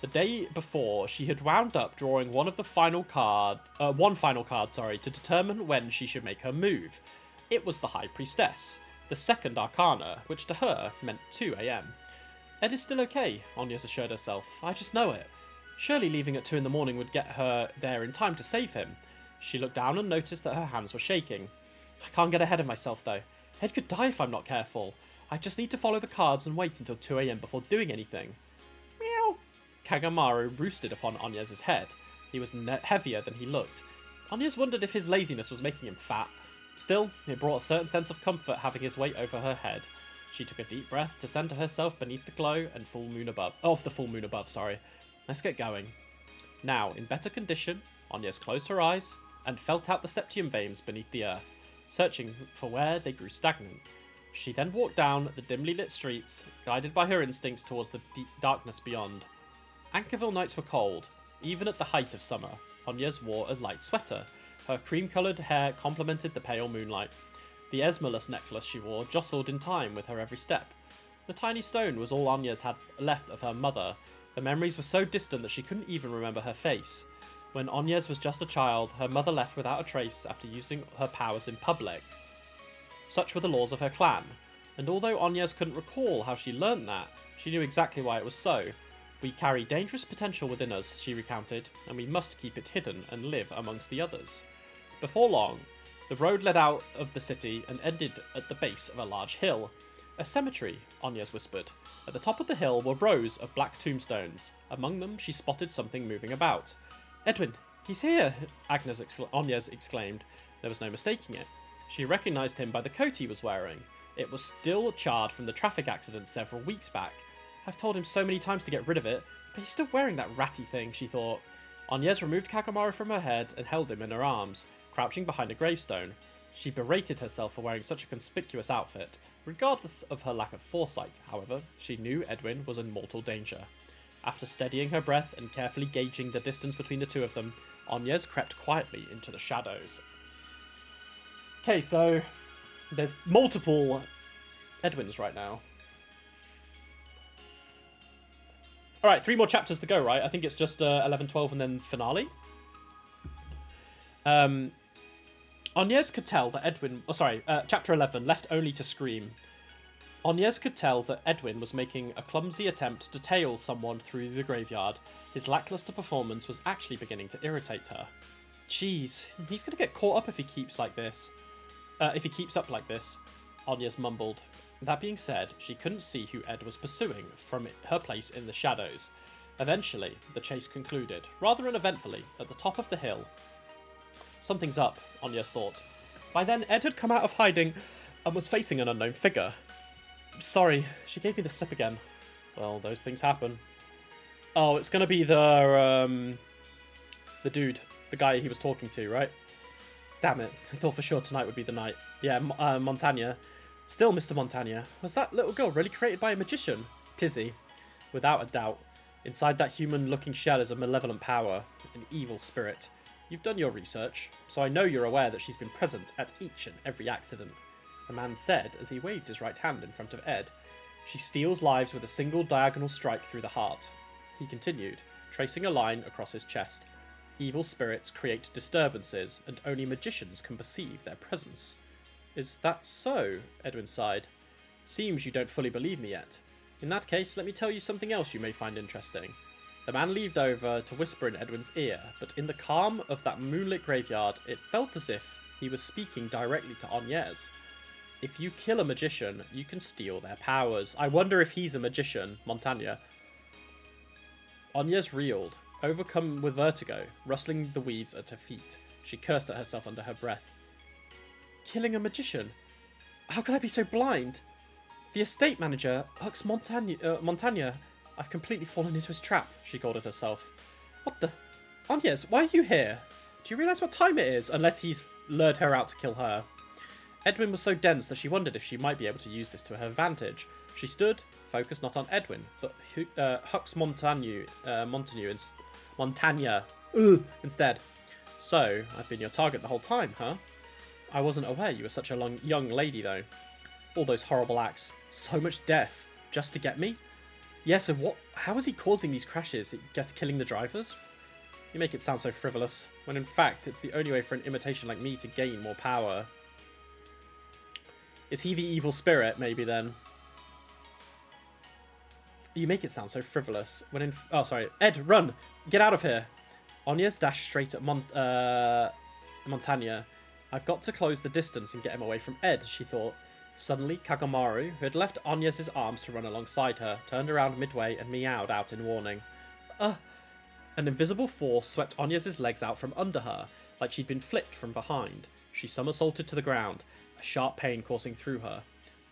The day before, she had wound up drawing one final card to determine when she should make her move. It was the High Priestess, the second arcana, which to her meant 2 a.m. Ed is still okay, Agnes assured herself. I just know it. Surely leaving at 2 in the morning would get her there in time to save him. She looked down and noticed that her hands were shaking. I can't get ahead of myself, though. Ed could die if I'm not careful. I just need to follow the cards and wait until 2 a.m. before doing anything. Meow. Kagamaru roosted upon Agnes's head. He was heavier than he looked. Agnes wondered if his laziness was making him fat. Still, it brought a certain sense of comfort having his weight over her head. She took a deep breath to center herself beneath the glow and full moon above. Let's get going. Now, in better condition, Agnes closed her eyes and felt out the septium veins beneath the earth, searching for where they grew stagnant. She then walked down the dimly lit streets, guided by her instincts towards the deep darkness beyond. Anchorville nights were cold. Even at the height of summer, Agnes wore a light sweater. Her cream-coloured hair complemented the pale moonlight. The Esmeralda necklace she wore jostled in time with her every step. The tiny stone was all Agnes had left of her mother. The memories were so distant that she couldn't even remember her face. When Agnes was just a child, her mother left without a trace after using her powers in public. Such were the laws of her clan, and although Agnes couldn't recall how she learnt that, she knew exactly why it was so. We carry dangerous potential within us, she recounted, and we must keep it hidden and live amongst the others. Before long, the road led out of the city and ended at the base of a large hill. A cemetery, Agnes whispered. At the top of the hill were rows of black tombstones. Among them, she spotted something moving about. Edwin, he's here, Agnes exclaimed. There was no mistaking it. She recognised him by the coat he was wearing. It was still charred from the traffic accident several weeks back. I've told him so many times to get rid of it, but he's still wearing that ratty thing, she thought. Agnes removed Kagamaru from her head and held him in her arms, crouching behind a gravestone. She berated herself for wearing such a conspicuous outfit. Regardless of her lack of foresight, however, she knew Edwin was in mortal danger. After steadying her breath and carefully gauging the distance between the two of them, Agnes crept quietly into the shadows. Okay, so there's multiple Edwins right now. Alright, 3 more chapters to go, right? I think it's just 11, 12, and then finale. Agnes could tell that Edwin... Oh, sorry, chapter 11, Left Only to Scream. Agnes could tell that Edwin was making a clumsy attempt to tail someone through the graveyard. His lackluster performance was actually beginning to irritate her. Jeez, he's going to get caught up if he keeps like this. If he keeps up like this, Agnes mumbled. That being said, she couldn't see who Ed was pursuing from her place in the shadows. Eventually, the chase concluded, rather uneventfully, at the top of the hill. Something's up, Agnes thought. By then, Ed had come out of hiding and was facing an unknown figure. Sorry, she gave me the slip again. Well, those things happen. Oh, it's gonna be the dude, the guy he was talking to, right? Damn it, I thought for sure tonight would be the night. Yeah, Montagna. Still, Mr. Montagna, was that little girl really created by a magician? Tizzy, without a doubt. Inside that human-looking shell is a malevolent power, an evil spirit. You've done your research, so I know you're aware that she's been present at each and every accident. The man said as he waved his right hand in front of Ed. She steals lives with a single diagonal strike through the heart. He continued, tracing a line across his chest. Evil spirits create disturbances, and only magicians can perceive their presence. Is that so? Edwin sighed. Seems you don't fully believe me yet. In that case, let me tell you something else you may find interesting. The man leaned over to whisper in Edwin's ear, but in the calm of that moonlit graveyard, it felt as if he was speaking directly to Agnes. If you kill a magician, you can steal their powers. I wonder if he's a magician, Montagna. Agnes reeled, overcome with vertigo, rustling the weeds at her feet. She cursed at herself under her breath. Killing a magician? How could I be so blind? The estate manager, Hux Montagna. I've completely fallen into his trap, she called at herself. What the? Agnes, why are you here? Do you realise what time it is? Unless he's lured her out to kill her. Edwin was so dense that she wondered if she might be able to use this to her advantage. She stood, focused not on Edwin, but Hux Montagna instead. So, I've been your target the whole time, huh? I wasn't aware you were such a young lady, though. All those horrible acts, so much death, just to get me? Yeah, so how is he causing these crashes? Guess killing the drivers? You make it sound so frivolous, when in fact it's the only way for an imitation like me to gain more power. Is he the evil spirit, maybe, then? You make it sound so frivolous, when in... Oh, sorry. Ed, run! Get out of here! Agnes dashed straight at Montagna. I've got to close the distance and get him away from Ed, she thought. Suddenly, Kagamaru, who had left Agnes's arms to run alongside her, turned around midway and meowed out in warning. An invisible force swept Agnes's legs out from under her, like she'd been flipped from behind. She somersaulted to the ground, a sharp pain coursing through her.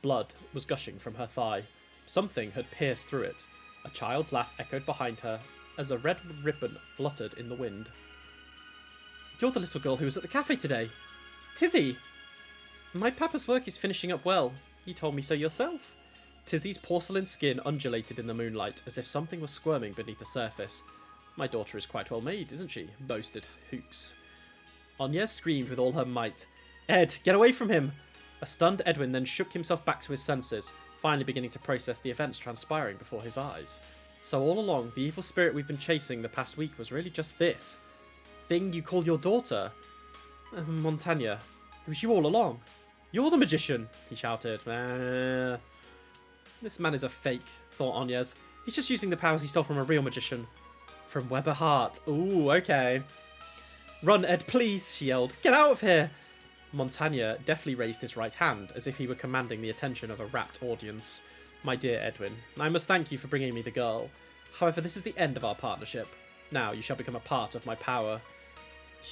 Blood was gushing from her thigh. Something had pierced through it. A child's laugh echoed behind her as a red ribbon fluttered in the wind. You're the little girl who was at the cafe today. Tizzy! My papa's work is finishing up well. You told me so yourself. Tizzy's porcelain skin undulated in the moonlight as if something was squirming beneath the surface. My daughter is quite well made, isn't she? Boasted Hooks. Agnes screamed with all her might. Ed, get away from him! A stunned Edwin then shook himself back to his senses, finally beginning to process the events transpiring before his eyes. So all along, the evil spirit we've been chasing the past week was really just this thing you call your daughter. Montagna, it was you all along. You're the magician, he shouted. This man is a fake, thought Agnes. He's just using the powers he stole from a real magician. From Weber Hart. Ooh, okay. Run, Ed, please, she yelled. Get out of here! Montagna deftly raised his right hand, as if he were commanding the attention of a rapt audience. My dear Edwin, I must thank you for bringing me the girl. However, this is the end of our partnership. Now you shall become a part of my power.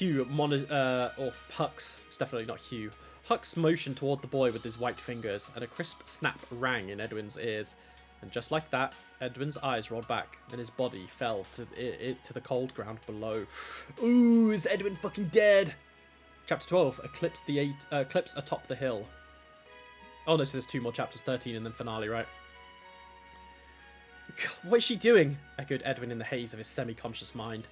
Or Hux, it's definitely not Hugh. Hux motioned toward the boy with his white fingers, and a crisp snap rang in Edwin's ears. And just like that, Edwin's eyes rolled back, and his body fell to the cold ground below. Ooh, is Edwin fucking dead? Chapter 12, Eclipse atop the hill. Oh no, so there's 2 more chapters, 13 and then finale, right? What is she doing? Echoed Edwin in the haze of his semi-conscious mind.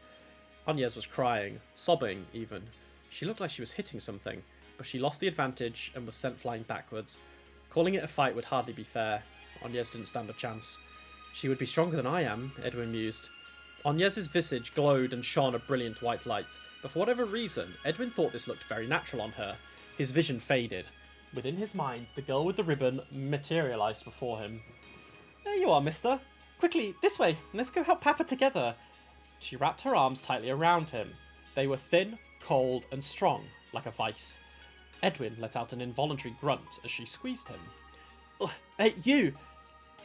Agnes was crying, sobbing even. She looked like she was hitting something, but she lost the advantage and was sent flying backwards. Calling it a fight would hardly be fair. Agnes didn't stand a chance. She would be stronger than I am, Edwin mused. Agnes's visage glowed and shone a brilliant white light, but for whatever reason, Edwin thought this looked very natural on her. His vision faded. Within his mind, the girl with the ribbon materialized before him. There you are, mister. Quickly, this way. Let's go help Papa together. She wrapped her arms tightly around him. They were thin, cold, and strong, like a vice. Edwin let out an involuntary grunt as she squeezed him. Ugh, hey, you!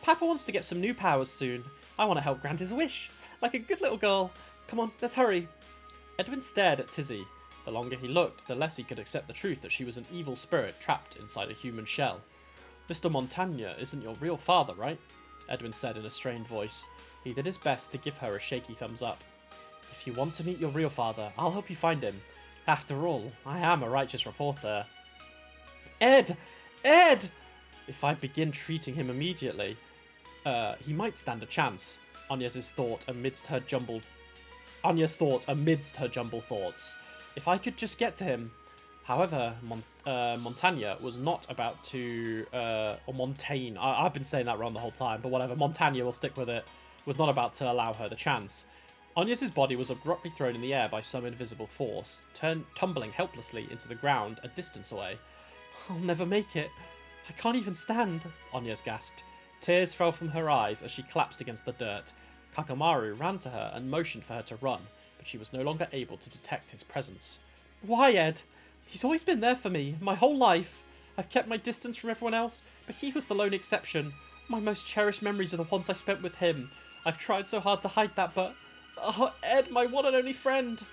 Papa wants to get some new powers soon. I want to help grant his wish. Like a good little girl. Come on, let's hurry. Edwin stared at Tizzy. The longer he looked, the less he could accept the truth that she was an evil spirit trapped inside a human shell. Mr. Montagna isn't your real father, right? Edwin said in a strained voice. He did his best to give her a shaky thumbs up. If you want to meet your real father, I'll help you find him. After all, I am a righteous reporter. Ed! Ed! If I begin treating him immediately, he might stand a chance. Agnes thought amidst her jumbled thoughts. If I could just get to him. However, Montagna was not about to, or Montaigne, I've been saying that wrong the whole time, but whatever, Montagna, will stick with it, was not about to allow her the chance. Agnes's body was abruptly thrown in the air by some invisible force, tumbling helplessly into the ground a distance away. I'll never make it. I can't even stand, Agnes gasped. Tears fell from her eyes as she collapsed against the dirt. Kagamaru ran to her and motioned for her to run, but she was no longer able to detect his presence. Why, Ed? He's always been there for me, my whole life. I've kept my distance from everyone else, but he was the lone exception. My most cherished memories are the ones I spent with him. I've tried so hard to hide that, but... Oh, Ed, my one and only friend!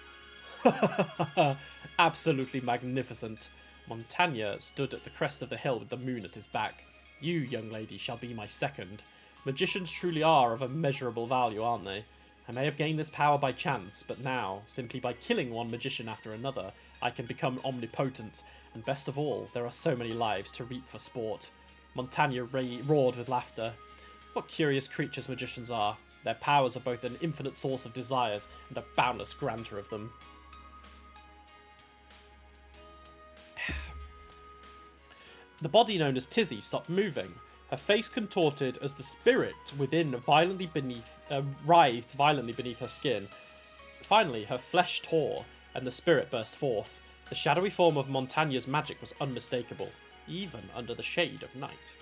Absolutely magnificent. Montagna stood at the crest of the hill with the moon at his back. You, young lady, shall be my second. Magicians truly are of immeasurable value, aren't they? I may have gained this power by chance, but now, simply by killing one magician after another, I can become omnipotent, and best of all, there are so many lives to reap for sport. Montagna roared with laughter. What curious creatures magicians are. Their powers are both an infinite source of desires and a boundless grantor of them. The body known as Tizzy stopped moving. Her face contorted as the spirit within writhed violently beneath her skin. Finally, her flesh tore, and the spirit burst forth. The shadowy form of Montagna's magic was unmistakable, even under the shade of night.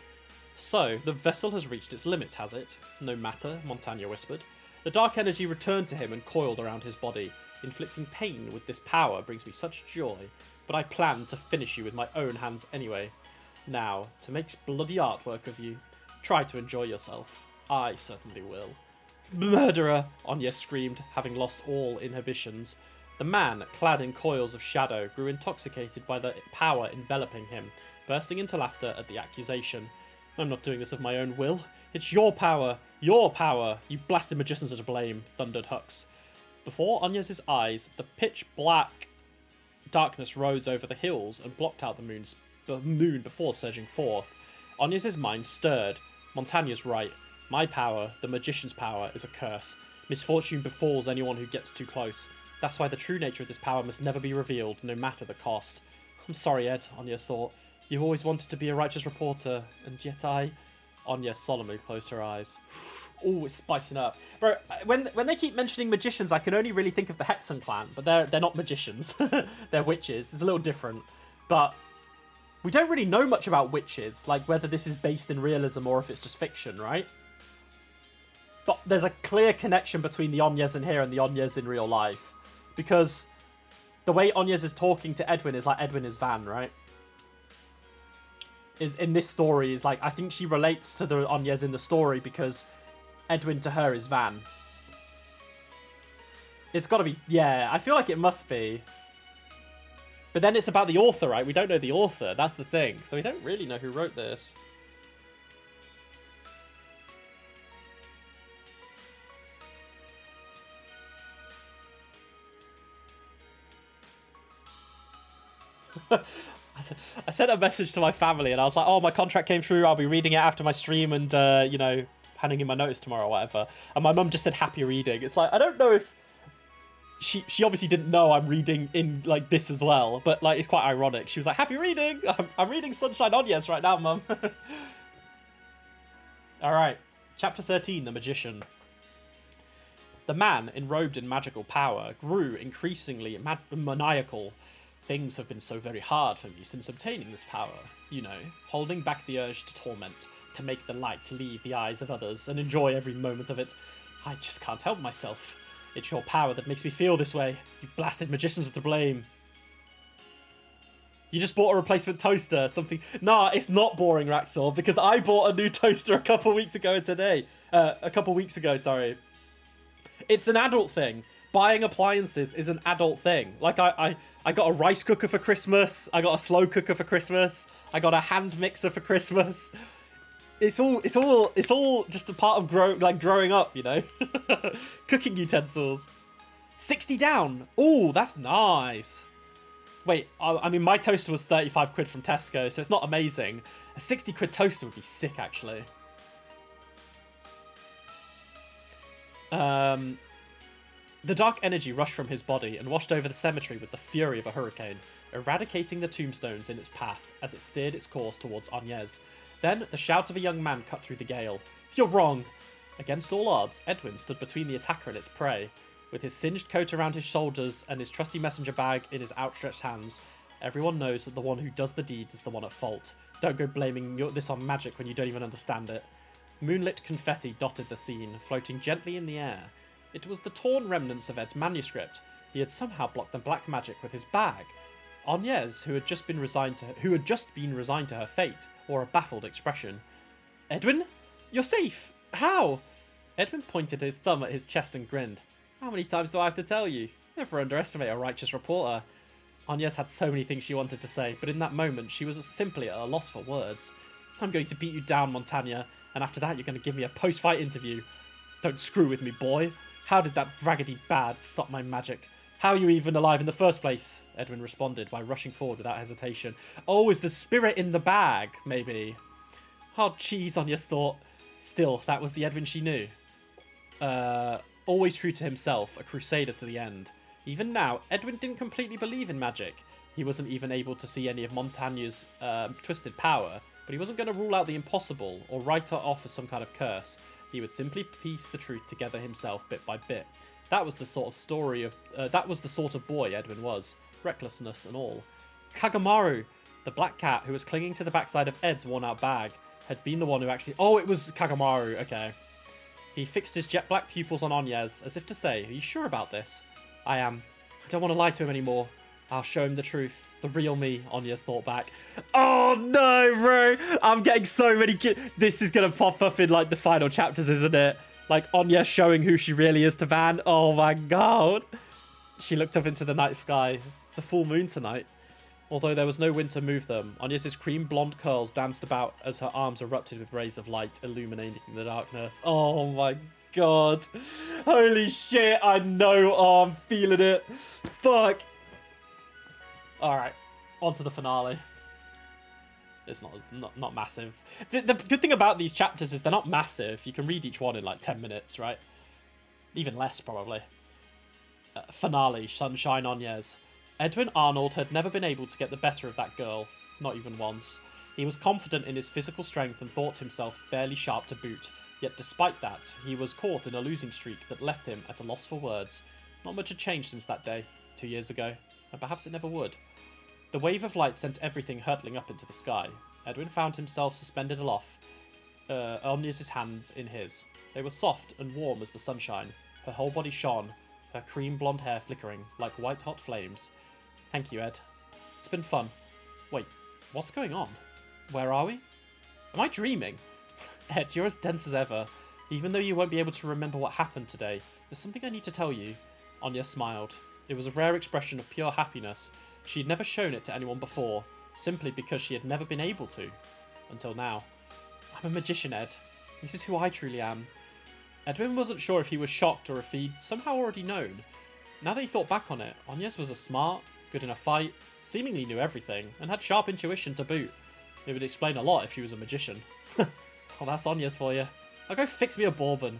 So, the vessel has reached its limit, has it? No matter, Montagna whispered. The dark energy returned to him and coiled around his body. Inflicting pain with this power brings me such joy, but I plan to finish you with my own hands anyway. Now, to make bloody artwork of you, try to enjoy yourself. I certainly will. Murderer! Agnes screamed, having lost all inhibitions. The man, clad in coils of shadow, grew intoxicated by the power enveloping him, bursting into laughter at the accusation. I'm not doing this of my own will. It's your power! Your power! You blasted magicians are to blame, thundered Hux. Before Agnes's eyes, the pitch-black darkness rose over the hills and blocked out the moon before surging forth. Agnes's mind stirred. Montagna's right. My power, the magician's power, is a curse. Misfortune befalls anyone who gets too close. That's why the true nature of this power must never be revealed, no matter the cost. I'm sorry, Ed, Agnes thought. You've always wanted to be a righteous reporter, and yet I... Agnes solemnly closed her eyes. Oh, it's spicing up. Bro, when they keep mentioning magicians, I can only really think of the Hexen clan, but they're not magicians. They're witches. It's a little different. But we don't really know much about witches, like whether this is based in realism or if it's just fiction, right? But there's a clear connection between the Agnes in here and the Agnes in real life. Because the way Agnes is talking to Edwin is like Edwin is Van, right? Is in this story is like, I think she relates to the Agnes in the story because Edwin to her is Van. It's got to be, yeah, I feel like it must be. But then it's about the author, right? We don't know the author, that's the thing. So we don't really know who wrote this. I sent a message to my family and I was like, oh, my contract came through. I'll be reading it after my stream and, you know, handing in my notice tomorrow or whatever. And my mum just said happy reading. It's like, I don't know if she obviously didn't know I'm reading in like this as well, but like it's quite ironic. She was like, happy reading. I'm reading Sunshine Agnes right now, mum. All right, chapter 13, The Magician. The man, enrobed in magical power, grew increasingly maniacal. Things have been so very hard for me since obtaining this power. You know, holding back the urge to torment, to make the light leave the eyes of others and enjoy every moment of it. I just can't help myself. It's your power that makes me feel this way. You blasted magicians are to blame. You just bought a replacement toaster, something... Nah, it's not boring, Raxel, because I bought a new toaster a couple weeks ago today. Sorry. It's an adult thing. Buying appliances is an adult thing. Like, I got a rice cooker for Christmas. I got a slow cooker for Christmas. I got a hand mixer for Christmas. It's all just a part of growing up, you know? Cooking utensils. 60 down. Ooh, that's nice. Wait, I mean, my toaster was 35 quid from Tesco, so it's not amazing. A 60 quid toaster would be sick, actually. The dark energy rushed from his body and washed over the cemetery with the fury of a hurricane, eradicating the tombstones in its path as it steered its course towards Agnes. Then, the shout of a young man cut through the gale. You're wrong! Against all odds, Edwin stood between the attacker and its prey. With his singed coat around his shoulders and his trusty messenger bag in his outstretched hands, everyone knows that the one who does the deed is the one at fault. Don't go blaming this on magic when you don't even understand it. Moonlit confetti dotted the scene, floating gently in the air. It was the torn remnants of Ed's manuscript. He had somehow blocked the black magic with his bag. Agnes, who had just been resigned to her fate, wore a baffled expression. Edwin? You're safe! How? Edwin pointed his thumb at his chest and grinned. How many times do I have to tell you? Never underestimate a righteous reporter. Agnes had so many things she wanted to say, but in that moment she was simply at a loss for words. I'm going to beat you down, Montagna, and after that you're going to give me a post-fight interview. Don't screw with me, boy. How did that raggedy bad stop my magic? How are you even alive in the first place? Edwin responded by rushing forward without hesitation. Oh, is the spirit in the bag, maybe? Oh, jeez, Agnes thought. Still, that was the Edwin she knew. Always true to himself, a crusader to the end. Even now, Edwin didn't completely believe in magic. He wasn't even able to see any of Montagne's twisted power, but he wasn't going to rule out the impossible or write her off as some kind of curse. He would simply piece the truth together himself bit by bit. That was the sort of boy Edwin was, recklessness and all. Kagamaru, the black cat who was clinging to the backside of Ed's worn-out bag, had been the one who actually... Oh, it was Kagamaru, okay. He fixed his jet black pupils on Agnes, as if to say, are you sure about this? I am. I don't want to lie to him anymore. I'll show him the truth. The real me, Agnes thought back. Oh no, bro! I'm getting so many This is going to pop up in like the final chapters, isn't it? Like Agnes showing who she really is to Van. Oh my god. She looked up into the night sky. It's a full moon tonight. Although there was no wind to move them, Agnes's cream blonde curls danced about as her arms erupted with rays of light, illuminating the darkness. Oh my god. Holy shit, I know. Oh, I'm feeling it. Fuck. Alright, on to the finale. It's not massive. The good thing about these chapters is they're not massive. You can read each one in like 10 minutes, right? Even less, probably. Finale, Sunshine Agnes. Edwin Arnold had never been able to get the better of that girl, not even once. He was confident in his physical strength and thought himself fairly sharp to boot, yet despite that, he was caught in a losing streak that left him at a loss for words. Not much had changed since that day, 2 years ago, and perhaps it never would. The wave of light sent everything hurtling up into the sky. Edwin found himself suspended aloft, Agnes's hands in his. They were soft and warm as the sunshine. Her whole body shone, her cream blonde hair flickering like white-hot flames. Thank you, Ed. It's been fun. Wait, what's going on? Where are we? Am I dreaming? Ed, you're as dense as ever. Even though you won't be able to remember what happened today, there's something I need to tell you. Agnes smiled. It was a rare expression of pure happiness. She had never shown it to anyone before, simply because she had never been able to. Until now. I'm a magician, Ed. This is who I truly am. Edwin wasn't sure if he was shocked or if he'd somehow already known. Now that he thought back on it, Agnes was a smart, good in a fight, seemingly knew everything, and had sharp intuition to boot. It would explain a lot if she was a magician. Well, that's Agnes for you. I'll go fix me a bourbon.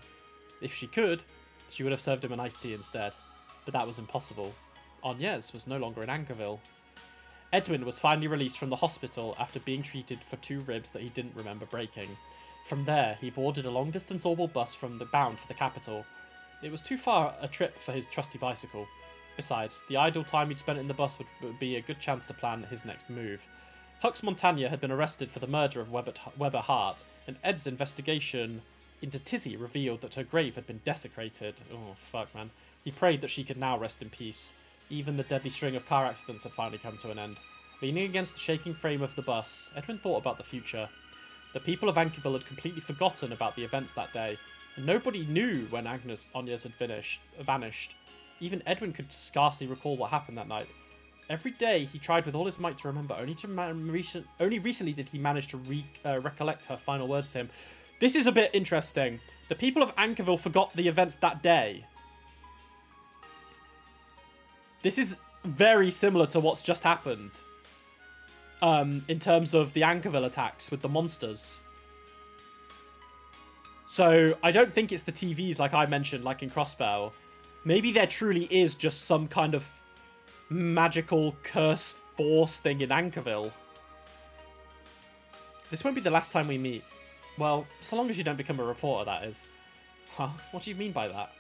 If she could, she would have served him an iced tea instead. But that was impossible. Agnes was no longer in Ankerville. Edwin was finally released from the hospital after being treated for 2 ribs that he didn't remember breaking. From there, he boarded a long-distance orbital bus bound for the capital. It was too far a trip for his trusty bicycle. Besides, the idle time he'd spent in the bus would be a good chance to plan his next move. Hux Montagna had been arrested for the murder of Weber Hart, and Ed's investigation into Tizzy revealed that her grave had been desecrated. Oh, fuck, man. He prayed that she could now rest in peace. Even the deadly string of car accidents had finally come to an end. Leaning against the shaking frame of the bus, Edwin thought about the future. The people of Ankerville had completely forgotten about the events that day, and nobody knew when Agnes had vanished. Even Edwin could scarcely recall what happened that night. Every day he tried with all his might to remember, only recently did he manage to recollect her final words to him. This is a bit interesting. The people of Ankerville forgot the events that day. This is very similar to what's just happened. In terms of the Ankerville attacks with the monsters. So, I don't think it's the TVs like I mentioned, like in Crossbell. Maybe there truly is just some kind of magical curse force thing in Ankerville. This won't be the last time we meet. Well, so long as you don't become a reporter, that is. Huh? What do you mean by that?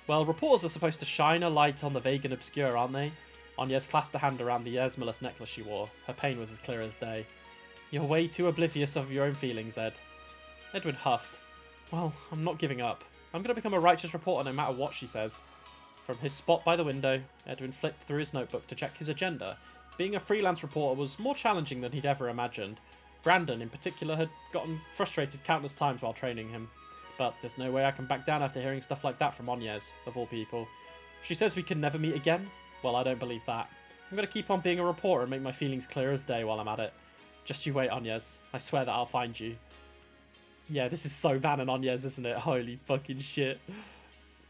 Well, reporters are supposed to shine a light on the vague and obscure, aren't they? Agnes clasped a hand around the Esmeralda necklace she wore. Her pain was as clear as day. You're way too oblivious of your own feelings, Ed. Edwin huffed. Well, I'm not giving up. I'm going to become a righteous reporter no matter what she says. From his spot by the window, Edwin flipped through his notebook to check his agenda. Being a freelance reporter was more challenging than he'd ever imagined. Brandon, in particular, had gotten frustrated countless times while training him. But there's no way I can back down after hearing stuff like that from Agnes, of all people. She says we can never meet again? Well, I don't believe that. I'm going to keep on being a reporter and make my feelings clear as day while I'm at it. Just you wait, Agnes. I swear that I'll find you. Yeah, this is so Van and Agnes, isn't it? Holy fucking shit.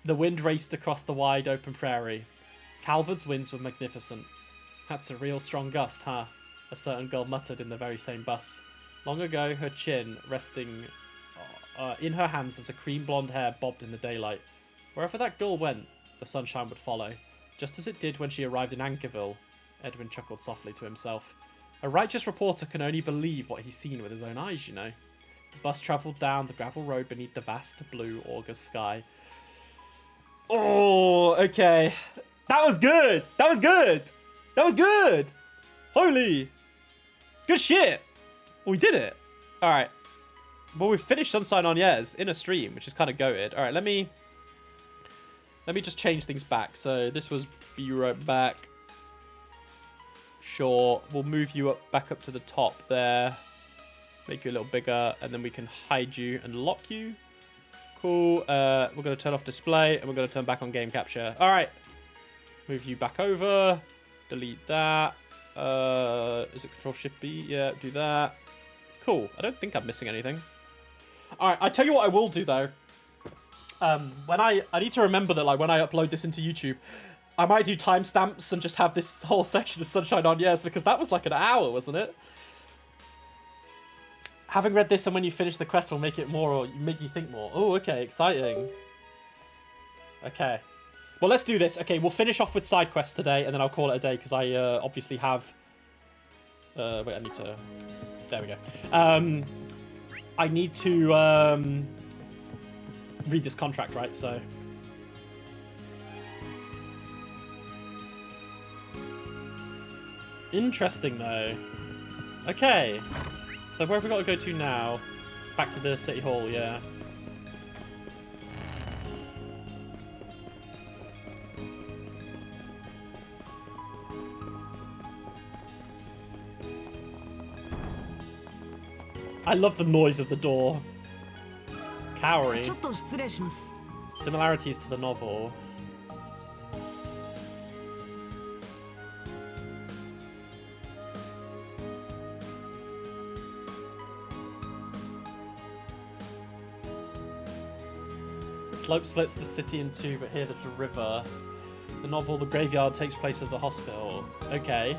The wind raced across the wide open prairie. Calvert's winds were magnificent. That's a real strong gust, huh? A certain girl muttered in the very same bus. Long ago, her chin resting in her hands as her cream blonde hair bobbed in the daylight. Wherever that girl went, the sunshine would follow. Just as it did when she arrived in Ankerville. Edwin chuckled softly to himself. A righteous reporter can only believe what he's seen with his own eyes, you know. The bus travelled down the gravel road beneath the vast blue August sky. Oh, okay. That was good. That was good. That was good. Holy. Good shit. We did it. All right. Well, we've finished Sunshine Agnes in a stream, which is kind of goated. All right, let me just change things back. So this was you right back. Sure. We'll move you back up to the top there. Make you a little bigger, and then we can hide you and lock you. Cool. We're going to turn off display, and we're going to turn back on game capture. All right. Move you back over. Delete that. Is it Control-Shift-B? Yeah, do that. Cool. I don't think I'm missing anything. All right. I tell you what I will do, though. When I need to remember that, like, when I upload this into YouTube, I might do timestamps and just have this whole section of Sunshine Agnes, because that was like an hour, wasn't it? Having read this and when you finish the quest will make it more, or make you think more. Oh, okay, exciting. Okay. Well, let's do this. Okay, we'll finish off with side quests today, and then I'll call it a day, because I obviously have... wait, I need to... There we go. I need to read this contract, right? So... Interesting, though. Okay. So where have we got to go to now? Back to the City Hall, yeah. I love the noise of the door. Cowrie. Similarities to the novel. The slope splits the city in two, but here there's a river. The novel, The Graveyard, takes place as the hospital. Okay.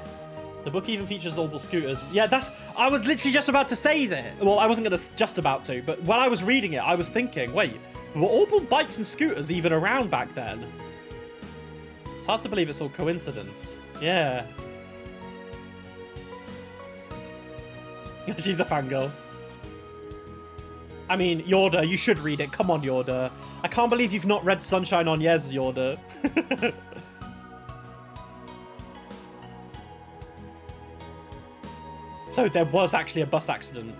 The book even features all scooters. Yeah, I was literally just about to say that. Well, I wasn't just about to, but while I was reading it, I was thinking, wait, were all bikes and scooters even around back then? It's hard to believe it's all coincidence. Yeah. She's a fangirl. I mean, Yorda, you should read it. Come on, Yorda. I can't believe you've not read Sunshine on Yes, Yorda. So there was actually a bus accident.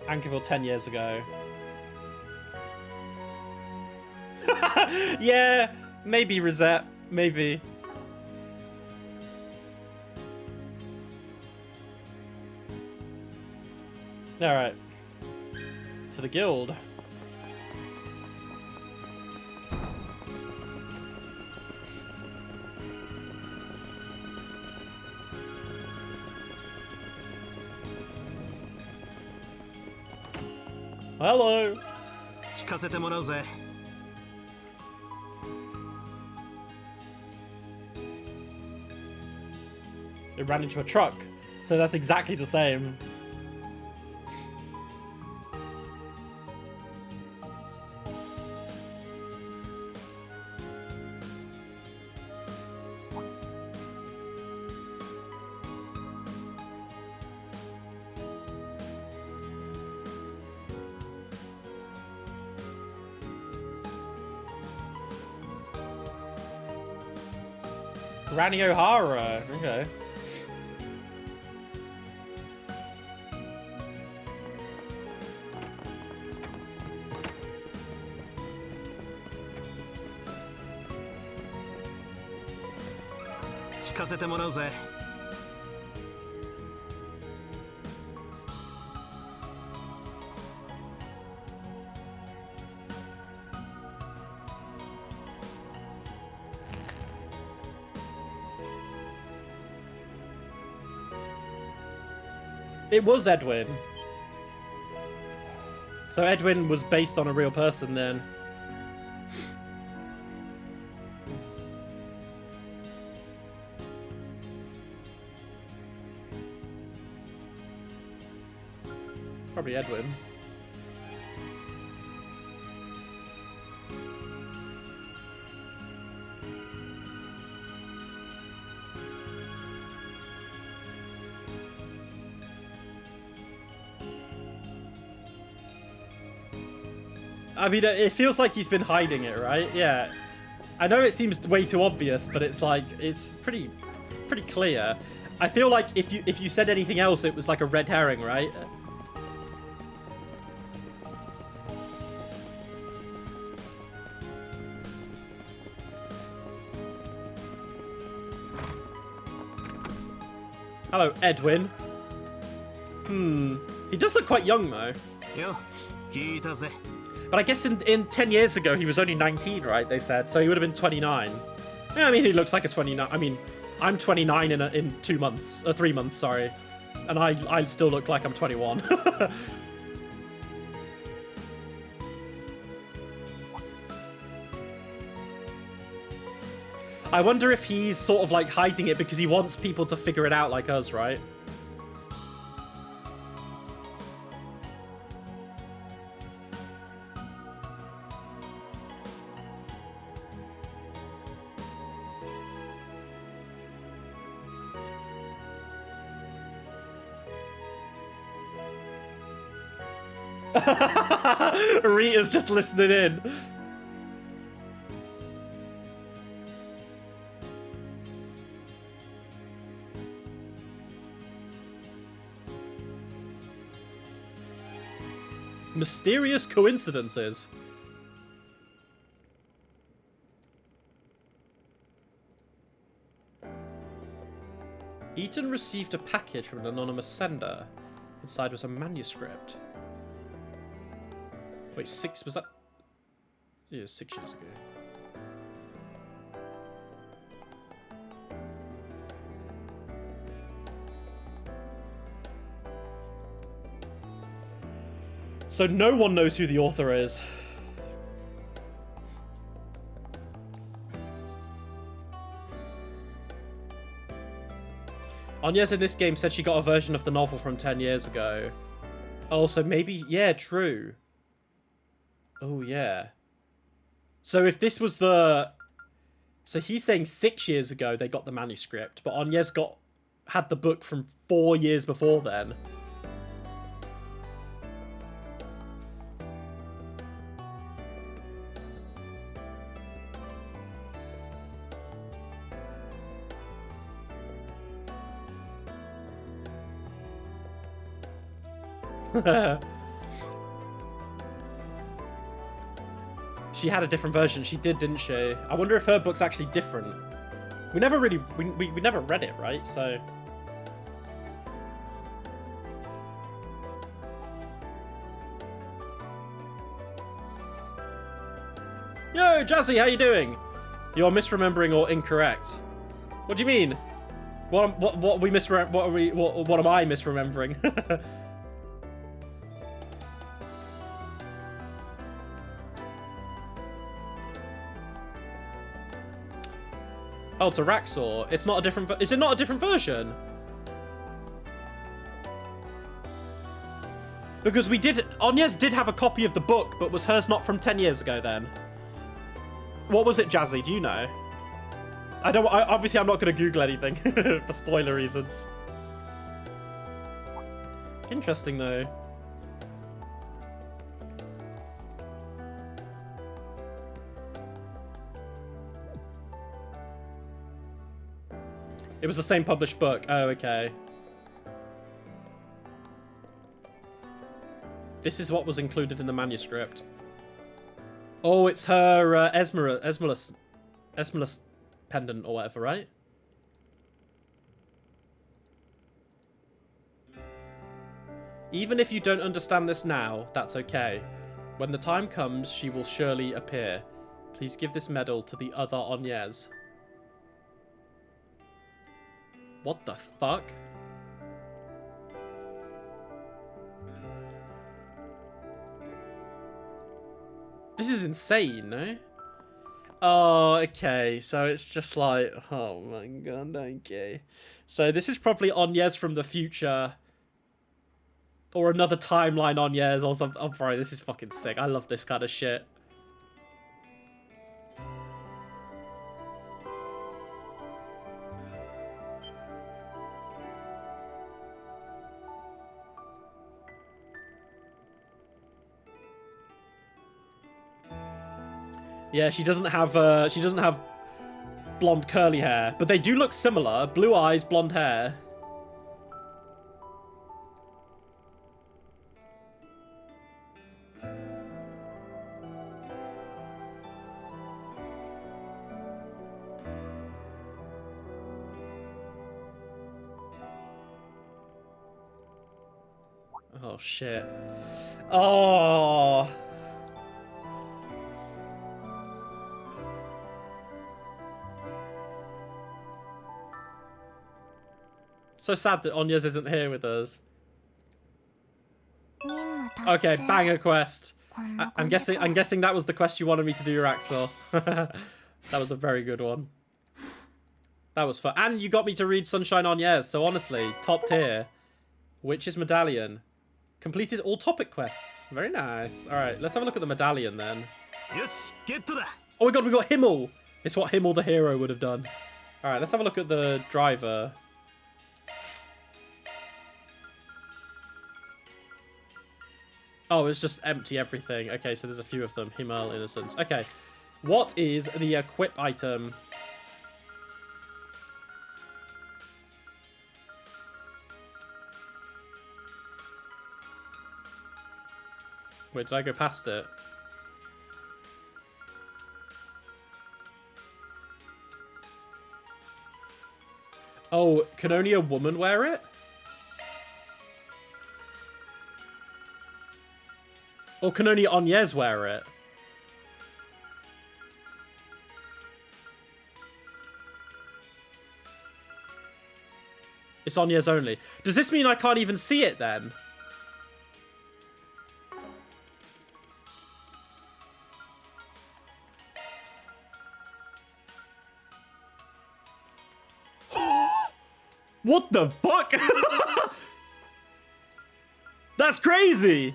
Anchorville 10 years ago. Yeah, maybe Rosette. Maybe. Alright. To the guild. Hello. 聞かせてもらうぜ。It ran into a truck, so that's exactly the same. Granny O'Hara. Okay. It was Edwin. So Edwin was based on a real person then. Probably Edwin. I mean, it feels like he's been hiding it, right? Yeah. I know it seems way too obvious, but it's like, it's pretty clear. I feel like if you said anything else, it was like a red herring, right? Hello, Edwin. He does look quite young, though. But I guess in 10 years ago, he was only 19, right? They said. So he would have been 29. Yeah, I mean, he looks like a 29. I mean, I'm 29 in 2 months. 3 months, sorry. And I still look like I'm 21. I wonder if he's sort of like hiding it because he wants people to figure it out like us, right? Rita's just listening in. Mysterious coincidences. Eaton received a package from an anonymous sender. Inside was a manuscript. Wait, was that? Yeah, 6 years ago. So no one knows who the author is. Agnes in this game said she got a version of the novel from 10 years ago. Oh, so maybe... Yeah, true. Oh, yeah. So if this was the... So he's saying 6 years ago they got the manuscript, but Agnes had the book from 4 years before then. She had a different version. She did, didn't she? I wonder if her book's actually different. We never really... We never read it, right? So... Yo, Jazzy, how you doing? You're misremembering or incorrect. What do you mean? What am I misremembering? Oh, to Raxor. It's not a different... Is it not a different version? Because we did... Agnes did have a copy of the book, but was hers not from 10 years ago then? What was it, Jazzy? Do you know? Obviously, I'm not going to Google anything for spoiler reasons. Interesting, though. It was the same published book. Oh, okay. This is what was included in the manuscript. Oh, it's her Esmeralda pendant or whatever, right? Even if you don't understand this now, that's okay. When the time comes, she will surely appear. Please give this medal to the other Agnes. What the fuck? This is insane, no? Oh, okay. So it's just like, oh my god, okay. So this is probably Agnes from the future. Or another timeline Agnes or something. I'm sorry, this is fucking sick. I love this kind of shit. Yeah, she doesn't have blonde curly hair, but they do look similar. Blue eyes, blonde hair. Oh shit. Oh. So sad that Agnes isn't here with us. Okay, banger quest. I'm guessing that was the quest you wanted me to do, Raxor. That was a very good one. That was fun. And you got me to read Sunshine Agnes, so honestly, top tier. Witch's Medallion. Completed all topic quests. Very nice. Alright, let's have a look at the medallion then. Yes, get to that. Oh my god, we got Himmel! It's what Himmel the hero would have done. Alright, let's have a look at the driver. Oh, it's just empty everything. Okay, so there's a few of them. Himmel, Innocence. Okay. What is the equip item? Wait, did I go past it? Oh, can only a woman wear it? Or can only Agnes wear it? It's Agnes only. Does this mean I can't even see it then? What the fuck? That's crazy.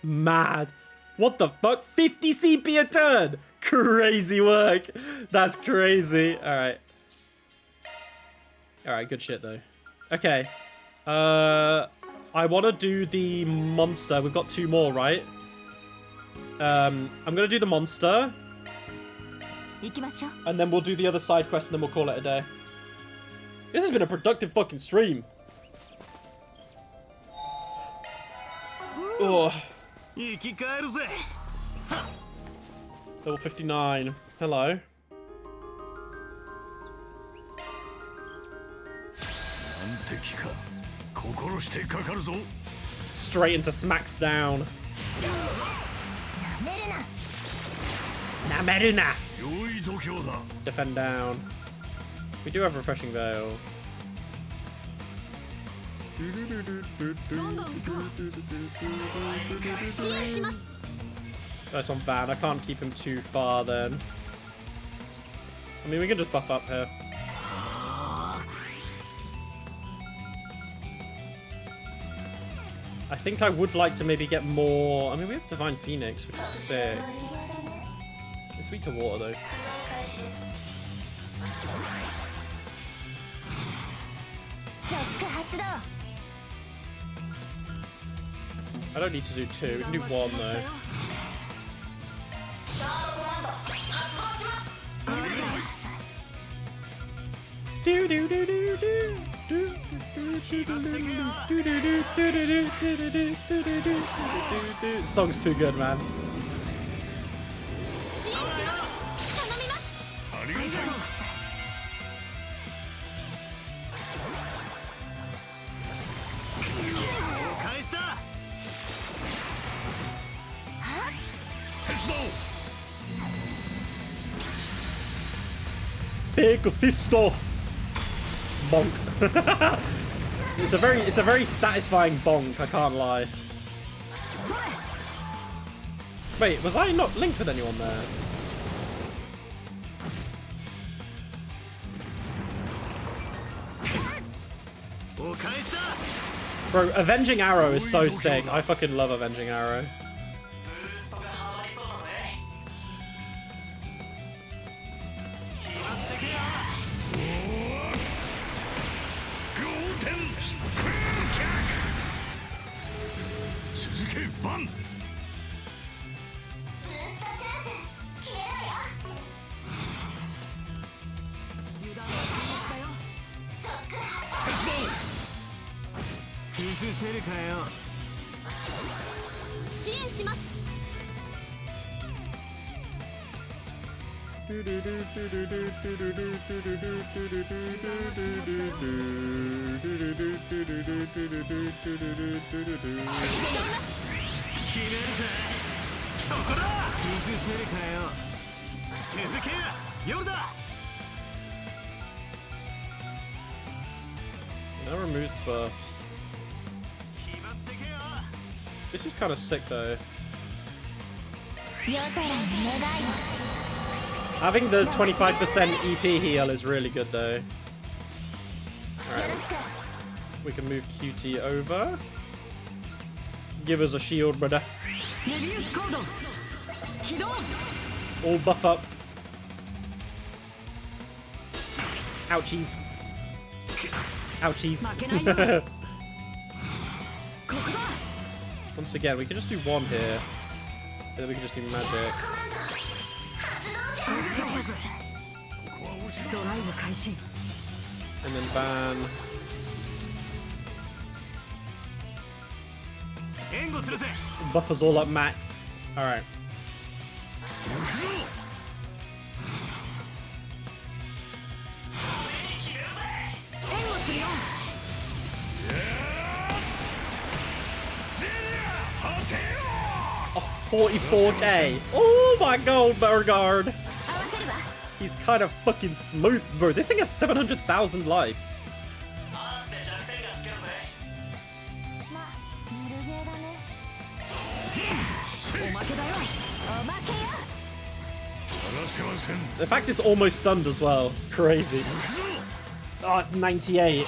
Mad. What the fuck? 50 CP a turn. Crazy work. That's crazy. All right. All right, good shit though. Okay. I want to do the monster. We've got 2 more, right? I'm going to do the monster. And then we'll do the other side quest and then we'll call it a day. This has been a productive fucking stream. Oh. Level 59. Hello. Straight into Smackdown. Nameruna. Defend down. We do have Refreshing Veil. That's on Van. I can't keep him too far then. I mean, we can just buff up here. I think I would like to maybe get more... I mean, we have Divine Phoenix, which is sick. It's weak to water, though. I don't need to do 2. We can do 1, though. This song's too good, man. Big fisto. Bonk. It's a very satisfying bonk, I can't lie. Wait, was I not linked with anyone there? Bro, Avenging Arrow is so sick. I fucking love Avenging Arrow. Now remove buff. This is kind of sick though. Having the 25% EP heal is really good though. Alright. We can move QT over. Give us a shield, brother. All buff up. Ouchies. Ouchies. Once again, we can just do 1 here. And then we can just do magic. And then ban. Buff us all up max. Alright. Oh, 44k. Oh my god, Beauregard. He's kind of fucking smooth, bro. This thing has 700,000 life. The fact it's almost stunned as well. Crazy. Oh, it's 98.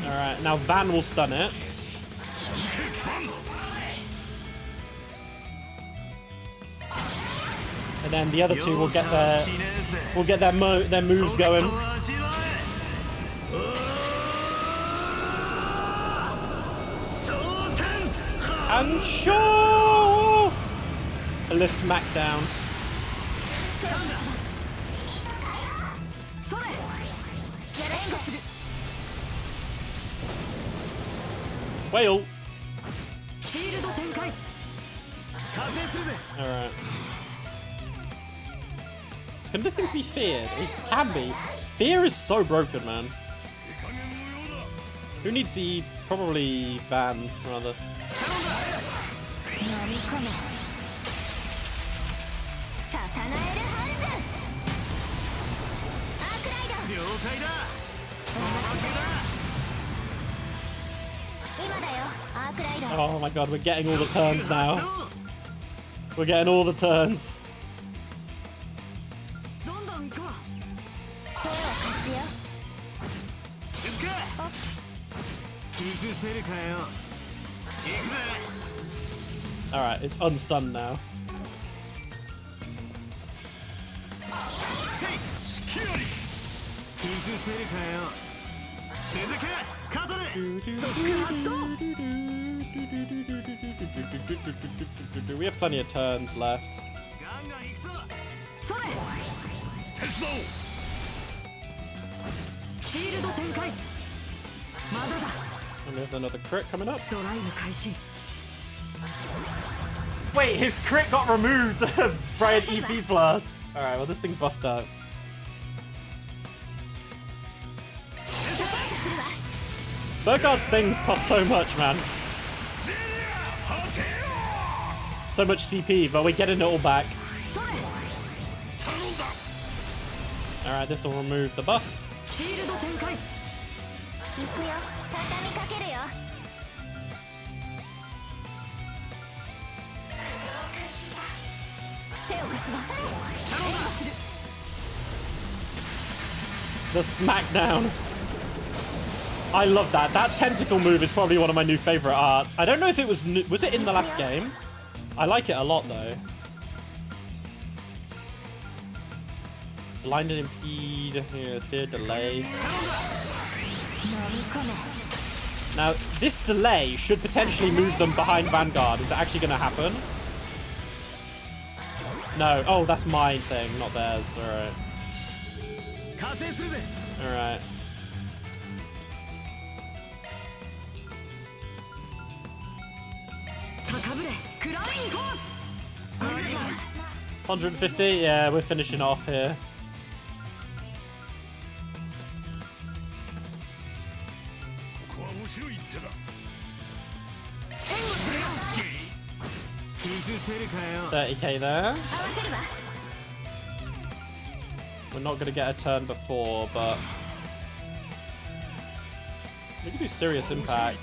Alright, now Van will stun it. And then the other two will get their moves going. And sure! A little smackdown. Whale. Alright. Can this thing be feared? It can be. Fear is so broken, man. Who needs the... Probably Van, rather. Oh my god, we're getting all the turns now. We're getting all the turns. Alright, it's unstunned now. We have plenty of turns left. And we have another crit coming up. Wait, his crit got removed by an EP plus. Alright, well this thing buffed up. Burgard's things cost so much, man. So much TP, but we're getting it all back. Alright, this will remove the buffs. The smackdown. I love that. That tentacle move is probably one of my new favorite arts. I don't know if it was new. Was it in the last game? I like it a lot though. Blind and impede. Yeah, fear delay. Now, this delay should potentially move them behind Vanguard. Is that actually going to happen? No. Oh, that's my thing, not theirs. Alright. Alright. $150? Yeah, we're finishing off here. $30k there. We're not going to get a turn before, but we can do serious impact.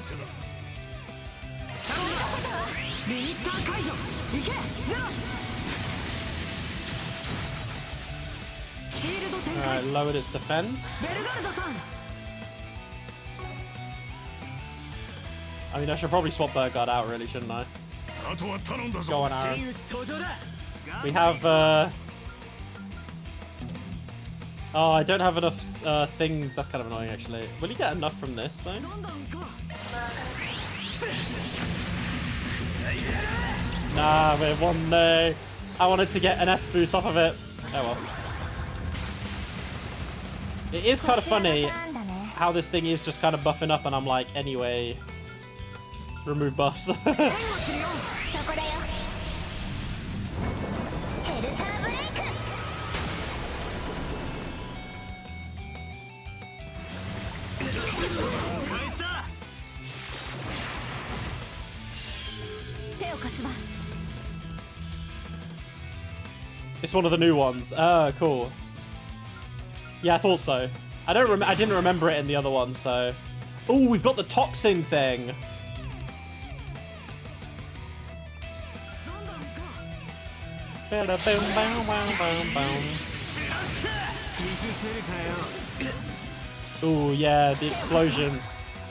Alright, lowered its defense. I mean, I should probably swap Burgard out, really, shouldn't I? Go on, Aaron. We have, oh, I don't have enough things. That's kind of annoying, actually. Will you get enough from this, though? Nah, we're 1-0. I wanted to get an S boost off of it. Oh well. It is kind of funny how this thing is just kind of buffing up, and I'm like, anyway, remove buffs. It's one of the new ones. Oh, cool. Yeah, I thought so. I didn't remember it in the other one, so. Oh, we've got the toxin thing. Oh yeah, the explosion.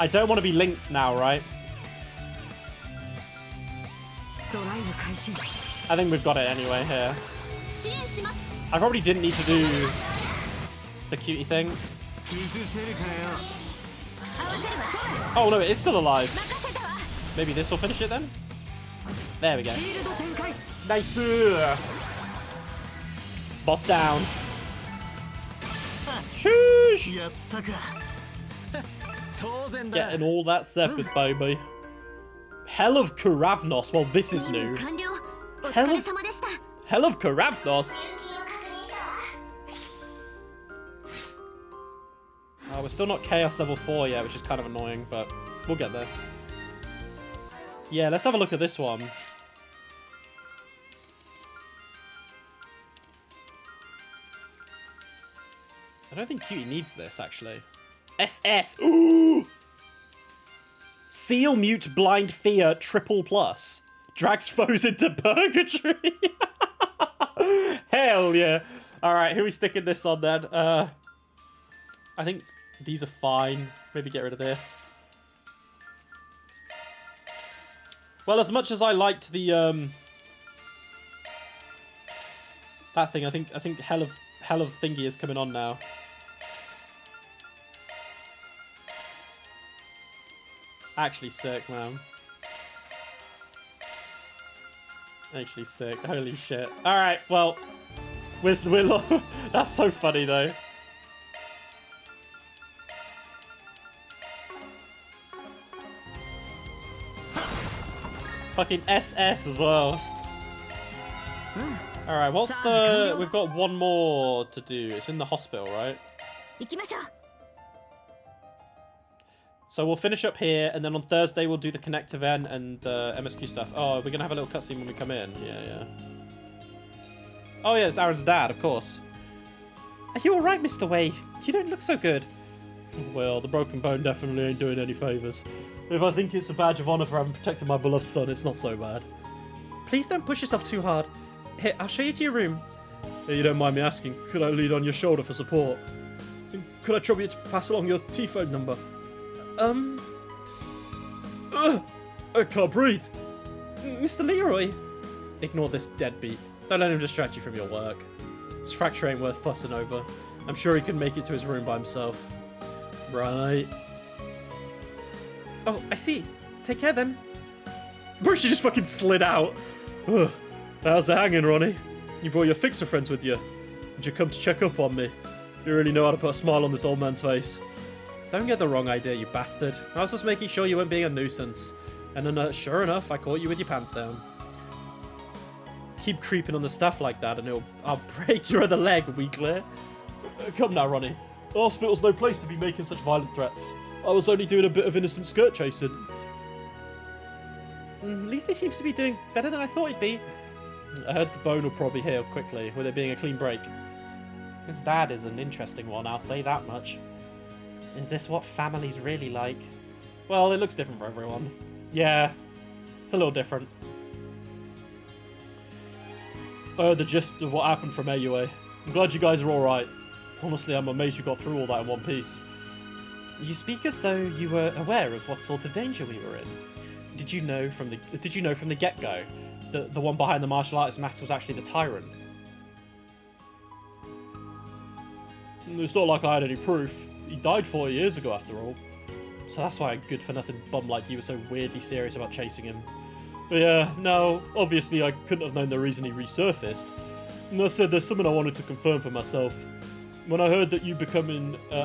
I don't want to be linked now, right? I think we've got it anyway here. I probably didn't need to do the cutie thing. Oh no, it is still alive. Maybe this will finish it then? There we go. Nice! Boss down. Sheesh! Getting all that sepid, baby. Hell of Karavnos. Well, this is new. Hell of Karavnos. Oh, we're still not Chaos level 4 yet, which is kind of annoying, but we'll get there. Yeah, let's have a look at this one. I don't think Cutie needs this, actually. SS! Ooh! Seal, Mute, Blind, Fear, Triple Plus. Drags foes into purgatory. Hell yeah. Alright, who are we sticking this on then? I think these are fine. Maybe get rid of this. Well, as much as I liked the that thing, I think Hell of Thingy is coming on now. Actually sick, man. Actually sick. Holy shit. Alright, well. We're that's so funny, though. Fucking SS as well. Alright, what's the... We've got one more to do. It's in the hospital, right? So we'll finish up here, and then on Thursday we'll do the Connect event and the MSQ stuff. Oh, we're going to have a little cutscene when we come in. Yeah. Oh yeah, it's Aaron's dad, of course. Are you alright, Mr. Wei? You don't look so good. Well, the broken bone definitely ain't doing any favours. If I think it's a badge of honour for having protected my beloved son, it's not so bad. Please don't push yourself too hard. Here, I'll show you to your room. If you don't mind me asking, could I lean on your shoulder for support? Could I trouble you to pass along your T-phone number? I can't breathe. Mr. Leroy. Ignore this deadbeat. Don't let him distract you from your work. His fracture ain't worth fussing over. I'm sure he can make it to his room by himself. Right. Oh, I see. Take care then. Bro, she just fucking slid out. Ugh. How's it hanging, Ronnie? You brought your fixer friends with you. Did you come to check up on me? You really know how to put a smile on this old man's face. Don't get the wrong idea, you bastard. I was just making sure you weren't being a nuisance. And then, sure enough, I caught you with your pants down. Keep creeping on the staff like that and I'll break your other leg, weakler. Come now, Ronnie. The hospital's no place to be making such violent threats. I was only doing a bit of innocent skirt chasing. At least he seems to be doing better than I thought he'd be. I heard the bone will probably heal quickly, with it being a clean break. His dad is an interesting one, I'll say that much. Is this what family's really like? Well, it looks different for everyone. Yeah, it's a little different. I heard the gist of what happened from AUA. I'm glad you guys are alright. Honestly, I'm amazed you got through all that in one piece. You speak as though you were aware of what sort of danger we were in. Did you know from the get-go that the one behind the martial artist mask was actually the Tyrant? It's not like I had any proof. He died 40 years ago, after all. So that's why a good-for-nothing bum like you was so weirdly serious about chasing him. But yeah, no, obviously I couldn't have known the reason he resurfaced. And I said there's something I wanted to confirm for myself. When I heard that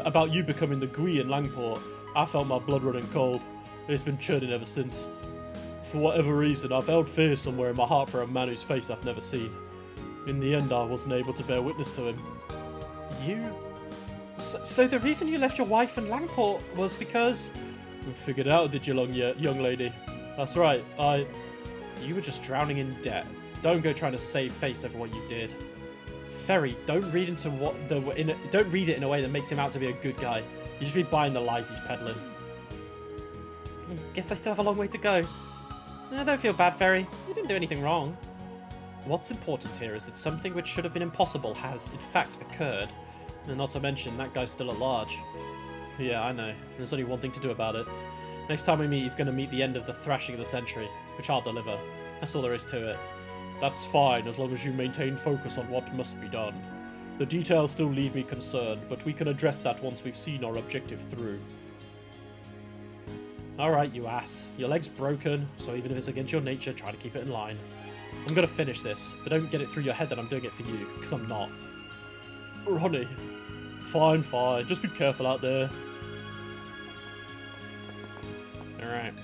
about you becoming the Gui in Langport, I felt my blood running cold. It's been churning ever since. For whatever reason, I've held fear somewhere in my heart for a man whose face I've never seen. In the end, I wasn't able to bear witness to him. You? So the reason you left your wife in Langport was because... You figured out, did you, young lady? That's right, You were just drowning in debt. Don't go trying to save face over what you did. Ferry, don't read into don't read it in a way that makes him out to be a good guy. You just be buying the lies he's peddling. Guess I still have a long way to go. No, don't feel bad, Ferry. You didn't do anything wrong. What's important here is that something which should have been impossible has, in fact, occurred. And not to mention, that guy's still at large. Yeah, I know. There's only one thing to do about it. Next time we meet, he's going to meet the end of the thrashing of the century, which I'll deliver. That's all there is to it. That's fine, as long as you maintain focus on what must be done. The details still leave me concerned, but we can address that once we've seen our objective through. Alright, you ass. Your leg's broken, so even if it's against your nature, try to keep it in line. I'm gonna finish this, but don't get it through your head that I'm doing it for you, because I'm not. Ronnie. Fine, fine. Just be careful out there. Alright.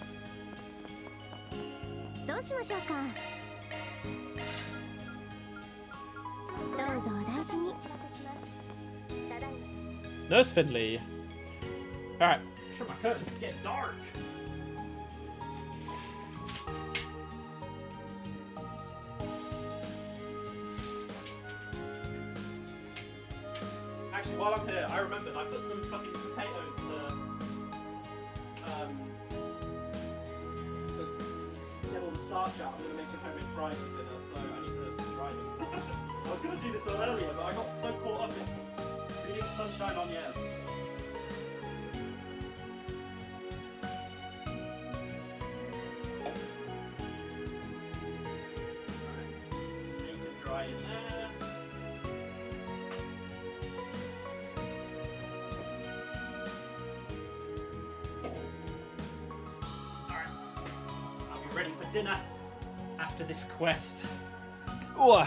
どうしましょうか。どうぞお大事に。 Nurse Finley. Alright. Shut my curtains, it's getting dark. Actually, while I'm here, I remembered I put some fucking potatoes to get all the starch out. I'm gonna make some homemade fries for dinner, so I need to dry them. I was gonna do this earlier, but I got so caught up in reading Sunshine on Yes. Dry in there. Alright. I'll be ready for dinner after this quest. Ooh.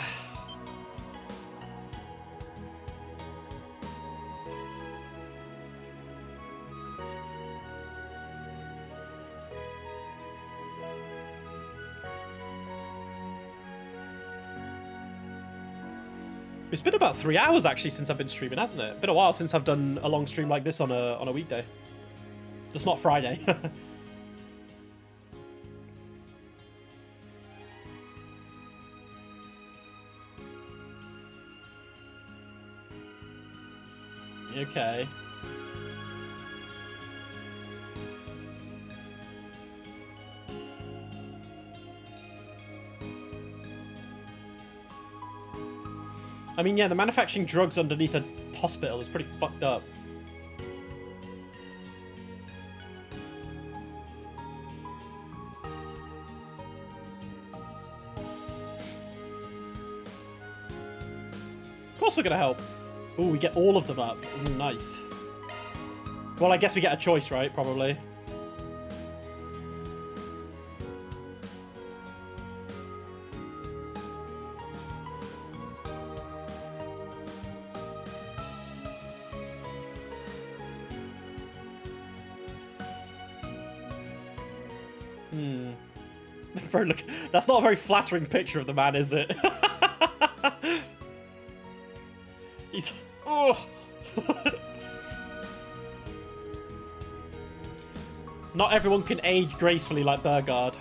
It's been about 3 hours actually since I've been streaming, hasn't it? Been a while since I've done a long stream like this on a weekday. That's not Friday. Okay. I mean, yeah, the manufacturing drugs underneath a hospital is pretty fucked up. Of course we're gonna help. Ooh, we get all of them up. Ooh, nice. Well, I guess we get a choice, right? Probably. Look, that's not a very flattering picture of the man, is it? He's... Oh! Not everyone can age gracefully like Burgard.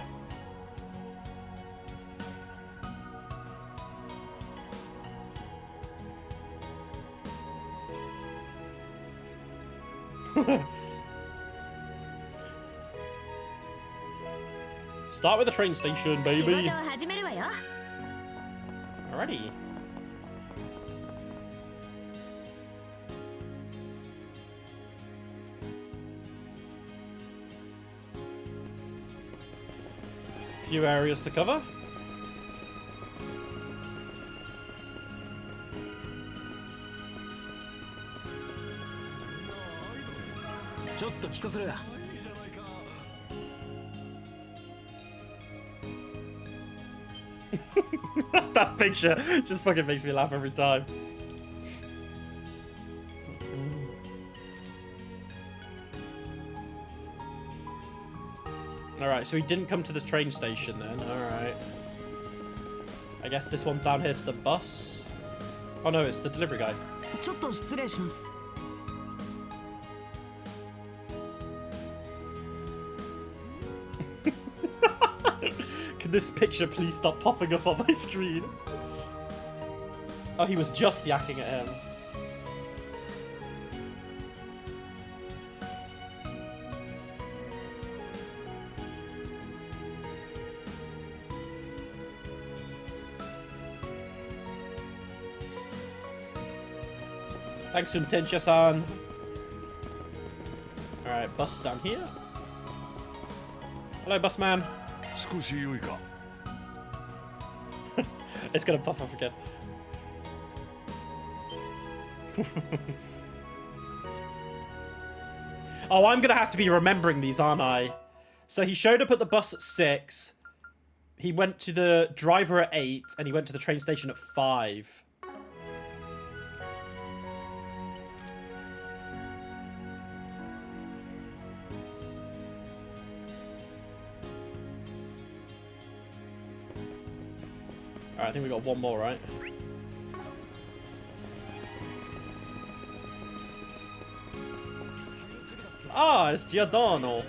Start with the train station, baby. Alrighty. Few areas to cover. That picture just fucking makes me laugh every time. Alright, so he didn't come to this train station then. Alright. I guess this one's down here to the bus. Oh no, it's the delivery guy. Can this picture please stop popping up on my screen? Oh, he was just yakking at him. Thanks, Untencha-san. Alright, bus down here. Hello, bus man. It's gonna puff up again. Oh, I'm gonna have to be remembering these, aren't I? So he showed up at the bus at 6. He went to the driver at 8, and he went to the train station at 5. Alright, I think we got one more, right? Ah, it's Giordano.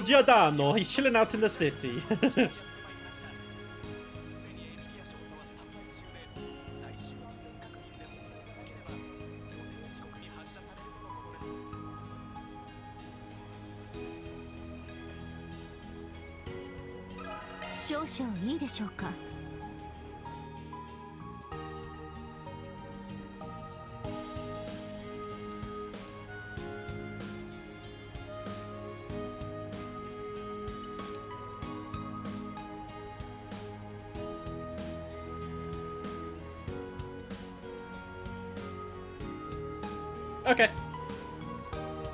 Giordano, he's chilling out in the city. Okay.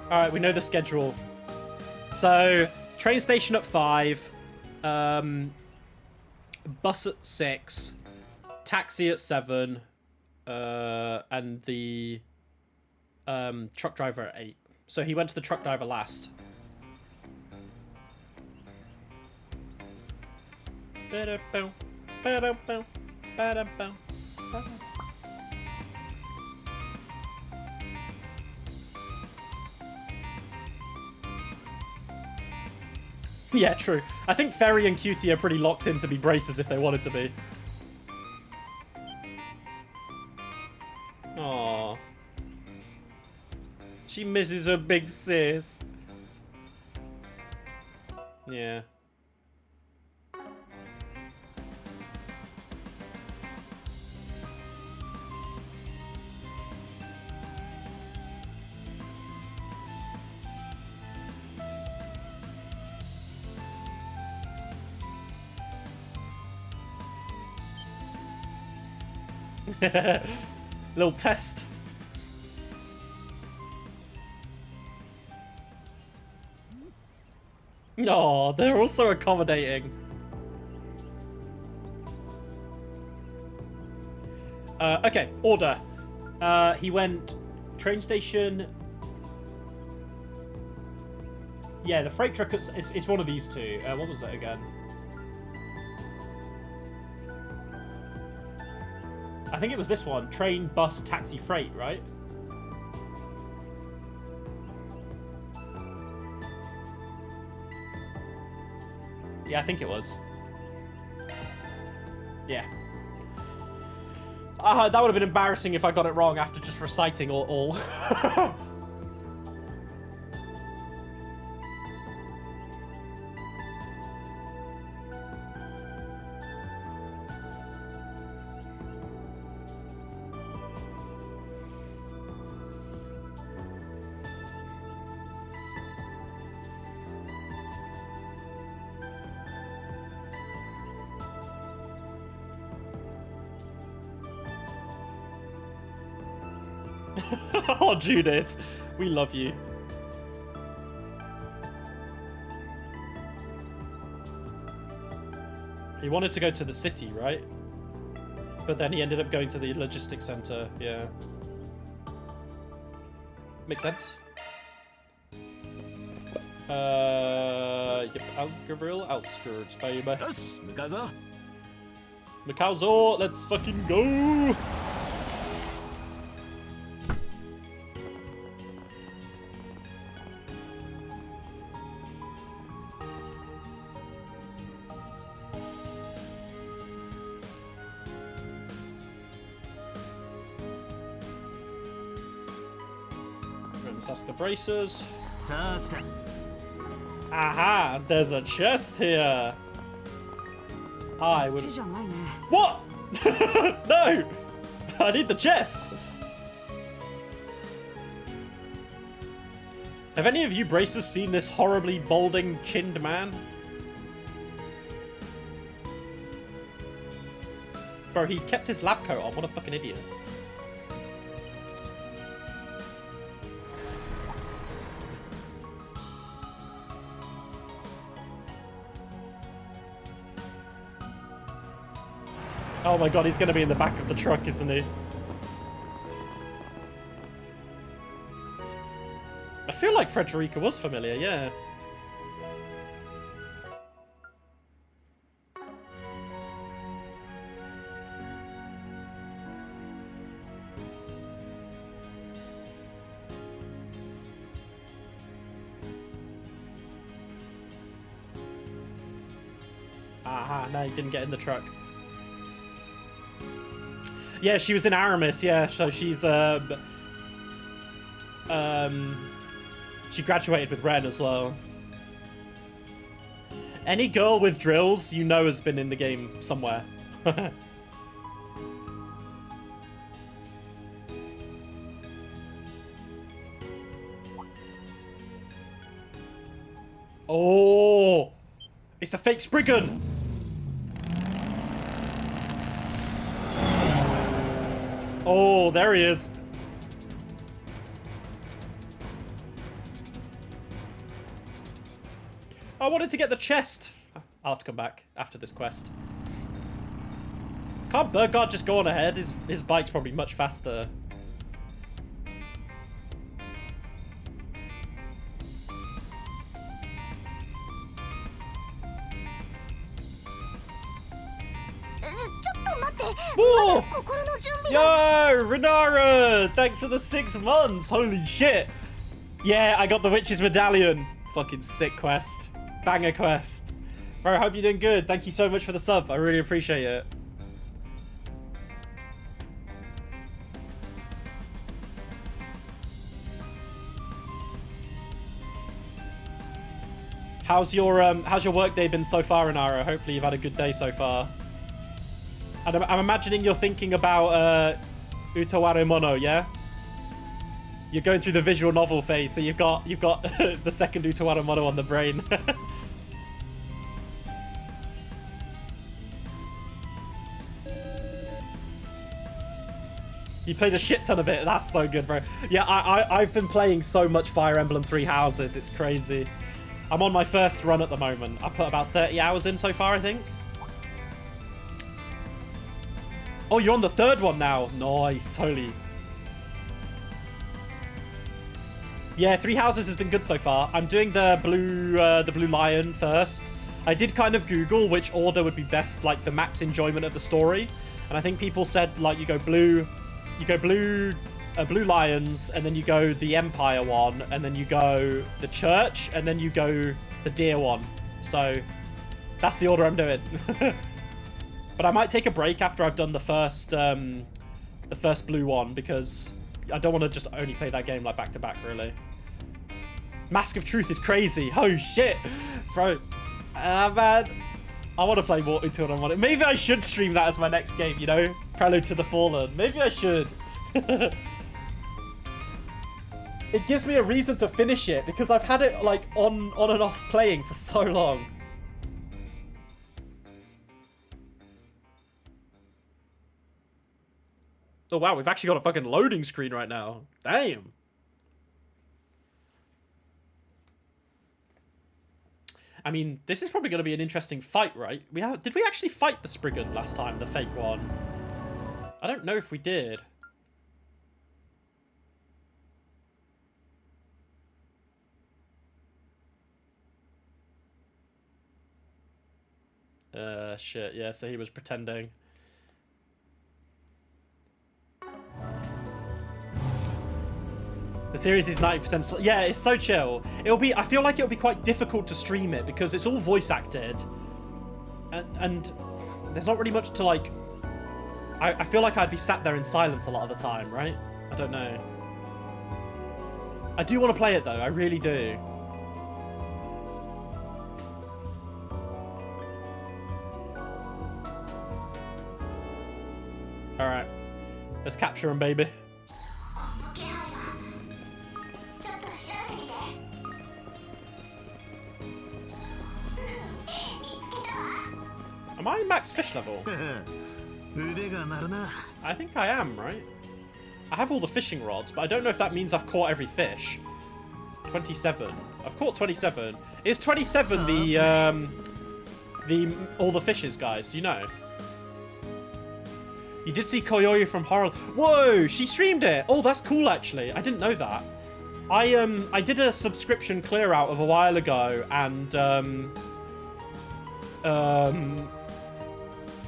Alright, we know the schedule. So, train station at 5. Bus at 6. Taxi at 7. And the truck driver at 8. So he went to the truck driver last. Yeah, true. I think Ferry and Cutie are pretty locked in to be braces if they wanted to be. Aww. She misses her big sis. Yeah. Little test. No, they're also accommodating. Okay, order. He went train station. Yeah, the freight truck. It's one of these two. What was that again? I think it was this one. Train, bus, taxi, freight, right? Yeah, I think it was. Yeah. That would have been embarrassing if I got it wrong after just reciting all. Oh, Judith, we love you. He wanted to go to the city, right? But then he ended up going to the logistics center. Yeah. Makes sense. Yep, Algarville outskirts, baby. Yes, Mikazo. Mikazo, let's fucking go! Sasuke braces. Aha! There's a chest here. I would. What? No! I need the chest. Have any of you bracers seen this horribly balding chinned man? Bro, he kept his lab coat on. What a fucking idiot. Oh my god, he's gonna be in the back of the truck, isn't he? I feel like Frederica was familiar, yeah. Aha, no, he didn't get in the truck. Yeah, she was in Aramis, yeah, so she's, she graduated with Ren as well. Any girl with drills, you know, has been in the game somewhere. Oh! It's the fake Spriggan! Oh, there he is. I wanted to get the chest. I'll have to come back after this quest. Can't Burgard just go on ahead? His bike's probably much faster. Whoa! Yo, Renara! Thanks for the 6 months! Holy shit! Yeah, I got the Witch's Medallion. Fucking sick quest. Banger quest. Bro, I hope you're doing good. Thank you so much for the sub. I really appreciate it. How's your work day been so far, Renara? Hopefully you've had a good day so far. And I'm imagining you're thinking about Utaware Mono, yeah? You're going through the visual novel phase, so you've got the second Utaware Mono on the brain. You played a shit ton of it. That's so good, bro. Yeah, I've been playing so much Fire Emblem Three Houses. It's crazy. I'm on my first run at the moment. I've put about 30 hours in so far, I think. Oh, you're on the 3rd one now. Nice. Holy. Yeah, Three Houses has been good so far. I'm doing the blue lion first. I did kind of Google which order would be best, like the max enjoyment of the story, and I think people said like you go blue lions, and then you go the Empire one, and then you go the church, and then you go the deer one. So that's the order I'm doing. But I might take a break after I've done the first blue one, because I don't want to just only play that game like back to back, really. Mask of Truth is crazy. Oh shit, bro. Man, I want to play more Utaware Mono. Maybe I should stream that as my next game, you know? Prelude to the Fallen. Maybe I should. It gives me a reason to finish it, because I've had it like on and off playing for so long. Oh wow, we've actually got a fucking loading screen right now. Damn. I mean, this is probably going to be an interesting fight, right? Did we actually fight the Spriggan last time, the fake one? I don't know if we did. Shit, yeah, so he was pretending. The series is 90%. Yeah, it's so chill. I feel like it'll be quite difficult to stream it because it's all voice acted, and there's not really much to like. I feel like I'd be sat there in silence a lot of the time, right? I don't know. I do want to play it though. I really do. All right, let's capture him, baby. Am I max fish level? I think I am, right? I have all the fishing rods, but I don't know if that means I've caught every fish. 27. I've caught 27. Is 27 the all the fishes, guys? Do you know? You did see Koyoyo from Horror. Whoa, she streamed it. Oh, that's cool, actually. I didn't know that. I did a subscription clear out of a while ago, and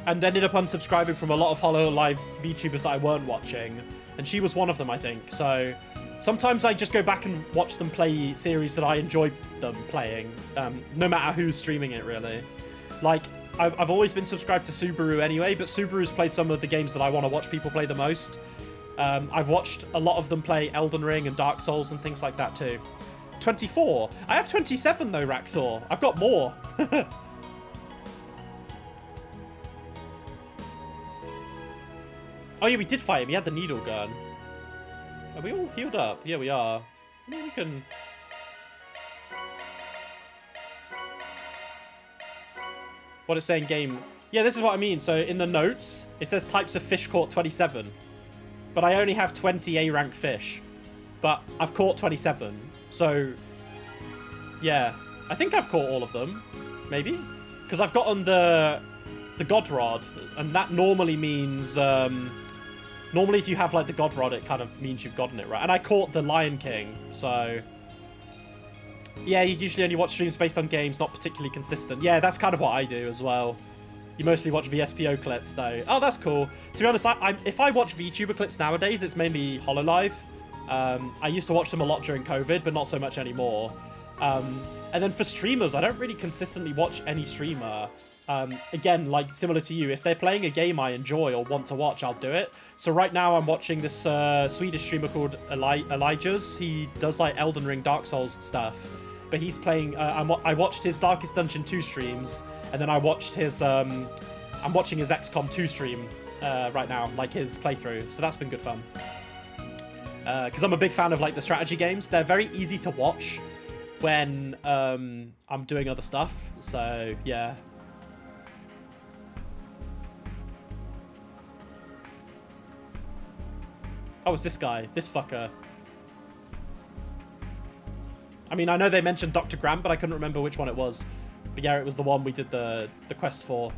ended up unsubscribing from a lot of HoloLive VTubers that I weren't watching, and she was one of them, I think. So sometimes I just go back and watch them play series that I enjoy them playing, no matter who's streaming it, really. Like, I've always been subscribed to Subaru anyway, but Subaru's played some of the games that I want to watch people play the most. I've watched a lot of them play Elden Ring and Dark Souls and things like that too. 24. I have 27 though, Raxor. I've got more. Oh yeah, we did fight him. He had the needle gun. Are we all healed up? Yeah, we are. I mean, we can... What it's saying, game. Yeah, this is what I mean. So in the notes, it says types of fish caught 27. But I only have 20 A-rank fish. But I've caught 27. So, yeah. I think I've caught all of them. Maybe? Because I've gotten the God Rod. And that normally means... normally if you have like the God Rod, it kind of means you've gotten it, right? And I caught the Lion King, so... Yeah, you usually only watch streams based on games, not particularly consistent. Yeah, that's kind of what I do as well. You mostly watch VSPO clips, though. Oh, that's cool. To be honest, if I watch VTuber clips nowadays, it's mainly HoloLive. I used to watch them a lot during COVID, but not so much anymore. And then for streamers, I don't really consistently watch any streamer. Again, like similar to you, if they're playing a game I enjoy or want to watch, I'll do it. So right now I'm watching this Swedish streamer called Elijah's. He does like Elden Ring, Dark Souls stuff. But he's playing, I watched his Darkest Dungeon 2 streams, and then I watched his, I'm watching his XCOM 2 stream right now, like his playthrough. So that's been good fun. Because I'm a big fan of like the strategy games. They're very easy to watch when I'm doing other stuff. So yeah. Oh, it's this guy, this fucker. I mean, I know they mentioned Dr. Grant, but I couldn't remember which one it was. But yeah, it was the one we did the quest for.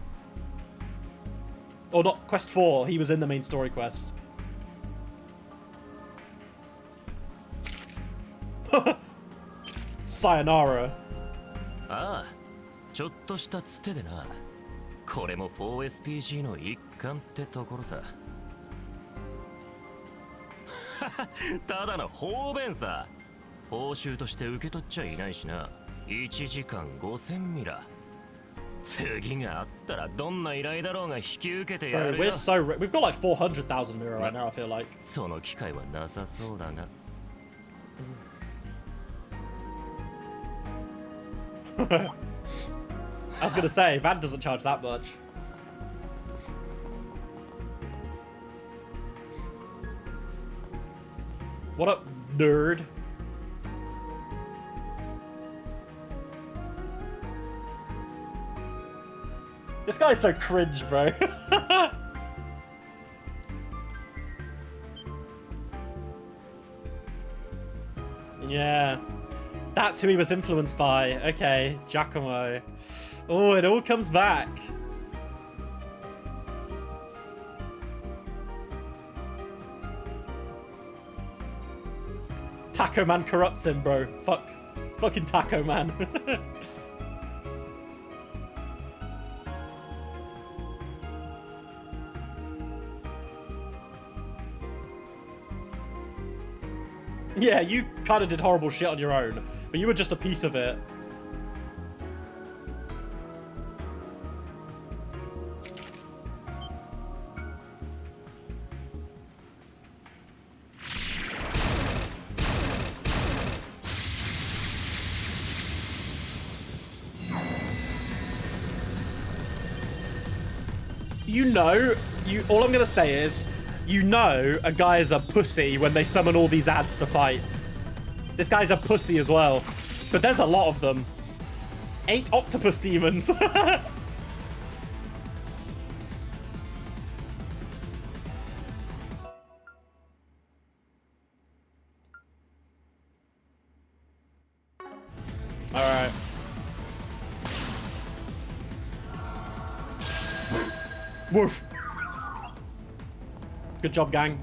Or not quest 4, he was in the main story quest. Sayonara. ああ、ちょっとしたつてでな。これも 4SPG の一環ってところさ。ただの方便さ。報酬として受け取っちゃいないしな。1時間5000ミラ。次があったらどんな依頼だろうが引き受けてやるよ。Bro, we're so we've got like 400,000 mira right now, I feel like. その機会はなさそうだが。I was gonna say, Van doesn't charge that much. What up, nerd? This guy's so cringe, bro. Yeah. That's who he was influenced by. Okay, Giacomo. Oh, it all comes back. Taco Man corrupts him, bro. Fuck. Fucking Taco Man. Yeah, you kind of did horrible shit on your own, but you were just a piece of it. all I'm gonna say is, you know a guy is a pussy when they summon all these ads to fight. This guy's a pussy as well. But there's a lot of them. 8 octopus demons. Alright. Woof. Good job, gang.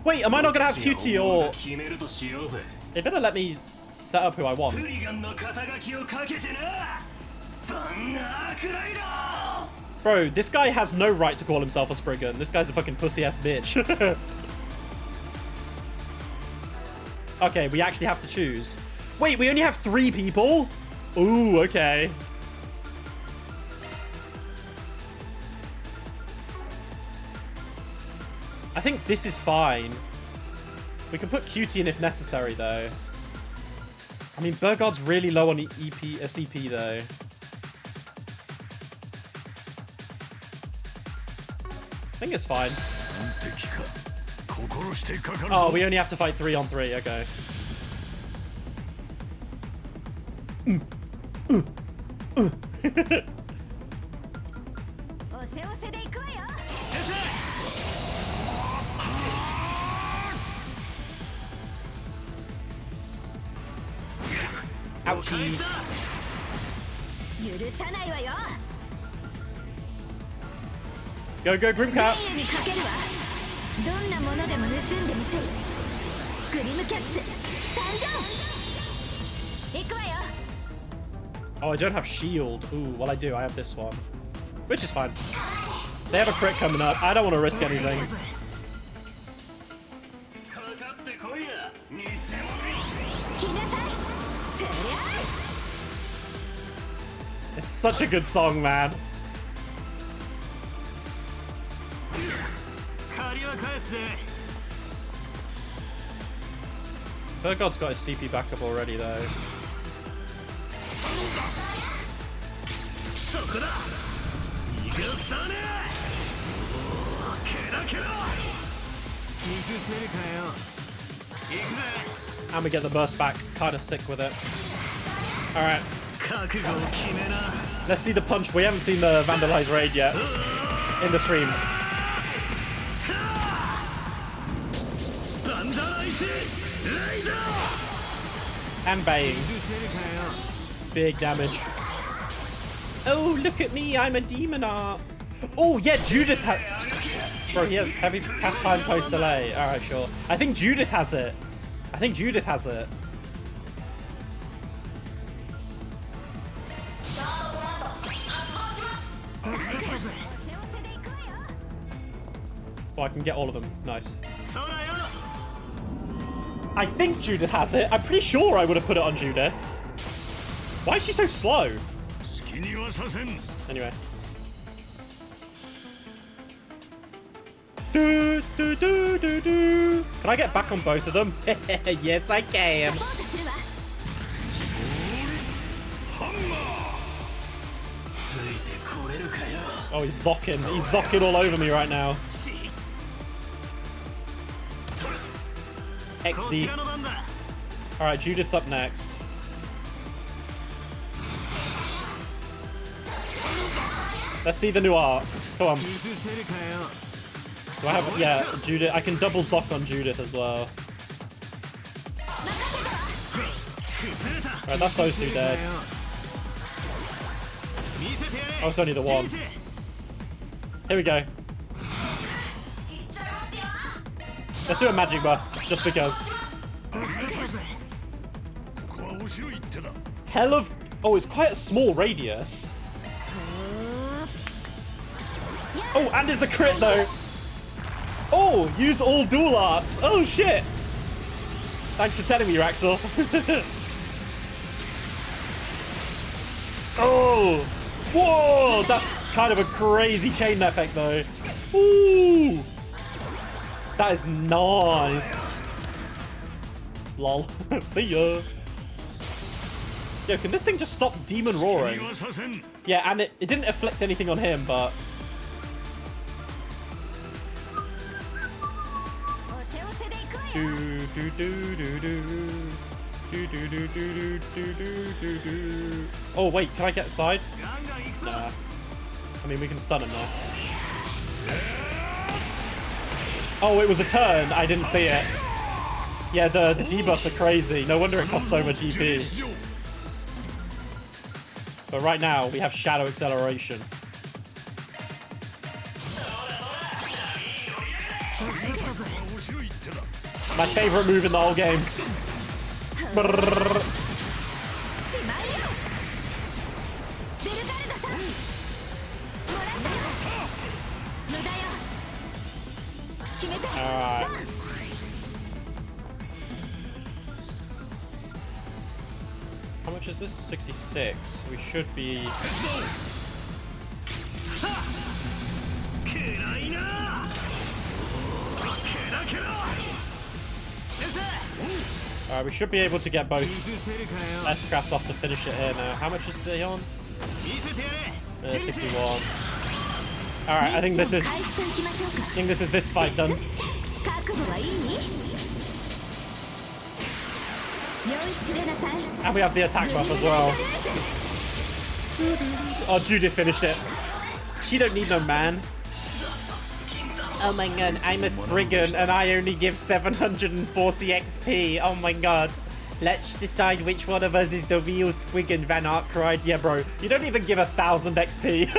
Wait, am I not gonna have QT or... They better let me set up who I want. Bro, this guy has no right to call himself a Spriggan. This guy's a fucking pussy-ass bitch. Okay, we actually have to choose. Wait, we only have 3 people? Ooh, okay. I think this is fine. We can put QT in if necessary, though. I mean, Burgard's really low on CP, though. I think it's fine. Oh, we only have to fight 3 on 3. Okay. Ouchie. Go, go, Grimcat. Oh, I don't have shield. Ooh, well I do. I have this one. Which is fine. They have a crit coming up. I don't want to risk anything. It's such a good song, man. Burgard's got his CP backup already, though. And we get the burst back. Kind of sick with it. Alright. Let's see the punch. We haven't seen the Vandalize raid yet in the stream. And baying. Big damage. Oh, look at me. I'm a demon art. Oh, yeah, Judith has... Bro, he has heavy cast time post delay. Alright, sure. I think Judith has it. I think Judith has it. Oh, I can get all of them. Nice. I think Judith has it. I'm pretty sure I would have put it on Judith. Why is she so slow? Anyway. Do, do, do, do, do. Can I get back on both of them? Yes, I can. Oh, he's zocking. He's zocking all over me right now. XD. Alright, Judith's up next. Let's see the new art. Come on. Do I have... Yeah, Judith. I can double zoc on Judith as well. Alright, that's those two dead. Oh, it's only the one. Here we go. Let's do a magic buff, just because. Hell of... Oh, it's quite a small radius. Oh, and it's a crit, though. Oh, use all dual arts. Oh, shit. Thanks for telling me, Raxel. Oh. Whoa, that's kind of a crazy chain effect, though. Ooh. That is nice. Lol. See ya. Yo, can this thing just stop demon roaring? Yeah, and it didn't afflict anything on him, but... Oh, wait, can I get aside? Nah. I mean, we can stun him now. Oh, it was a turn. I didn't see it. Yeah, the debuffs are crazy. No wonder it costs so much EP. But right now, we have Shadow Acceleration. My favorite move in the whole game. Alright. How much is this? 66. We should be... Alright, we should be able to get both S-Crafts off to finish it here now. How much is they on? 61. Alright, I think this is this fight done. And we have the attack buff as well. Oh, Judith finished it. She don't need no man. Oh my god, I'm a Spriggan and I only give 740 XP. Oh my god. Let's decide which one of us is the real Spriggan, Van Ark cried. Yeah, bro, you don't even give 1,000 XP.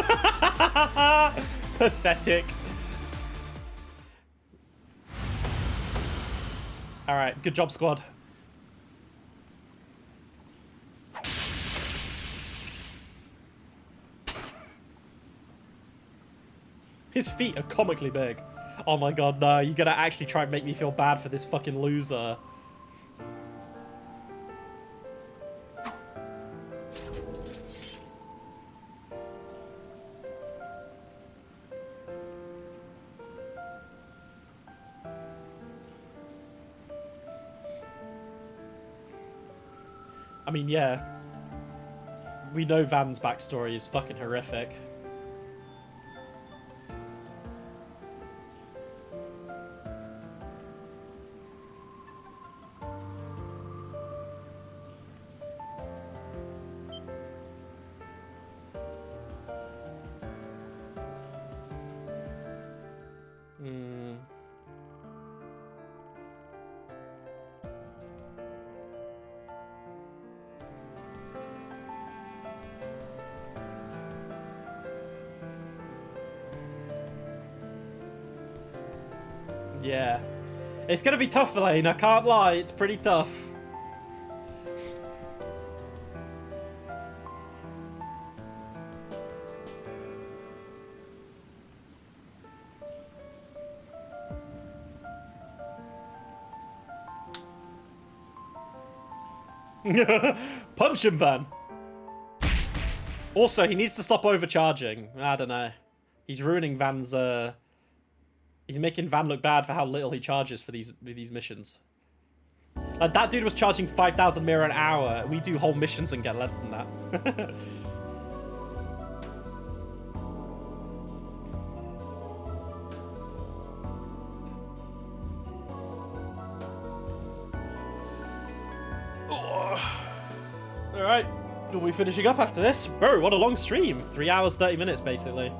Pathetic. Alright, good job, squad. His feet are comically big. Oh my god, no. You're gonna actually try and make me feel bad for this fucking loser. I mean, yeah. We know Van's backstory is fucking horrific. Yeah. It's gonna be tough, Elaine, I can't lie, it's pretty tough. Punch him, Van. Also, he needs to stop overcharging. I don't know. He's ruining Van's, he's making Van look bad for how little he charges for these missions. Like, that dude was charging 5,000 mirror an hour. We do whole missions and get less than that. Alright, we'll be finishing up after this. Bro, what a long stream. 3 hours, 30 minutes, basically.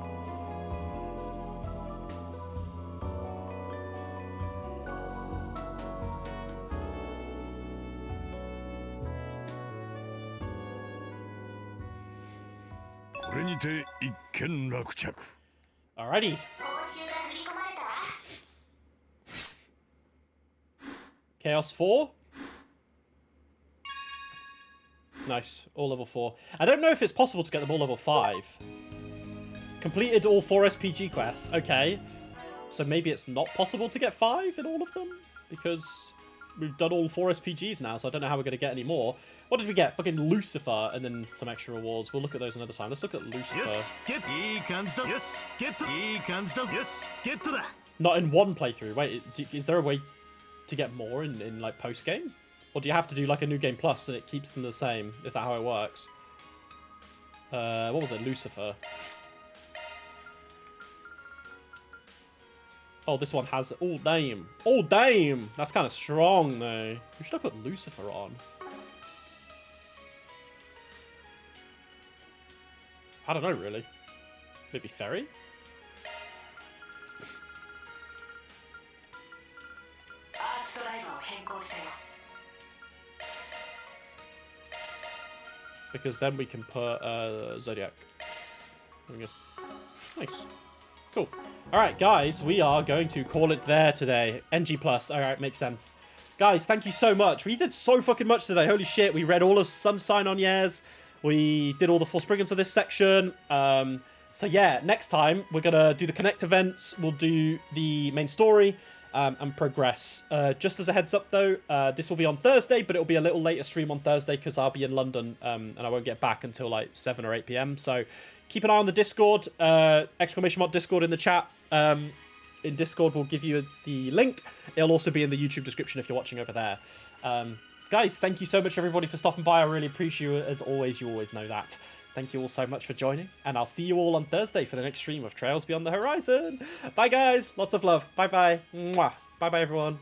Alrighty. Chaos 4. Nice, all level 4. I don't know if it's possible to get them all level 5. Completed all 4 SPG quests. Okay. So maybe it's not possible to get 5 in all of them? Because we've done all 4 SPGs now, so I don't know how we're going to get any more. What did we get? Fucking Lucifer and then some extra rewards. We'll look at those another time. Let's look at Lucifer. Not in one playthrough. Wait, is there a way to get more in like, post-game? Or do you have to do like a New Game Plus and it keeps them the same? Is that how it works? What was it? Lucifer. Oh, this one has... Oh, damn. Oh, damn! That's kind of strong, though. Who should I put Lucifer on? I don't know, really. Maybe Ferry? Because then we can put Zodiac. There we go. Nice. Cool. Alright, guys, we are going to call it there today. NG+. Alright, makes sense. Guys, thank you so much. We did so fucking much today. Holy shit. We read all of Sunshine on Years. We did all the Forsprigans of this section. So yeah, next time we're going to do the Connect events. We'll do the main story and progress. Just as a heads up, though, this will be on Thursday, but it'll be a little later stream on Thursday because I'll be in London and I won't get back until like 7 or 8 p.m. So keep an eye on the Discord, !Discord in the chat. In Discord, we'll give you the link. It'll also be in the YouTube description if you're watching over there. Guys, thank you so much, everybody, for stopping by. I really appreciate it. As always, you always know that. Thank you all so much for joining, and I'll see you all on Thursday for the next stream of Trails Beyond the Horizon. Bye, guys. Lots of love. Bye-bye. Mwah. Bye-bye, everyone.